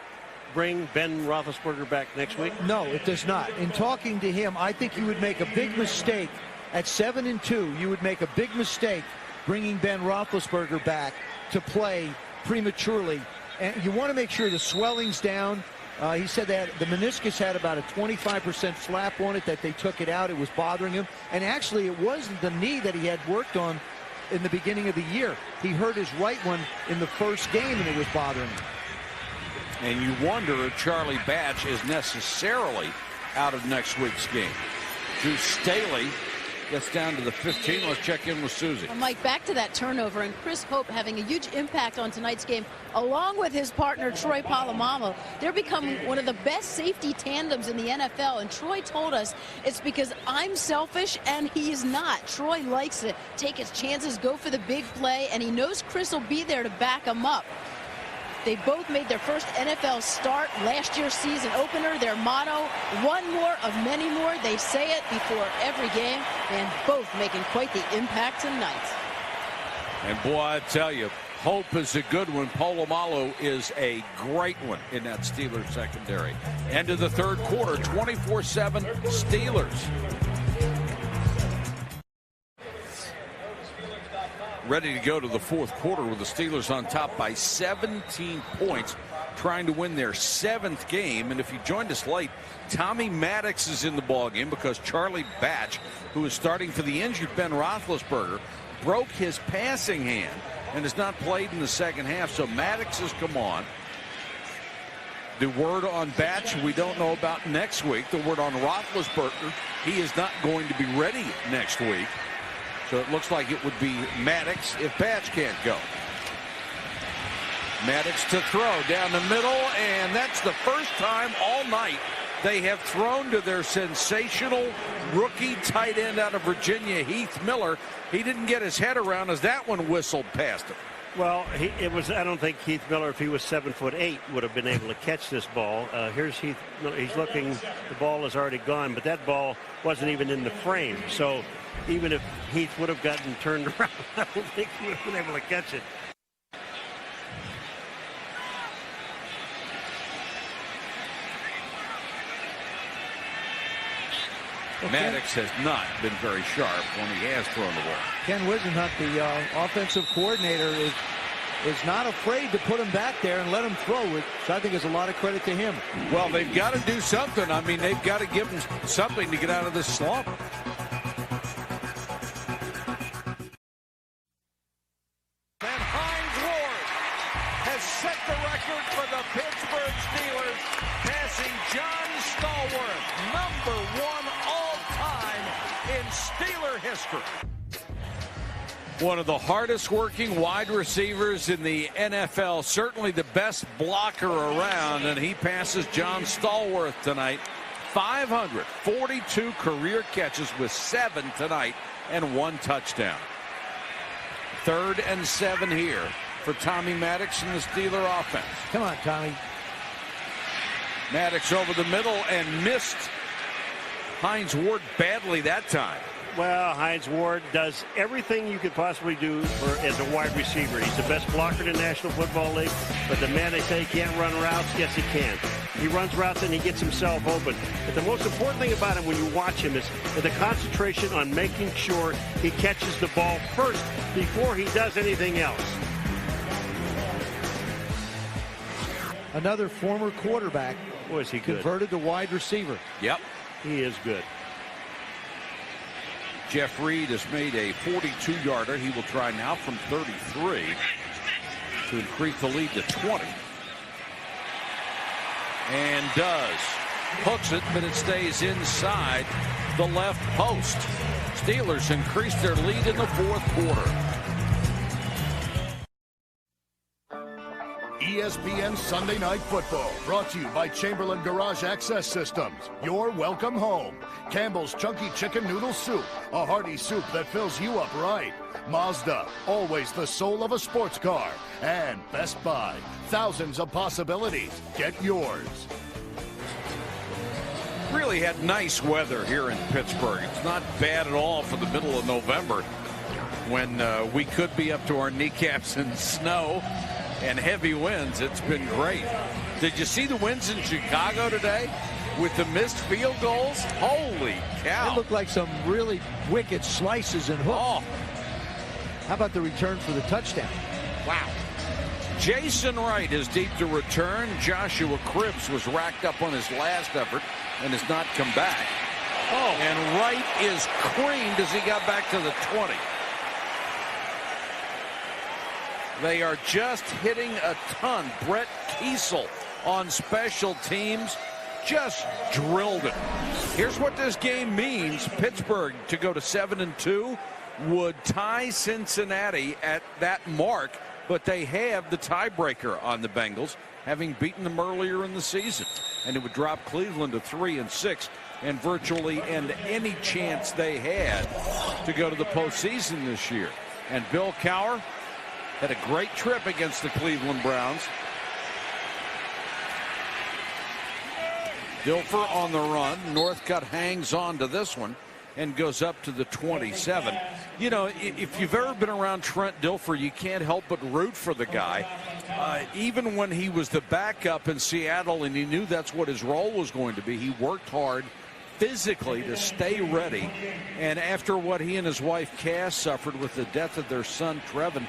bring Ben Roethlisberger back next week? No, it does not. In talking to him, I think you would make a big mistake at 7-2. You would make a big mistake bringing Ben Roethlisberger back to play prematurely. And you want to make sure the swelling's down. He said that the meniscus had about a 25% flap on it, that they took it out. It was bothering him. And actually, it wasn't the knee that he had worked on in the beginning of the year. He hurt his right one in the first game, and it was bothering him. And you wonder if Charlie Batch is necessarily out of next week's game. Drew Staley gets down to the 15. Let's check in with Susie. Well, Mike, back to that turnover, and Chris Hope having a huge impact on tonight's game, along with his partner Troy Polamalu. They're becoming one of the best safety tandems in the NFL, and Troy told us it's because I'm selfish and he is not. Troy likes to take his chances, go for the big play, and he knows Chris will be there to back him up. They both made their first NFL start last year's season opener. Their motto, one more of many more. They say it before every game, and both making quite the impact tonight. And boy, I tell you, Hope is a good one. Polamalu is a great one in that Steelers secondary. End of the third quarter, 24-7 Steelers. Ready to go to the fourth quarter with the Steelers on top by 17 points, trying to win their 7th game. And if you joined us late, Tommy Maddox is in the ballgame because Charlie Batch, who is starting for the injured Ben Roethlisberger, broke his passing hand and has not played in the second half. So Maddox has come on. The word on Batch we don't know about next week. The word on Roethlisberger, he is not going to be ready next week. So it looks like it would be Maddox if Batch can't go. Maddox to throw down the middle, and that's the first time all night they have thrown to their sensational rookie tight end out of Virginia, Heath Miller. He didn't get his head around as that one whistled past him. Well, I don't think Heath Miller, if he was 7'8", would have been able to catch this ball. Here's Heath. He's looking. The ball is already gone, but that ball wasn't even in the frame. So even if Heath would have gotten turned around, I don't think he would have been able to catch it. Maddox has not been very sharp when he has thrown the ball. Ken Wisenhunt, the offensive coordinator, is not afraid to put him back there and let him throw, which I think is a lot of credit to him. Well, they've got to do something. I mean, they've got to give him something to get out of this slump. And Hines Ward has set the record for the Pittsburgh Steelers, passing John Stallworth, #1 all-time in Steeler history. One of the hardest working wide receivers in the NFL, certainly the best blocker around, and he passes John Stallworth tonight. 542 career catches with 7 tonight and 1 touchdown. 3rd and 7 here for Tommy Maddox and the Steeler offense. Come on, Tommy. Maddox over the middle and missed Hines Ward badly that time. Well, Hines Ward does everything you could possibly do as a wide receiver. He's the best blocker in the National Football League. But the man, they say he can't run routes. Yes, he can. He runs routes and he gets himself open. But the most important thing about him when you watch him is the concentration on making sure he catches the ball first before he does anything else. Another former quarterback was he good? Converted to wide receiver. Yep. He is good. Jeff Reed has made a 42-yarder. He will try now from 33 to increase the lead to 20. And does. Hooks it, but it stays inside the left post. Steelers increase their lead in the fourth quarter. ESPN Sunday Night Football, brought to you by Chamberlain Garage Access Systems. Your welcome home. Campbell's Chunky Chicken Noodle Soup, a hearty soup that fills you up right. Mazda, always the soul of a sports car. And Best Buy, thousands of possibilities. Get yours. really had nice weather here in Pittsburgh. It's not bad at all for the middle of November when we could be up to our kneecaps in snow and heavy winds. It's been great. Did you see the winds in Chicago today with the missed field goals? Holy cow. They look like some really wicked slices and hooks. Oh. How about the return for the touchdown? Wow. Jason Wright is deep to return. Joshua Cribbs was racked up on his last effort and has not come back. Oh. And Wright is creamed as he got back to the 20. They are just hitting a ton. Brett Kiesel on special teams just drilled it. Here's what this game means. Pittsburgh to go to 7-2 would tie Cincinnati at that mark, but they have the tiebreaker on the Bengals, having beaten them earlier in the season. And it would drop Cleveland to 3-6 and virtually end any chance they had to go to the postseason this year. And Bill Cowher had a great trip against the Cleveland Browns. Dilfer on the run. Northcutt hangs on to this one and goes up to the 27. You know, if you've ever been around Trent Dilfer, you can't help but root for the guy. Even when he was the backup in Seattle and he knew that's what his role was going to be, he worked hard physically to stay ready. And after what he and his wife Cass suffered with the death of their son Trevin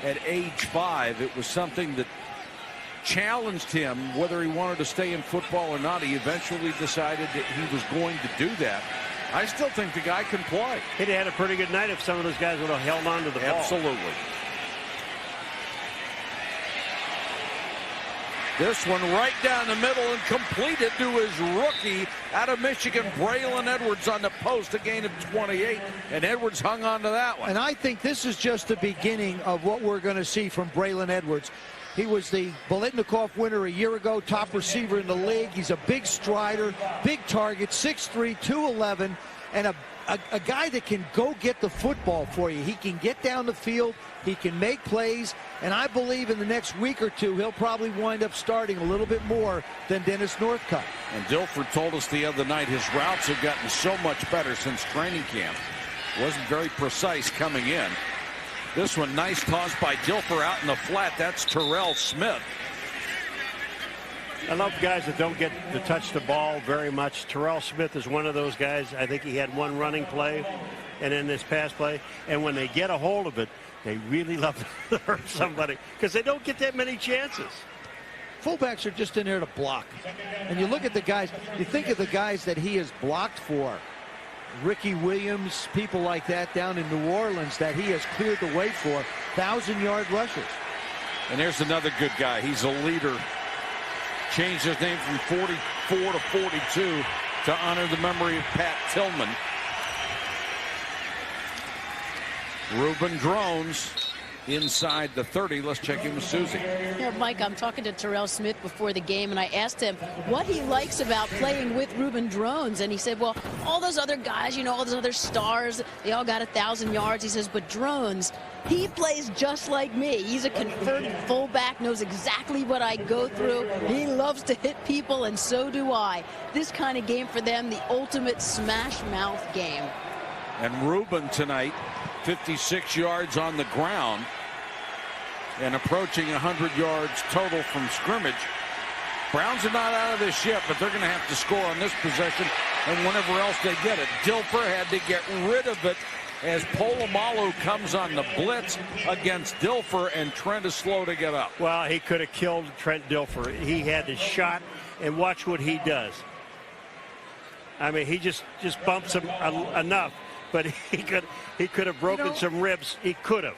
at age 5, it was something that challenged him whether he wanted to stay in football or not. He eventually decided that he was going to do that. I still think the guy can play. He'd had a pretty good night if some of those guys would have held on to the ball. Absolutely. This one right down the middle and completed to his rookie out of Michigan, Braylon Edwards, on the post, a gain of 28, and Edwards hung on to that one. And I think this is just the beginning of what we're going to see from Braylon Edwards. He was the Biletnikoff winner a year ago, top receiver in the league. He's a big strider, big target, 6'3", 211, and a guy that can go get the football for you. He can get down the field. He can make plays. And I believe in the next week or two, he'll probably wind up starting a little bit more than Dennis Northcutt. And Dilfer told us the other night his routes have gotten so much better since training camp. Wasn't very precise coming in. This one, nice toss by Dilfer out in the flat. That's Terrell Smith. I love guys that don't get to touch the ball very much. Terrell Smith is one of those guys. I think he had one running play and then this pass play. And when they get a hold of it, they really love to hurt somebody because they don't get that many chances. Fullbacks are just in there to block. And you look at the guys, you think of the guys that he has blocked for. Ricky Williams, people like that down in New Orleans that he has cleared the way for, 1,000-yard rushers. And there's another good guy. He's a leader. Changed his name from 44 to 42 to honor the memory of Pat Tillman. Reuben Drones inside the 30. Let's check in with Susie. You know, Mike, I'm talking to Terrell Smith before the game, and I asked him what he likes about playing with Reuben Drones. And he said, well, all those other guys, you know, all those other stars, they all got 1,000 yards. He says, but Drones, he plays just like me. He's a converted fullback, knows exactly what I go through. He loves to hit people, and so do I. This kind of game for them, the ultimate smash mouth game. And Reuben tonight, 56 yards on the ground and approaching 100 yards total from scrimmage. Browns are not out of this yet, but they're going to have to score on this possession and whenever else they get it. Dilfer had to get rid of it as Polamalu comes on the blitz against Dilfer, and Trent is slow to get up. Well, he could have killed Trent Dilfer. He had his shot, and watch what he does. I mean, he just bumps him enough. But he could have broken some ribs. He could have.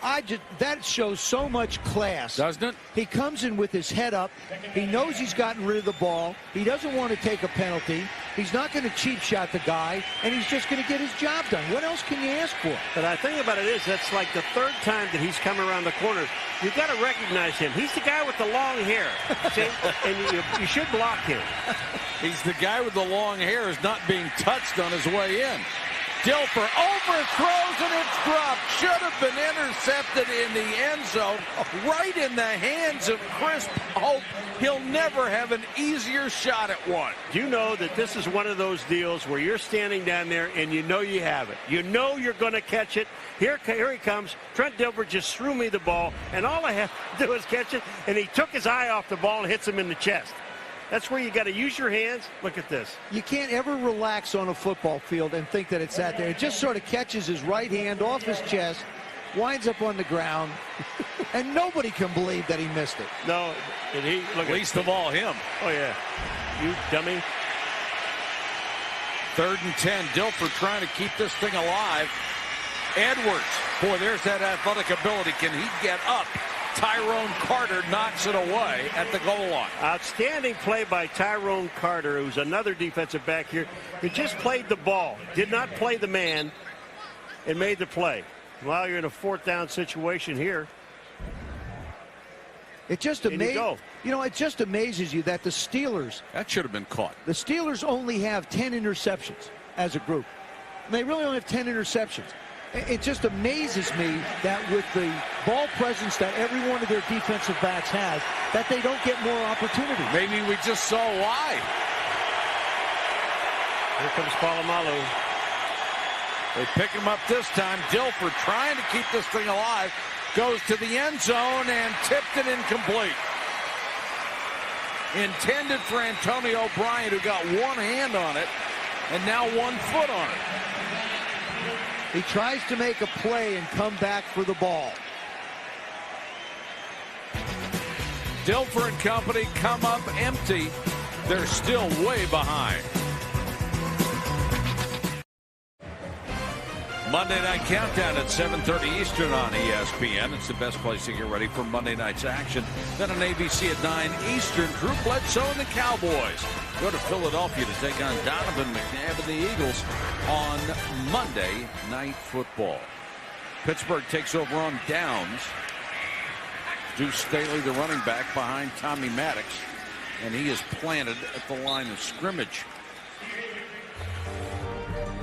That shows so much class, doesn't it? He comes in with his head up. He knows he's gotten rid of the ball. He doesn't want to take a penalty. He's not going to cheap shot the guy, and he's just going to get his job done. What else can you ask for? But the thing about it is, that's like the third time that he's come around the corner. You've got to recognize him. He's the guy with the long hair, and you should block him. He's the guy with the long hair is not being touched on his way in. Dilfer overthrows and it's dropped. Should have been intercepted in the end zone, right in the hands of Chris Hope. He'll never have an easier shot at one. Do you know that this is one of those deals where you're standing down there and you know you have it? You know you're going to catch it. Here he comes. Trent Dilfer just threw me the ball, and all I have to do is catch it, and he took his eye off the ball and hits him in the chest. That's where you got to use your hands. Look at this. You can't ever relax on a football field and think that it's that there. It just sort of catches his right hand off his chest, winds up on the ground, and nobody can believe that he missed it. No, did he? Look, least of all him. Oh, yeah. You dummy. 3rd and 10. Dilfer trying to keep this thing alive. Edwards. Boy, there's that athletic ability. Can he get up? Tyrone Carter knocks it away at the goal line. Outstanding play by Tyrone Carter, who's another defensive back here. He just played the ball, did not play the man, and made the play. Well, you're in a 4th down situation here. It just amazes it just amazes you that the Steelers, that should have been caught. The Steelers only have 10 interceptions as a group. They really only have 10 interceptions. It just amazes me that with the ball presence that every one of their defensive backs has, that they don't get more opportunity. Maybe we just saw why. Here comes Polamalu. They pick him up this time. Dilfer trying to keep this thing alive. Goes to the end zone and tipped it incomplete. Intended for Antonio Bryant, who got one hand on it and now 1 foot on it. He tries to make a play and come back for the ball. Dilfer and company come up empty. They're still way behind. Monday Night Countdown at 7:30 Eastern on ESPN. It's the best place to get ready for Monday night's action. Then on ABC at 9 Eastern, Drew Bledsoe and the Cowboys go to Philadelphia to take on Donovan McNabb and the Eagles on Monday Night Football. Pittsburgh takes over on downs. Deuce Staley, the running back, behind Tommy Maddox, and he is planted at the line of scrimmage.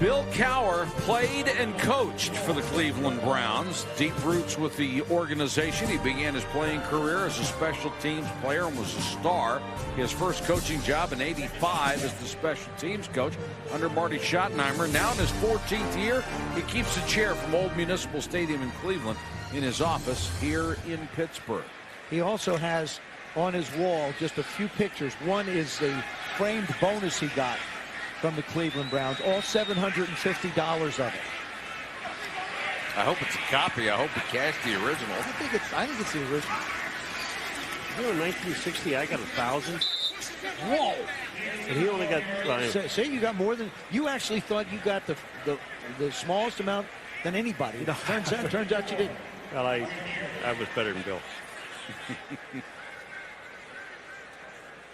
Bill Cowher played and coached for the Cleveland Browns. Deep roots with the organization. He began his playing career as a special teams player and was a star. His first coaching job in '85 as the special teams coach under Marty Schottenheimer. Now in his 14th year, he keeps a chair from Old Municipal Stadium in Cleveland in his office here in Pittsburgh. He also has on his wall just a few pictures. One is the framed bonus he got from the Cleveland Browns, all $750 of it. I hope it's a copy. I hope he cashed the original. I think it's the original. You know, in 1960, I got 1,000. Whoa! And he only got. Say you got more than you actually thought you got the smallest amount than anybody. Turns out you didn't. Well, I was better than Bill.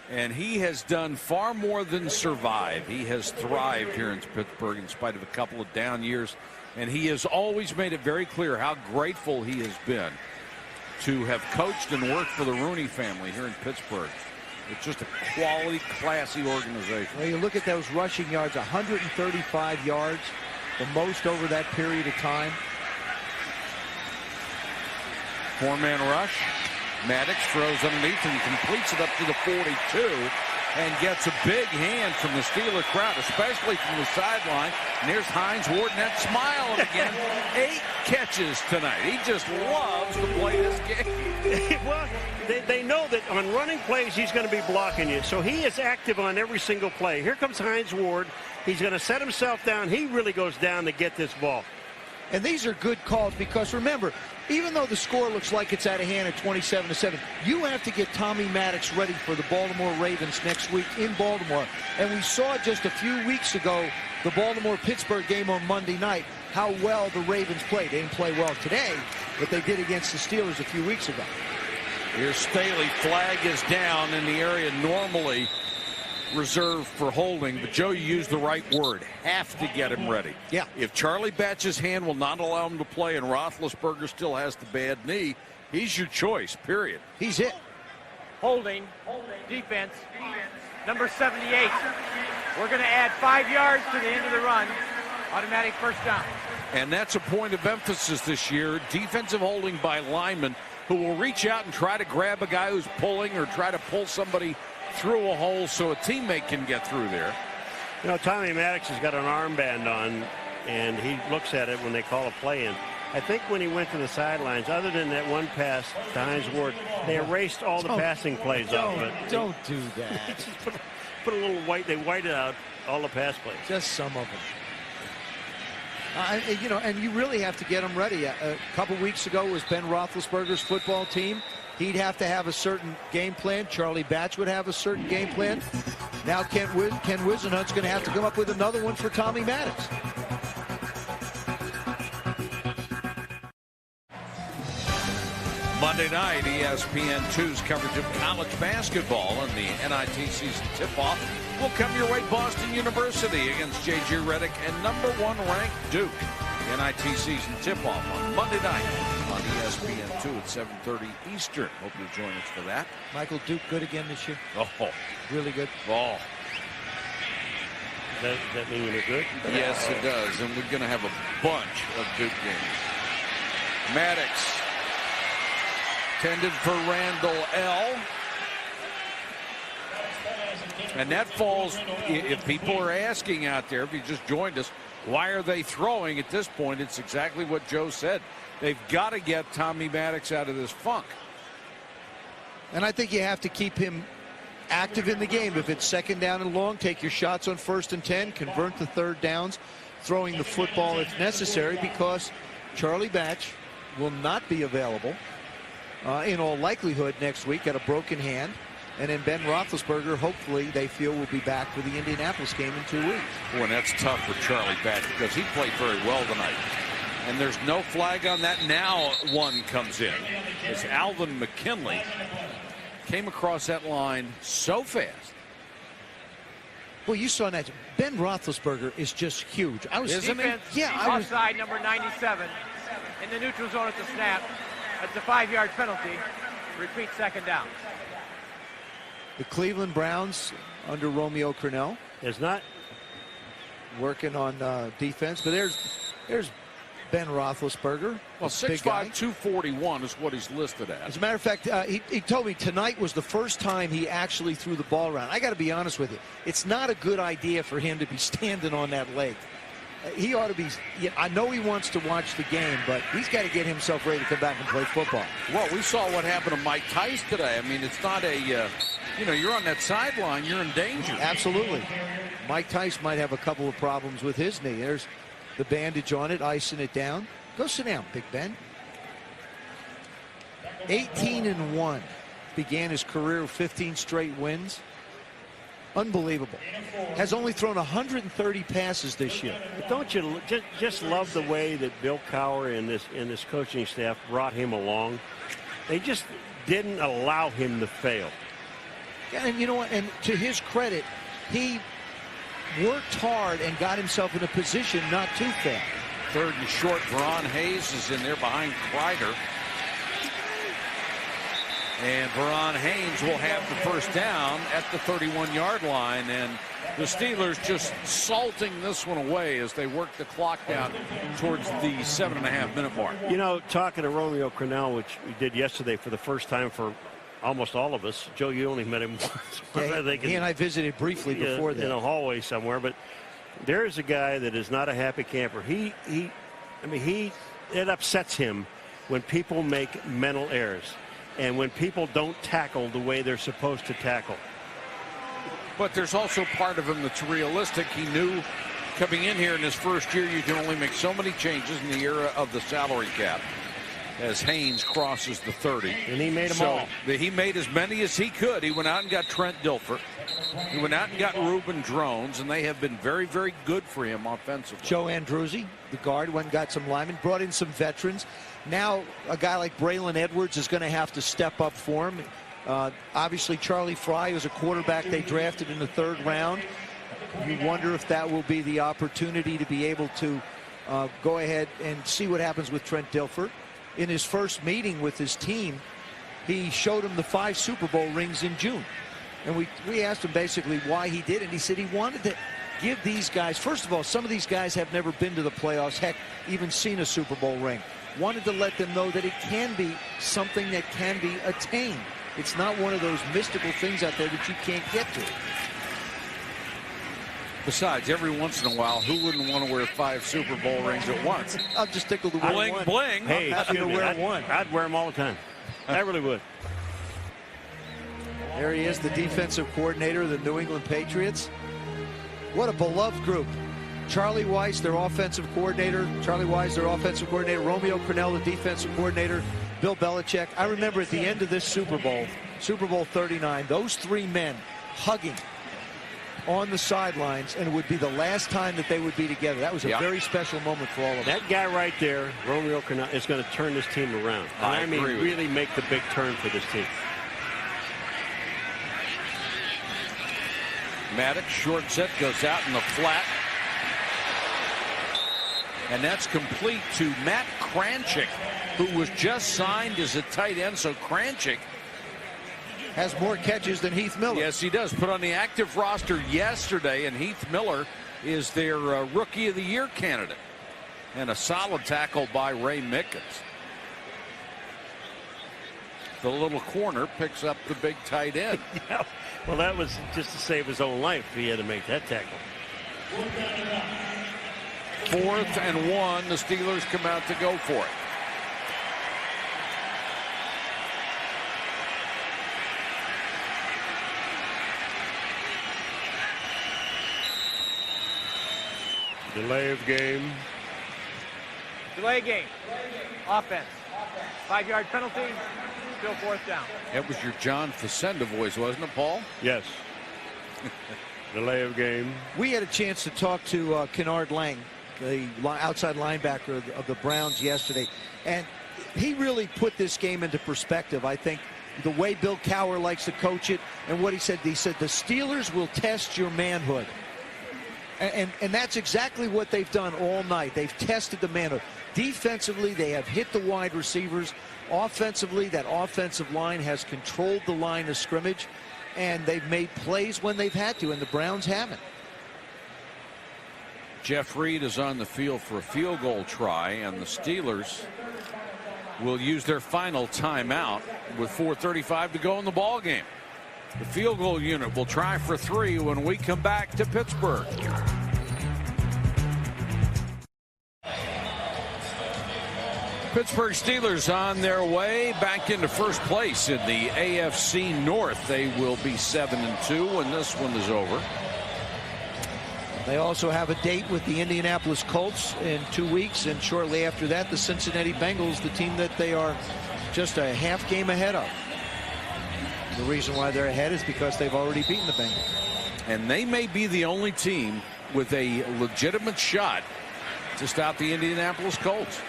And he has done far more than survive. He has thrived here in Pittsburgh in spite of a couple of down years. And he has always made it very clear how grateful he has been to have coached and worked for the Rooney family here in Pittsburgh. It's just a quality, classy organization. Well, you look at those rushing yards, 135 yards, the most over that period of time. 4-man rush. Maddox throws underneath and completes it up to the 42 and gets a big hand from the Steeler crowd, especially from the sideline. And here's Hines Ward, and that smile again. 8 catches tonight. He just loves to play this game. Well, they know that on running plays, he's going to be blocking you. So he is active on every single play. Here comes Hines Ward. He's going to set himself down. He really goes down to get this ball. And these are good calls because, remember, even though the score looks like it's out of hand at 27-7, you have to get Tommy Maddox ready for the Baltimore Ravens next week in Baltimore. And we saw just a few weeks ago the Baltimore-Pittsburgh game on Monday night, how well the Ravens played. They didn't play well today, but they did against the Steelers a few weeks ago. Here's Staley. Flag is down in the area normally reserved for holding, but Joe, you used the right word. Have to get him ready. Yeah. If Charlie Batch's hand will not allow him to play and Roethlisberger still has the bad knee, he's your choice, period. He's it. Holding. Defense. Number 78. We're going to add 5 yards to the end of the run. Automatic first down. And that's a point of emphasis this year. Defensive holding by linemen who will reach out and try to grab a guy who's pulling or try to pull somebody through a hole so a teammate can get through there. You know, Tommy Maddox has got an armband on, and he looks at it when they call a play in. I think when he went to the sidelines, other than that one pass to Hines Ward, they erased all the passing plays off of it. Don't do that. Just put a little white. They whited out all the pass plays. Just some of them. You know, and you really have to get them ready. A couple weeks ago was Ben Roethlisberger's football team. He'd have to have a certain game plan. Charlie Batch would have a certain game plan. Now Ken Whisenhunt's going to have to come up with another one for Tommy Maddox. Monday night, ESPN2's coverage of college basketball and the NIT season tip-off will come your way. Boston University against J.J. Redick and #1 ranked Duke. NIT season tip-off on Monday night on ESPN2 at 7:30 Eastern. Hope you'll join us for that. Michael, Duke good again this year? Oh, really good. Oh. Does that mean they're good? Yes, it does. And we're going to have a bunch of Duke games. Maddox. Intended for Randall L. And that falls, if people are asking out there, if you just joined us, why are they throwing at this point? It's exactly what Joe said. They've got to get Tommy Maddox out of this funk. And I think you have to keep him active in the game. If it's second down and long, take your shots on 1st and 10, convert the third downs, throwing the football if necessary, because Charlie Batch will not be available. In all likelihood next week at a broken hand. And then Ben Roethlisberger, hopefully they feel, will be back for the Indianapolis game in 2 weeks. Boy, and that's tough for Charlie Batch because he played very well tonight. And there's no flag on that. Now one comes in. As Alvin McKinley came across that line so fast. Well, you saw that. Ben Roethlisberger is just huge. Offside number 97 in the neutral zone at the snap. That's a 5-yard penalty. Repeat, second down. The Cleveland Browns under Romeo Crennel is not working on defense, but there's Ben Roethlisberger. Well, 6'5", 241 is what he's listed at. As a matter of fact, he told me tonight was the first time he actually threw the ball around. I got to be honest with you. It's not a good idea for him to be standing on that leg. He ought to be. I know he wants to watch the game, but he's got to get himself ready to come back and play football. Well, we saw what happened to Mike Tice today. I mean, it's not a, you're on that sideline, you're in danger. Absolutely. Mike Tice might have a couple of problems with his knee. There's the bandage on it, icing it down. Go sit down, Big Ben. 18-1. Began his career with 15 straight wins. Unbelievable. Has only thrown 130 passes this year. But don't you just love the way that Bill Cowher and this coaching staff brought him along? They just didn't allow him to fail. Yeah, and you know what? And to his credit, he worked hard and got himself in a position not to fail. 3rd and short. Veron Hayes is in there behind Kreider. And Veron Hayes will have the first down at the 31-yard line. And the Steelers just salting this one away as they work the clock down towards the 7.5-minute mark. You know, talking to Romeo Crennel, which we did yesterday for the first time for almost all of us. Joe, you only met him once. He and I visited briefly before that. In a hallway somewhere. But there is a guy that is not a happy camper. It upsets him when people make mental errors. And when people don't tackle the way they're supposed to tackle. But there's also part of him that's realistic. He knew coming in here in his first year, you can only make so many changes in the era of the salary cap. As Haynes crosses the 30. And he made them all. He made as many as he could. He went out and got Trent Dilfer. He went out and got Reuben Drones, and they have been very, very good for him offensively. Joe Andruzzi, the guard, went and got some linemen, brought in some veterans. Now a guy like Braylon Edwards is going to have to step up for him. Obviously, Charlie Fry was a quarterback they drafted in the 3rd round. You wonder if that will be the opportunity to be able to go ahead and see what happens with Trent Dilfer. In his first meeting with his team, he showed him the 5 Super Bowl rings in June. And we asked him basically why he did it. And he said he wanted give these guys, first of all, some of these guys have never been to the playoffs, heck, even seen a Super Bowl ring. Wanted to let them know that it can be something that can be attained. It's not one of those mystical things out there that you can't get to. Besides, every once in a while, who wouldn't want to wear 5 Super Bowl rings at once? I'll just stick with the one. Bling, bling. Hey, I'm happy to wear one. I'd wear them all the time. I really would. There he is, the defensive coordinator of the New England Patriots. What a beloved group. Charlie Weiss, their offensive coordinator. Romeo Crennel, the defensive coordinator. Bill Belichick. I remember at the end of this Super Bowl, Super Bowl 39, those 3 men hugging on the sidelines, and it would be the last time that they would be together. That was a very special moment for all of us. That guy right there, Romeo Crennel, is going to turn this team around. I mean, really make the big turn for this team. Maddox, short set, goes out in the flat. And that's complete to Matt Kranchik, who was just signed as a tight end. So Kranchik has more catches than Heath Miller. Yes, he does. Put on the active roster yesterday, and Heath Miller is their Rookie of the Year candidate. And a solid tackle by Ray Mickens. The little corner picks up the big tight end. Yeah. Well, that was just to save his own life. He had to make that tackle. 4th and 1. The Steelers come out to go for it. Delay of game. Delay game. Offense. 5-yard penalty. Still 4th down. That was your John Facenda voice, wasn't it, Paul? Yes. Delay of game. We had a chance to talk to Kennard Lang, the outside linebacker of the Browns yesterday, and he really put this game into perspective. I think the way Bill Cowher likes to coach it, and what he said the Steelers will test your manhood. And that's exactly what they've done all night. They've tested the manhood. Defensively, they have hit the wide receivers. Offensively, that offensive line has controlled the line of scrimmage, and they've made plays when they've had to, and the Browns haven't. Jeff Reed is on the field for a field goal try, and the Steelers will use their final timeout with 4:35 to go in the ball game. The field goal unit will try for 3 when we come back to Pittsburgh. Pittsburgh Steelers on their way back into first place in the AFC North. They will be 7-2 when this one is over. They also have a date with the Indianapolis Colts in 2 weeks, and shortly after that, the Cincinnati Bengals, the team that they are just a half game ahead of. The reason why they're ahead is because they've already beaten the Bengals. And they may be the only team with a legitimate shot to stop the Indianapolis Colts.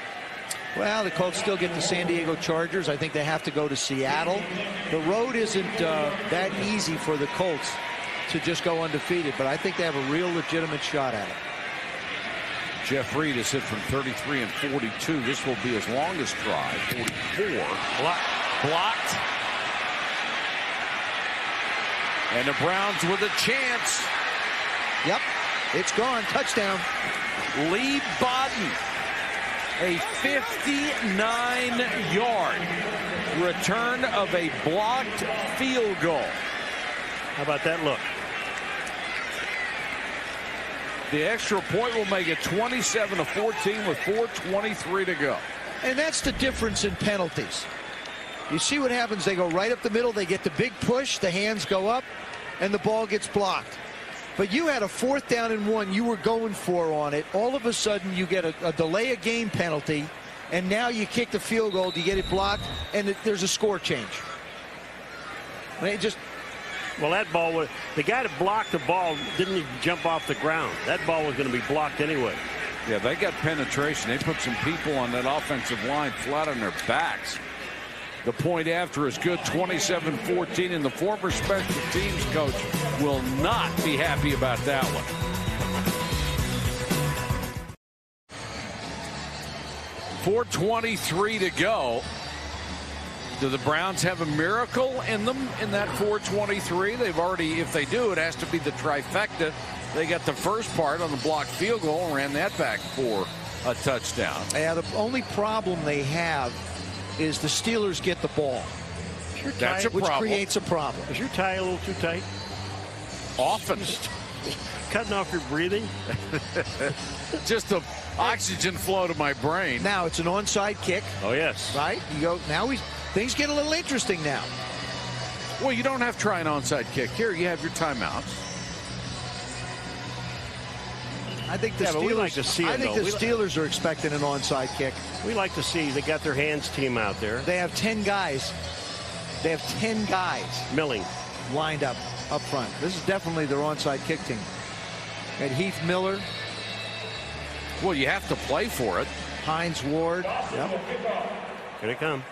Well, the Colts still get the San Diego Chargers. I think they have to go to Seattle. The road isn't that easy for the Colts to just go undefeated, but I think they have a real legitimate shot at it. Jeff Reed has hit from 33 and 42. This will be his longest drive. 44. Blocked. And the Browns with a chance. Yep, it's gone. Touchdown. Lee Bodden. A 59-yard return of a blocked field goal. How about that look? The extra point will make it 27-14 with 4:23 to go. And that's the difference in penalties. You see what happens. They go right up the middle. They get the big push. The hands go up, and the ball gets blocked. But you had a 4th down and 1 you were going for on it. All of a sudden, you get a delay of game penalty, and now you kick the field goal to get it blocked, and there's a score change. I mean, well, that ball was, the guy that blocked the ball didn't even jump off the ground. That ball was going to be blocked anyway. Yeah, they got penetration. They put some people on that offensive line flat on their backs. The point after is good, 27-14, and the former special teams coach will not be happy about that one. .423 to go. Do the Browns have a miracle in them in that 4:23? They've already, if they do, it has to be the trifecta They got the first part on the blocked field goal and ran that back for a touchdown. Yeah, the only problem they have is the Steelers get the ball. That's a which problem. creates a problem. Is your tie a little too tight? Often. Cutting off your breathing? Just the oxygen flow to my brain. Now it's an onside kick. Oh, yes. Right? You go. Now things get a little interesting now. Well, you don't have to try an onside kick. Here, you have your timeouts. I think the Yeah, but Steelers. we like to see it, I think though. the Steelers are expecting an onside kick. We like to see they got their hands team out there. They have 10 guys. They have 10 guys milling lined up front. This is definitely their onside kick team. Got Heath Miller. Well, you have to play for it. Hines Ward. Yep. Here they come.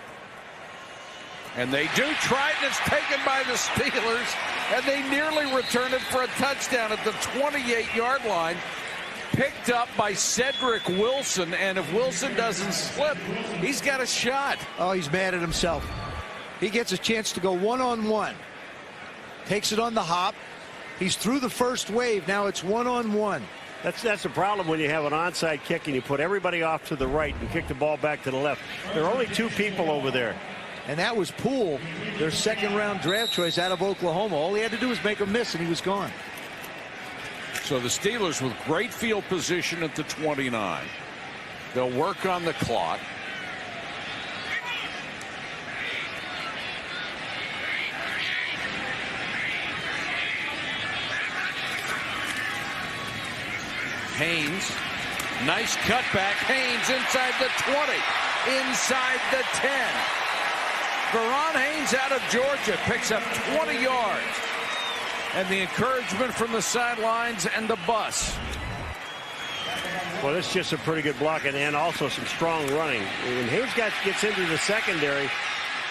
And they do try it, and it's taken by the Steelers, and they nearly return it for a touchdown at the 28-yard line. Picked up by Cedric Wilson, and if Wilson doesn't slip, he's got a shot. Oh, he's mad at himself. He gets a chance to go one-on-one. Takes it on the hop. He's through the first wave. Now it's one-on-one. That's the problem when you have an onside kick and you put everybody off to the right and kick the ball back to the left. There are only 2 people over there. And that was Poole, their second-round draft choice out of Oklahoma. All he had to do was make a miss, and he was gone. So the Steelers with great field position at the 29. They'll work on the clock. Haynes, nice cutback. Haynes inside the 20, inside the 10. Verron Haynes out of Georgia picks up 20 yards. And the encouragement from the sidelines and the bus. Well, this is just a pretty good block and also some strong running. When Haynes gets into the secondary,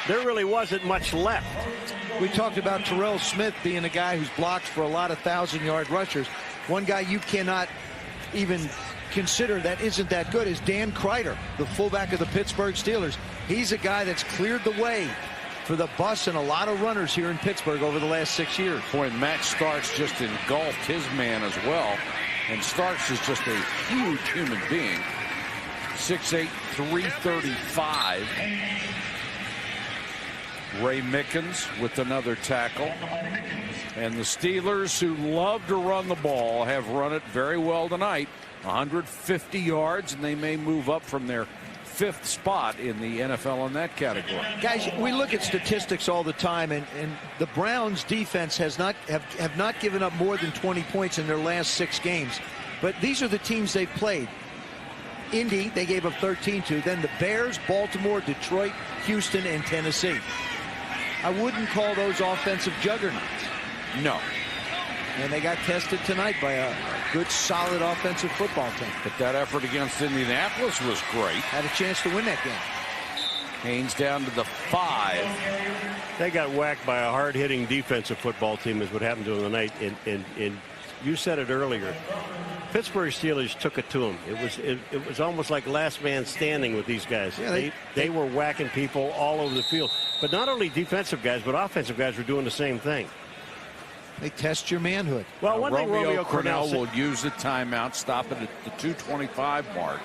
there really wasn't much left. We talked about Terrell Smith being a guy who's blocked for a lot of 1,000-yard rushers. One guy you cannot even consider that isn't that good is Dan Kreider, the fullback of the Pittsburgh Steelers. He's a guy that's cleared the way for the bus and a lot of runners here in Pittsburgh over the last 6 years. Boy, and Matt Starks just engulfed his man as well. And Starks is just a huge human being. 6'8", 335. Ray Mickens with another tackle. And the Steelers, who love to run the ball, have run it very well tonight. 150 yards, and they may move up from their 5th spot in the NFL in that category. Guys, we look at statistics all the time, and the Browns defense have not given up more than 20 points in their last 6 games. But these are the teams they've played. Indy, they gave up 13 to. Then the Bears, Baltimore, Detroit, Houston, and Tennessee. I wouldn't call those offensive juggernauts. No. And they got tested tonight by a good, solid offensive football team. But that effort against Indianapolis was great. Had a chance to win that game. Haynes down to the 5. They got whacked by a hard-hitting defensive football team is what happened to them tonight. And you said it earlier. Pittsburgh Steelers took it to them. It was almost like last man standing with these guys. Yeah, they were whacking people all over the field. But not only defensive guys, but offensive guys were doing the same thing. They test your manhood. Well, one thing Romeo Crennel will use the timeout, stop it at the 2:25 mark.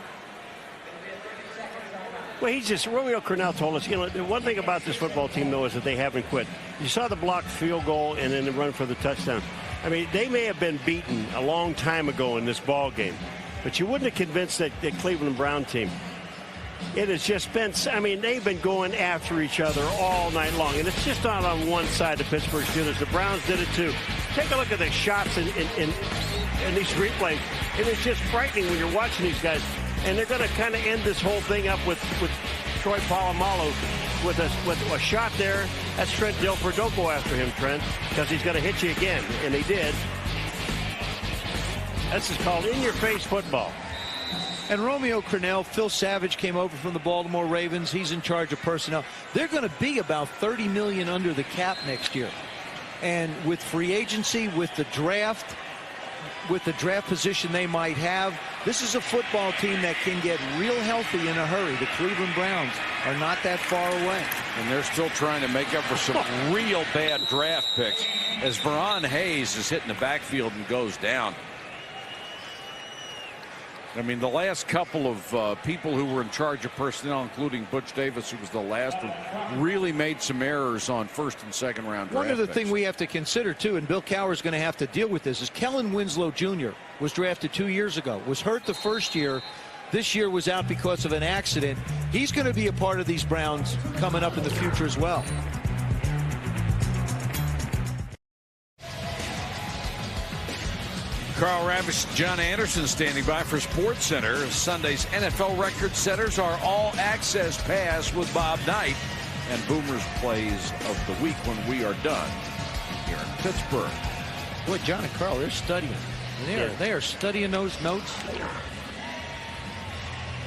Well, Romeo Crennel told us, the one thing about this football team, though, is that they haven't quit. You saw the blocked field goal and then the run for the touchdown. I mean, they may have been beaten a long time ago in this ball game, but you wouldn't have convinced that Cleveland Brown team. It has just been, I mean, they've been going after each other all night long, and it's just not on one side, the Pittsburgh Steelers. The Browns did it too. Take a look at the shots in these replays, and it's just frightening when you're watching these guys. And they're going to kind of end this whole thing up with Troy Polamalu with a shot there. That's Trent Dilfer. Don't go after him, Trent, because he's going to hit you again, and they did. This is called in-your-face football. And Romeo Crennel, Phil Savage came over from the Baltimore Ravens. He's in charge of personnel. They're going to be about $30 million under the cap next year. And with free agency, with the draft position they might have, this is a football team that can get real healthy in a hurry. The Cleveland Browns are not that far away. And they're still trying to make up for some real bad draft picks as Verron Hayes is hitting the backfield and goes down. I mean, the last couple of people who were in charge of personnel, including Butch Davis, who was the last one, really made some errors on first and second round draft One other picks. thing we have to consider, too, and Bill Cowher's going to have to deal with this, is Kellen Winslow Jr. was drafted 2 years ago, was hurt the first year. This year was out because of an accident. He's going to be a part of these Browns coming up in the future as well. Carl Ravish, John Anderson standing by for Sports Center. Sunday's NFL record setters are All Access Pass with Bob Knight and Boomer's Plays of the Week when we are done here in Pittsburgh. Boy, John and Carl, they're studying. They are studying those notes.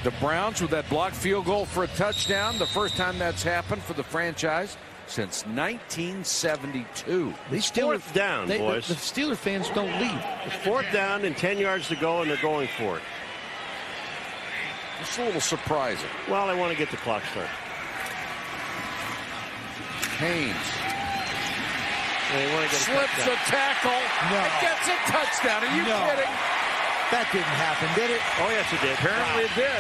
The Browns with that blocked field goal for a touchdown. The first time that's happened for the franchise since 1972. These fourth down, boys. The Steeler fans don't leave. It's fourth down and 10 yards to go, and they're going for it. It's a little surprising. Well, they want to get the clock started. Haynes they want to get slips a tackle and gets a touchdown. Are you kidding? That didn't happen, did it? Oh, yes, it did. Apparently it did.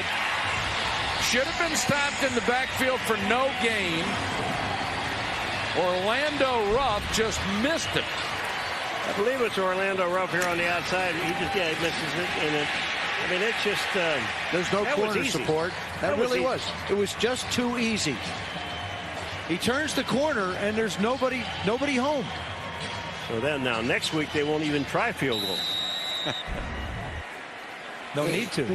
Should have been stopped in the backfield for no gain. Orlando Ruff just missed it. I believe it's Orlando Ruff here on the outside. He misses it. And I mean, it's just... There's no corner support. That really was. It was just too easy. He turns the corner, and there's nobody home. So then now, next week, they won't even try field goal. No need to.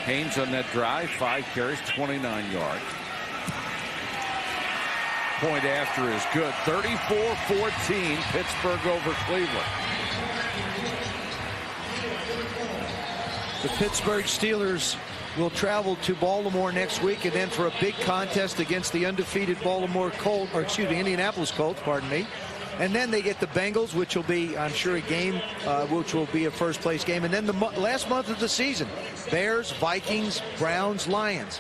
Haynes on that drive, 5 carries, 29 yards. Point after is good. 34-14, Pittsburgh over Cleveland. The Pittsburgh Steelers will travel to Baltimore next week, and then for a big contest against the undefeated Indianapolis Colts, pardon me. And then they get the Bengals, which will be, I'm sure, a game which will be a first-place game. And then the last month of the season, Bears, Vikings, Browns, Lions.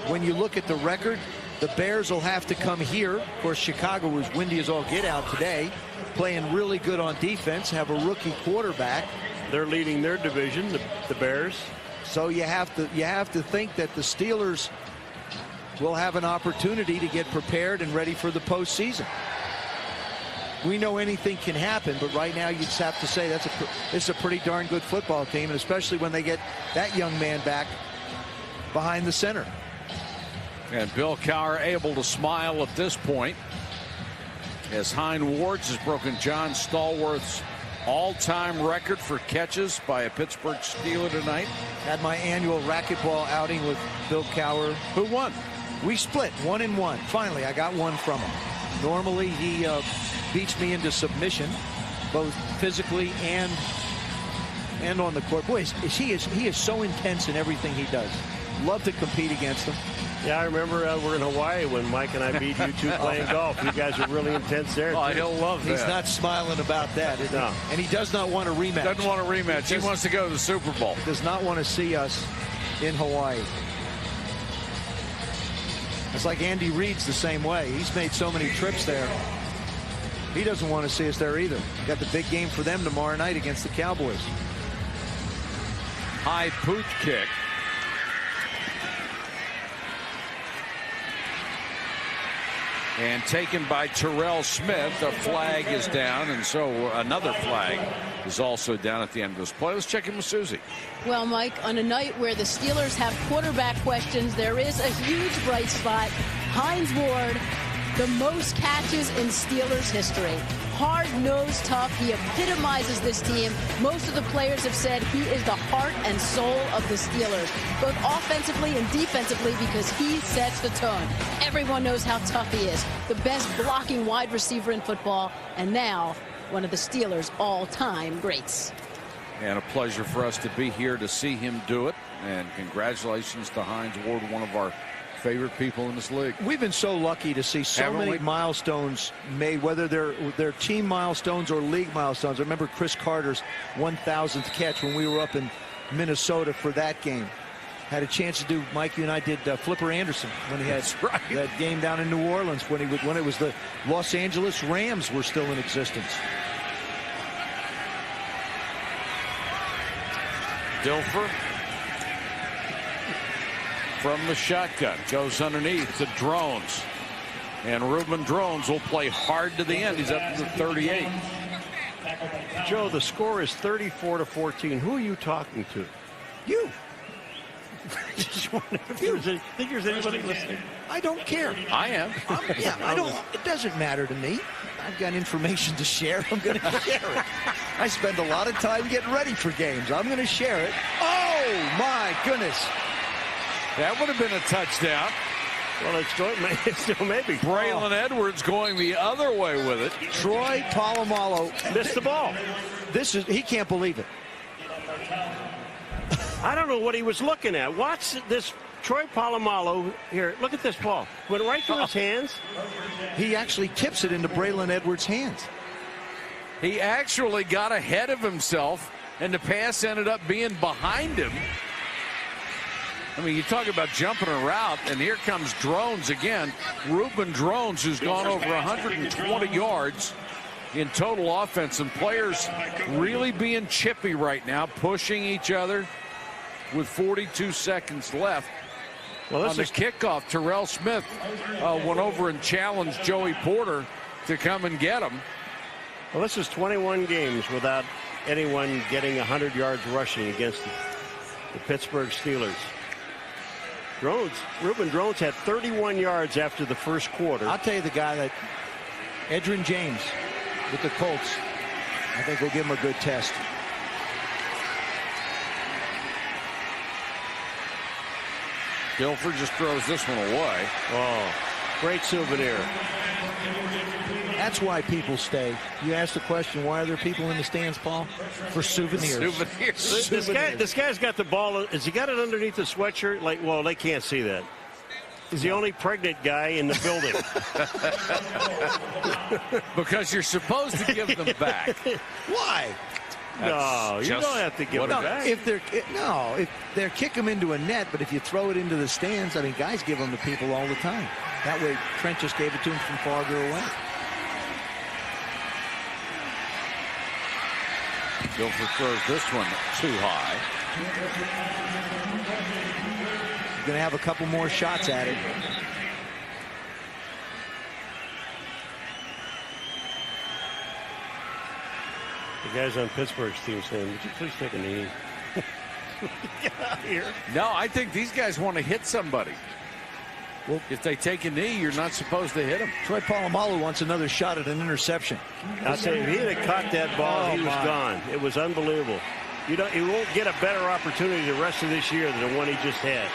When you look at the record, the Bears will have to come here. Of course, Chicago was windy as all get out today, playing really good on defense, have a rookie quarterback. They're leading their division, the Bears. So you have to think that the Steelers will have an opportunity to get prepared and ready for the postseason. We know anything can happen, but right now you just have to say it's a pretty darn good football team, and especially when they get that young man back behind the center. And Bill Cowher able to smile at this point as Hein Wards has broken John Stallworth's all-time record for catches by a Pittsburgh Steeler tonight. Had my annual racquetball outing with Bill Cowher. Who won? We split 1-1. Finally, I got one from him. Normally, he beats me into submission, both physically and on the court. Boy, he is so intense in everything he does. Love to compete against him. Yeah, I remember we're in Hawaii when Mike and I beat you two playing golf. You guys are really intense there. Oh, he'll love that. He's not smiling about that, is he? No. And he does not want a rematch. Doesn't want a rematch. He wants to go to the Super Bowl. Does not want to see us in Hawaii. It's like Andy Reid's the same way. He's made so many trips there. He doesn't want to see us there either. Got the big game for them tomorrow night against the Cowboys. High pooch kick. And taken by Terrell Smith. The flag is down, and so another flag is also down at the end of this play. Let's check in with Susie. Well, Mike, on a night where the Steelers have quarterback questions, there is a huge bright spot. Hines Ward, the most catches in Steelers history. Hard-nosed, tough. He epitomizes this team. Most of the players have said he is the heart and soul of the Steelers, both offensively and defensively, because he sets the tone. Everyone knows how tough he is. The best blocking wide receiver in football, and now one of the Steelers' all-time greats. And a pleasure for us to be here to see him do it. And congratulations to Hines Ward, one of our favorite people in this league. We've been so lucky to see so many milestones made, whether they're team milestones or league milestones. I remember Chris Carter's 1,000th catch when we were up in Minnesota for that game. Had a chance to do, Mike, you and I did Flipper Anderson when he had that game down in New Orleans when it was the Los Angeles Rams were still in existence. Dilfer from the shotgun goes underneath to Drones, and Reuben Drones will play hard to the end. He's up to the 38. Joe, the score is 34-14. Who are you talking to? You. Just wondering if there's anybody listening. I don't care. I am. I don't. It doesn't matter to me. I've got information to share. I'm going to share it. I spend a lot of time getting ready for games. I'm going to share it. Oh my goodness! That would have been a touchdown. Well, it still may be. Braylon Edwards going the other way with it. Troy Polamalu missed the ball. He can't believe it. I don't know what he was looking at. Watch this. Troy Polamalu here. Look at this ball. Went right through his hands. He actually tips it into Braylon Edwards' hands. He actually got ahead of himself, and the pass ended up being behind him. I mean, you talk about jumping a route, and here comes Drones again. Reuben Drones, who's gone over 120 yards in total offense, and players really being chippy right now, pushing each other with 42 seconds left. Well, on the kickoff, Terrell Smith went over and challenged Joey Porter to come and get him. Well, this is 21 games without anyone getting 100 yards rushing against the Pittsburgh Steelers. Reuben Drones had 31 yards after the first quarter. I'll tell you the guy that, Edgerrin James with the Colts, I think we'll give him a good test. Dilfer just throws this one away. Oh, great souvenir. That's why people stay. You asked the question, why are there people in the stands, Paul? For souvenirs. This guy's got the ball. Has he got it underneath the sweatshirt? Like, well, they can't see that. He's the only pregnant guy in the building. Because you're supposed to give them back. Why? No, you don't have to give them back. If they're kick them into a net, but if you throw it into the stands, I mean, guys give them to people all the time. That way, Trent just gave it to him from farther away. Dilfer throws this one too high. He's going to have a couple more shots at it. The guys on Pittsburgh's team saying, would you please take a knee? Get out of here. No, I think these guys want to hit somebody. Well, if they take a knee, you're not supposed to hit them. Troy Polamalu wants another shot at an interception. I'll tell you, if he had caught that ball, he was gone. It was unbelievable. You won't get a better opportunity the rest of this year than the one he just had.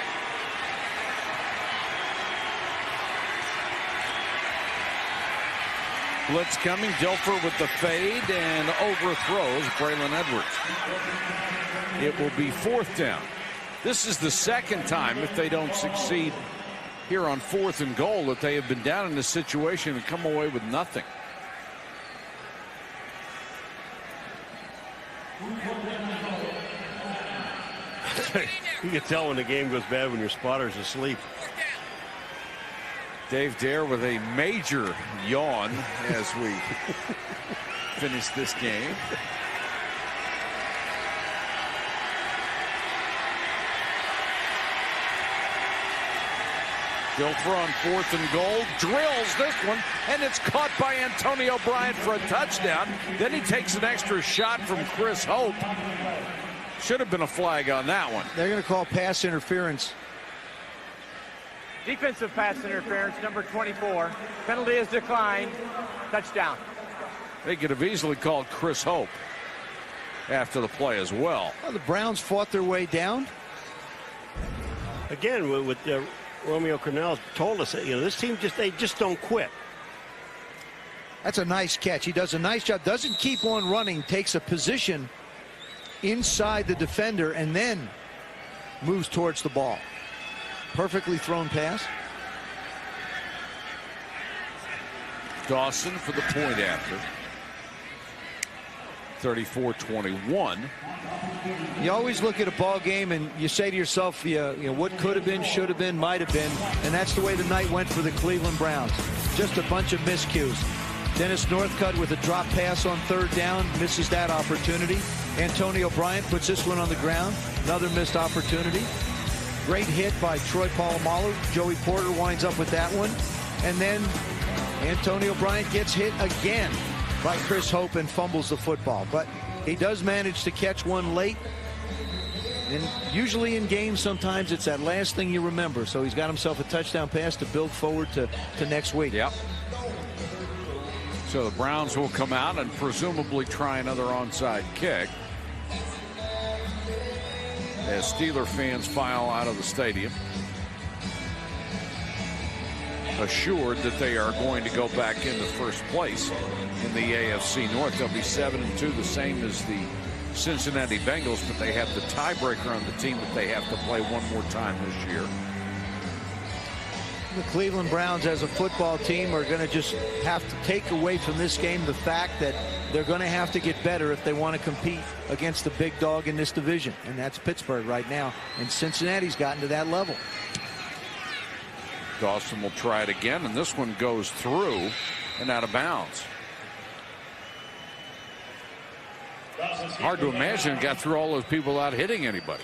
Blitz coming. Dilfer with the fade and overthrows Braylon Edwards. It will be 4th down. This is the second time, if they don't succeed here on 4th and goal, that they have been down in this situation and come away with nothing. You can tell when the game goes bad when your spotter's asleep. Dave Dare with a major yawn as we finish this game. Dilfer on 4th and goal, drills this one, and it's caught by Antonio Bryant for a touchdown. Then he takes an extra shot from Chris Hope. Should have been a flag on that one. They're going to call pass interference. Defensive pass interference, number 24. Penalty is declined. Touchdown. They could have easily called Chris Hope after the play as well. The Browns fought their way down. Again, with Romeo Crennel told us that, this team they just don't quit. That's a nice catch. He does a nice job. Doesn't keep on running. Takes a position inside the defender and then moves towards the ball. Perfectly thrown pass. Dawson for the point after. 34-21. You always look at a ball game and you say to yourself, you know, what could have been, should have been, might have been, and that's the way the night went for the Cleveland Browns. Just a bunch of miscues. Dennis Northcutt with a drop pass on 3rd down, misses that opportunity. Antonio Bryant puts this one on the ground, another missed opportunity. Great hit by Troy Polamalu. Joey Porter winds up with that one. And then Antonio Bryant gets hit again by Chris Hope and fumbles the football. But he does manage to catch one late. And usually in games, sometimes it's that last thing you remember. So he's got himself a touchdown pass to build forward to next week. Yep. So the Browns will come out and presumably try another onside kick as Steeler fans file out of the stadium, assured that they are going to go back into first place in the AFC North. They'll be 7-2, the same as the Cincinnati Bengals, but they have the tiebreaker on the team that they have to play one more time this year. The Cleveland Browns as a football team are going to just have to take away from this game the fact that they're going to have to get better if they want to compete against the big dog in this division, and that's Pittsburgh right now, and Cincinnati's gotten to that level. Dawson will try it again, and this one goes through and out of bounds. Hard to imagine it got through all those people without hitting anybody.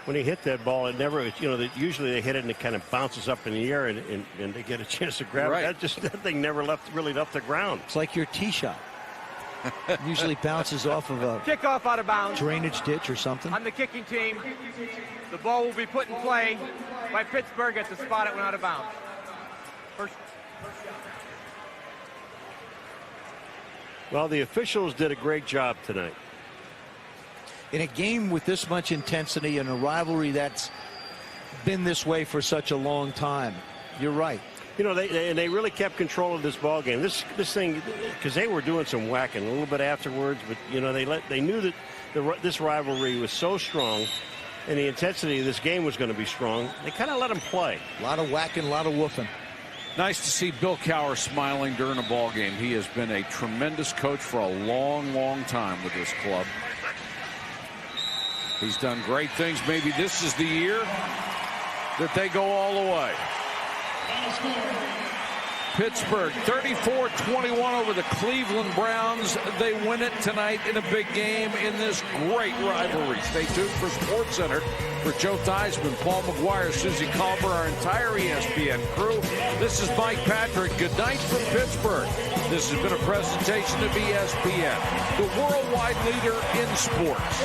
When he hit that ball, it never, you know, usually they hit it and it kind of bounces up in the air and they get a chance to grab it. That thing never really left the ground. It's like your tee shot. Usually bounces off of a kickoff out of bounds, drainage ditch or something. On the kicking team, the ball will be put in play by Pittsburgh at the spot it went out of bounds. Well, the officials did a great job tonight. In a game with this much intensity and a rivalry that's been this way for such a long time, you're right. You know, they really kept control of this ball game. This thing, because they were doing some whacking a little bit afterwards, but you know they knew that this rivalry was so strong, and the intensity of this game was going to be strong. They kind of let them play. A lot of whacking, a lot of whooping. Nice to see Bill Cowher smiling during a ball game. He has been a tremendous coach for a long, long time with this club. He's done great things. Maybe this is the year that they go all the way. Pittsburgh 34-21 over the Cleveland Browns. They win it tonight in a big game in this great rivalry. Stay tuned for SportsCenter. For Joe Theismann, Paul McGuire, Susie Colbert, our entire ESPN crew, this is Mike Patrick. Good night from Pittsburgh. This has been a presentation of ESPN, the worldwide leader in sports.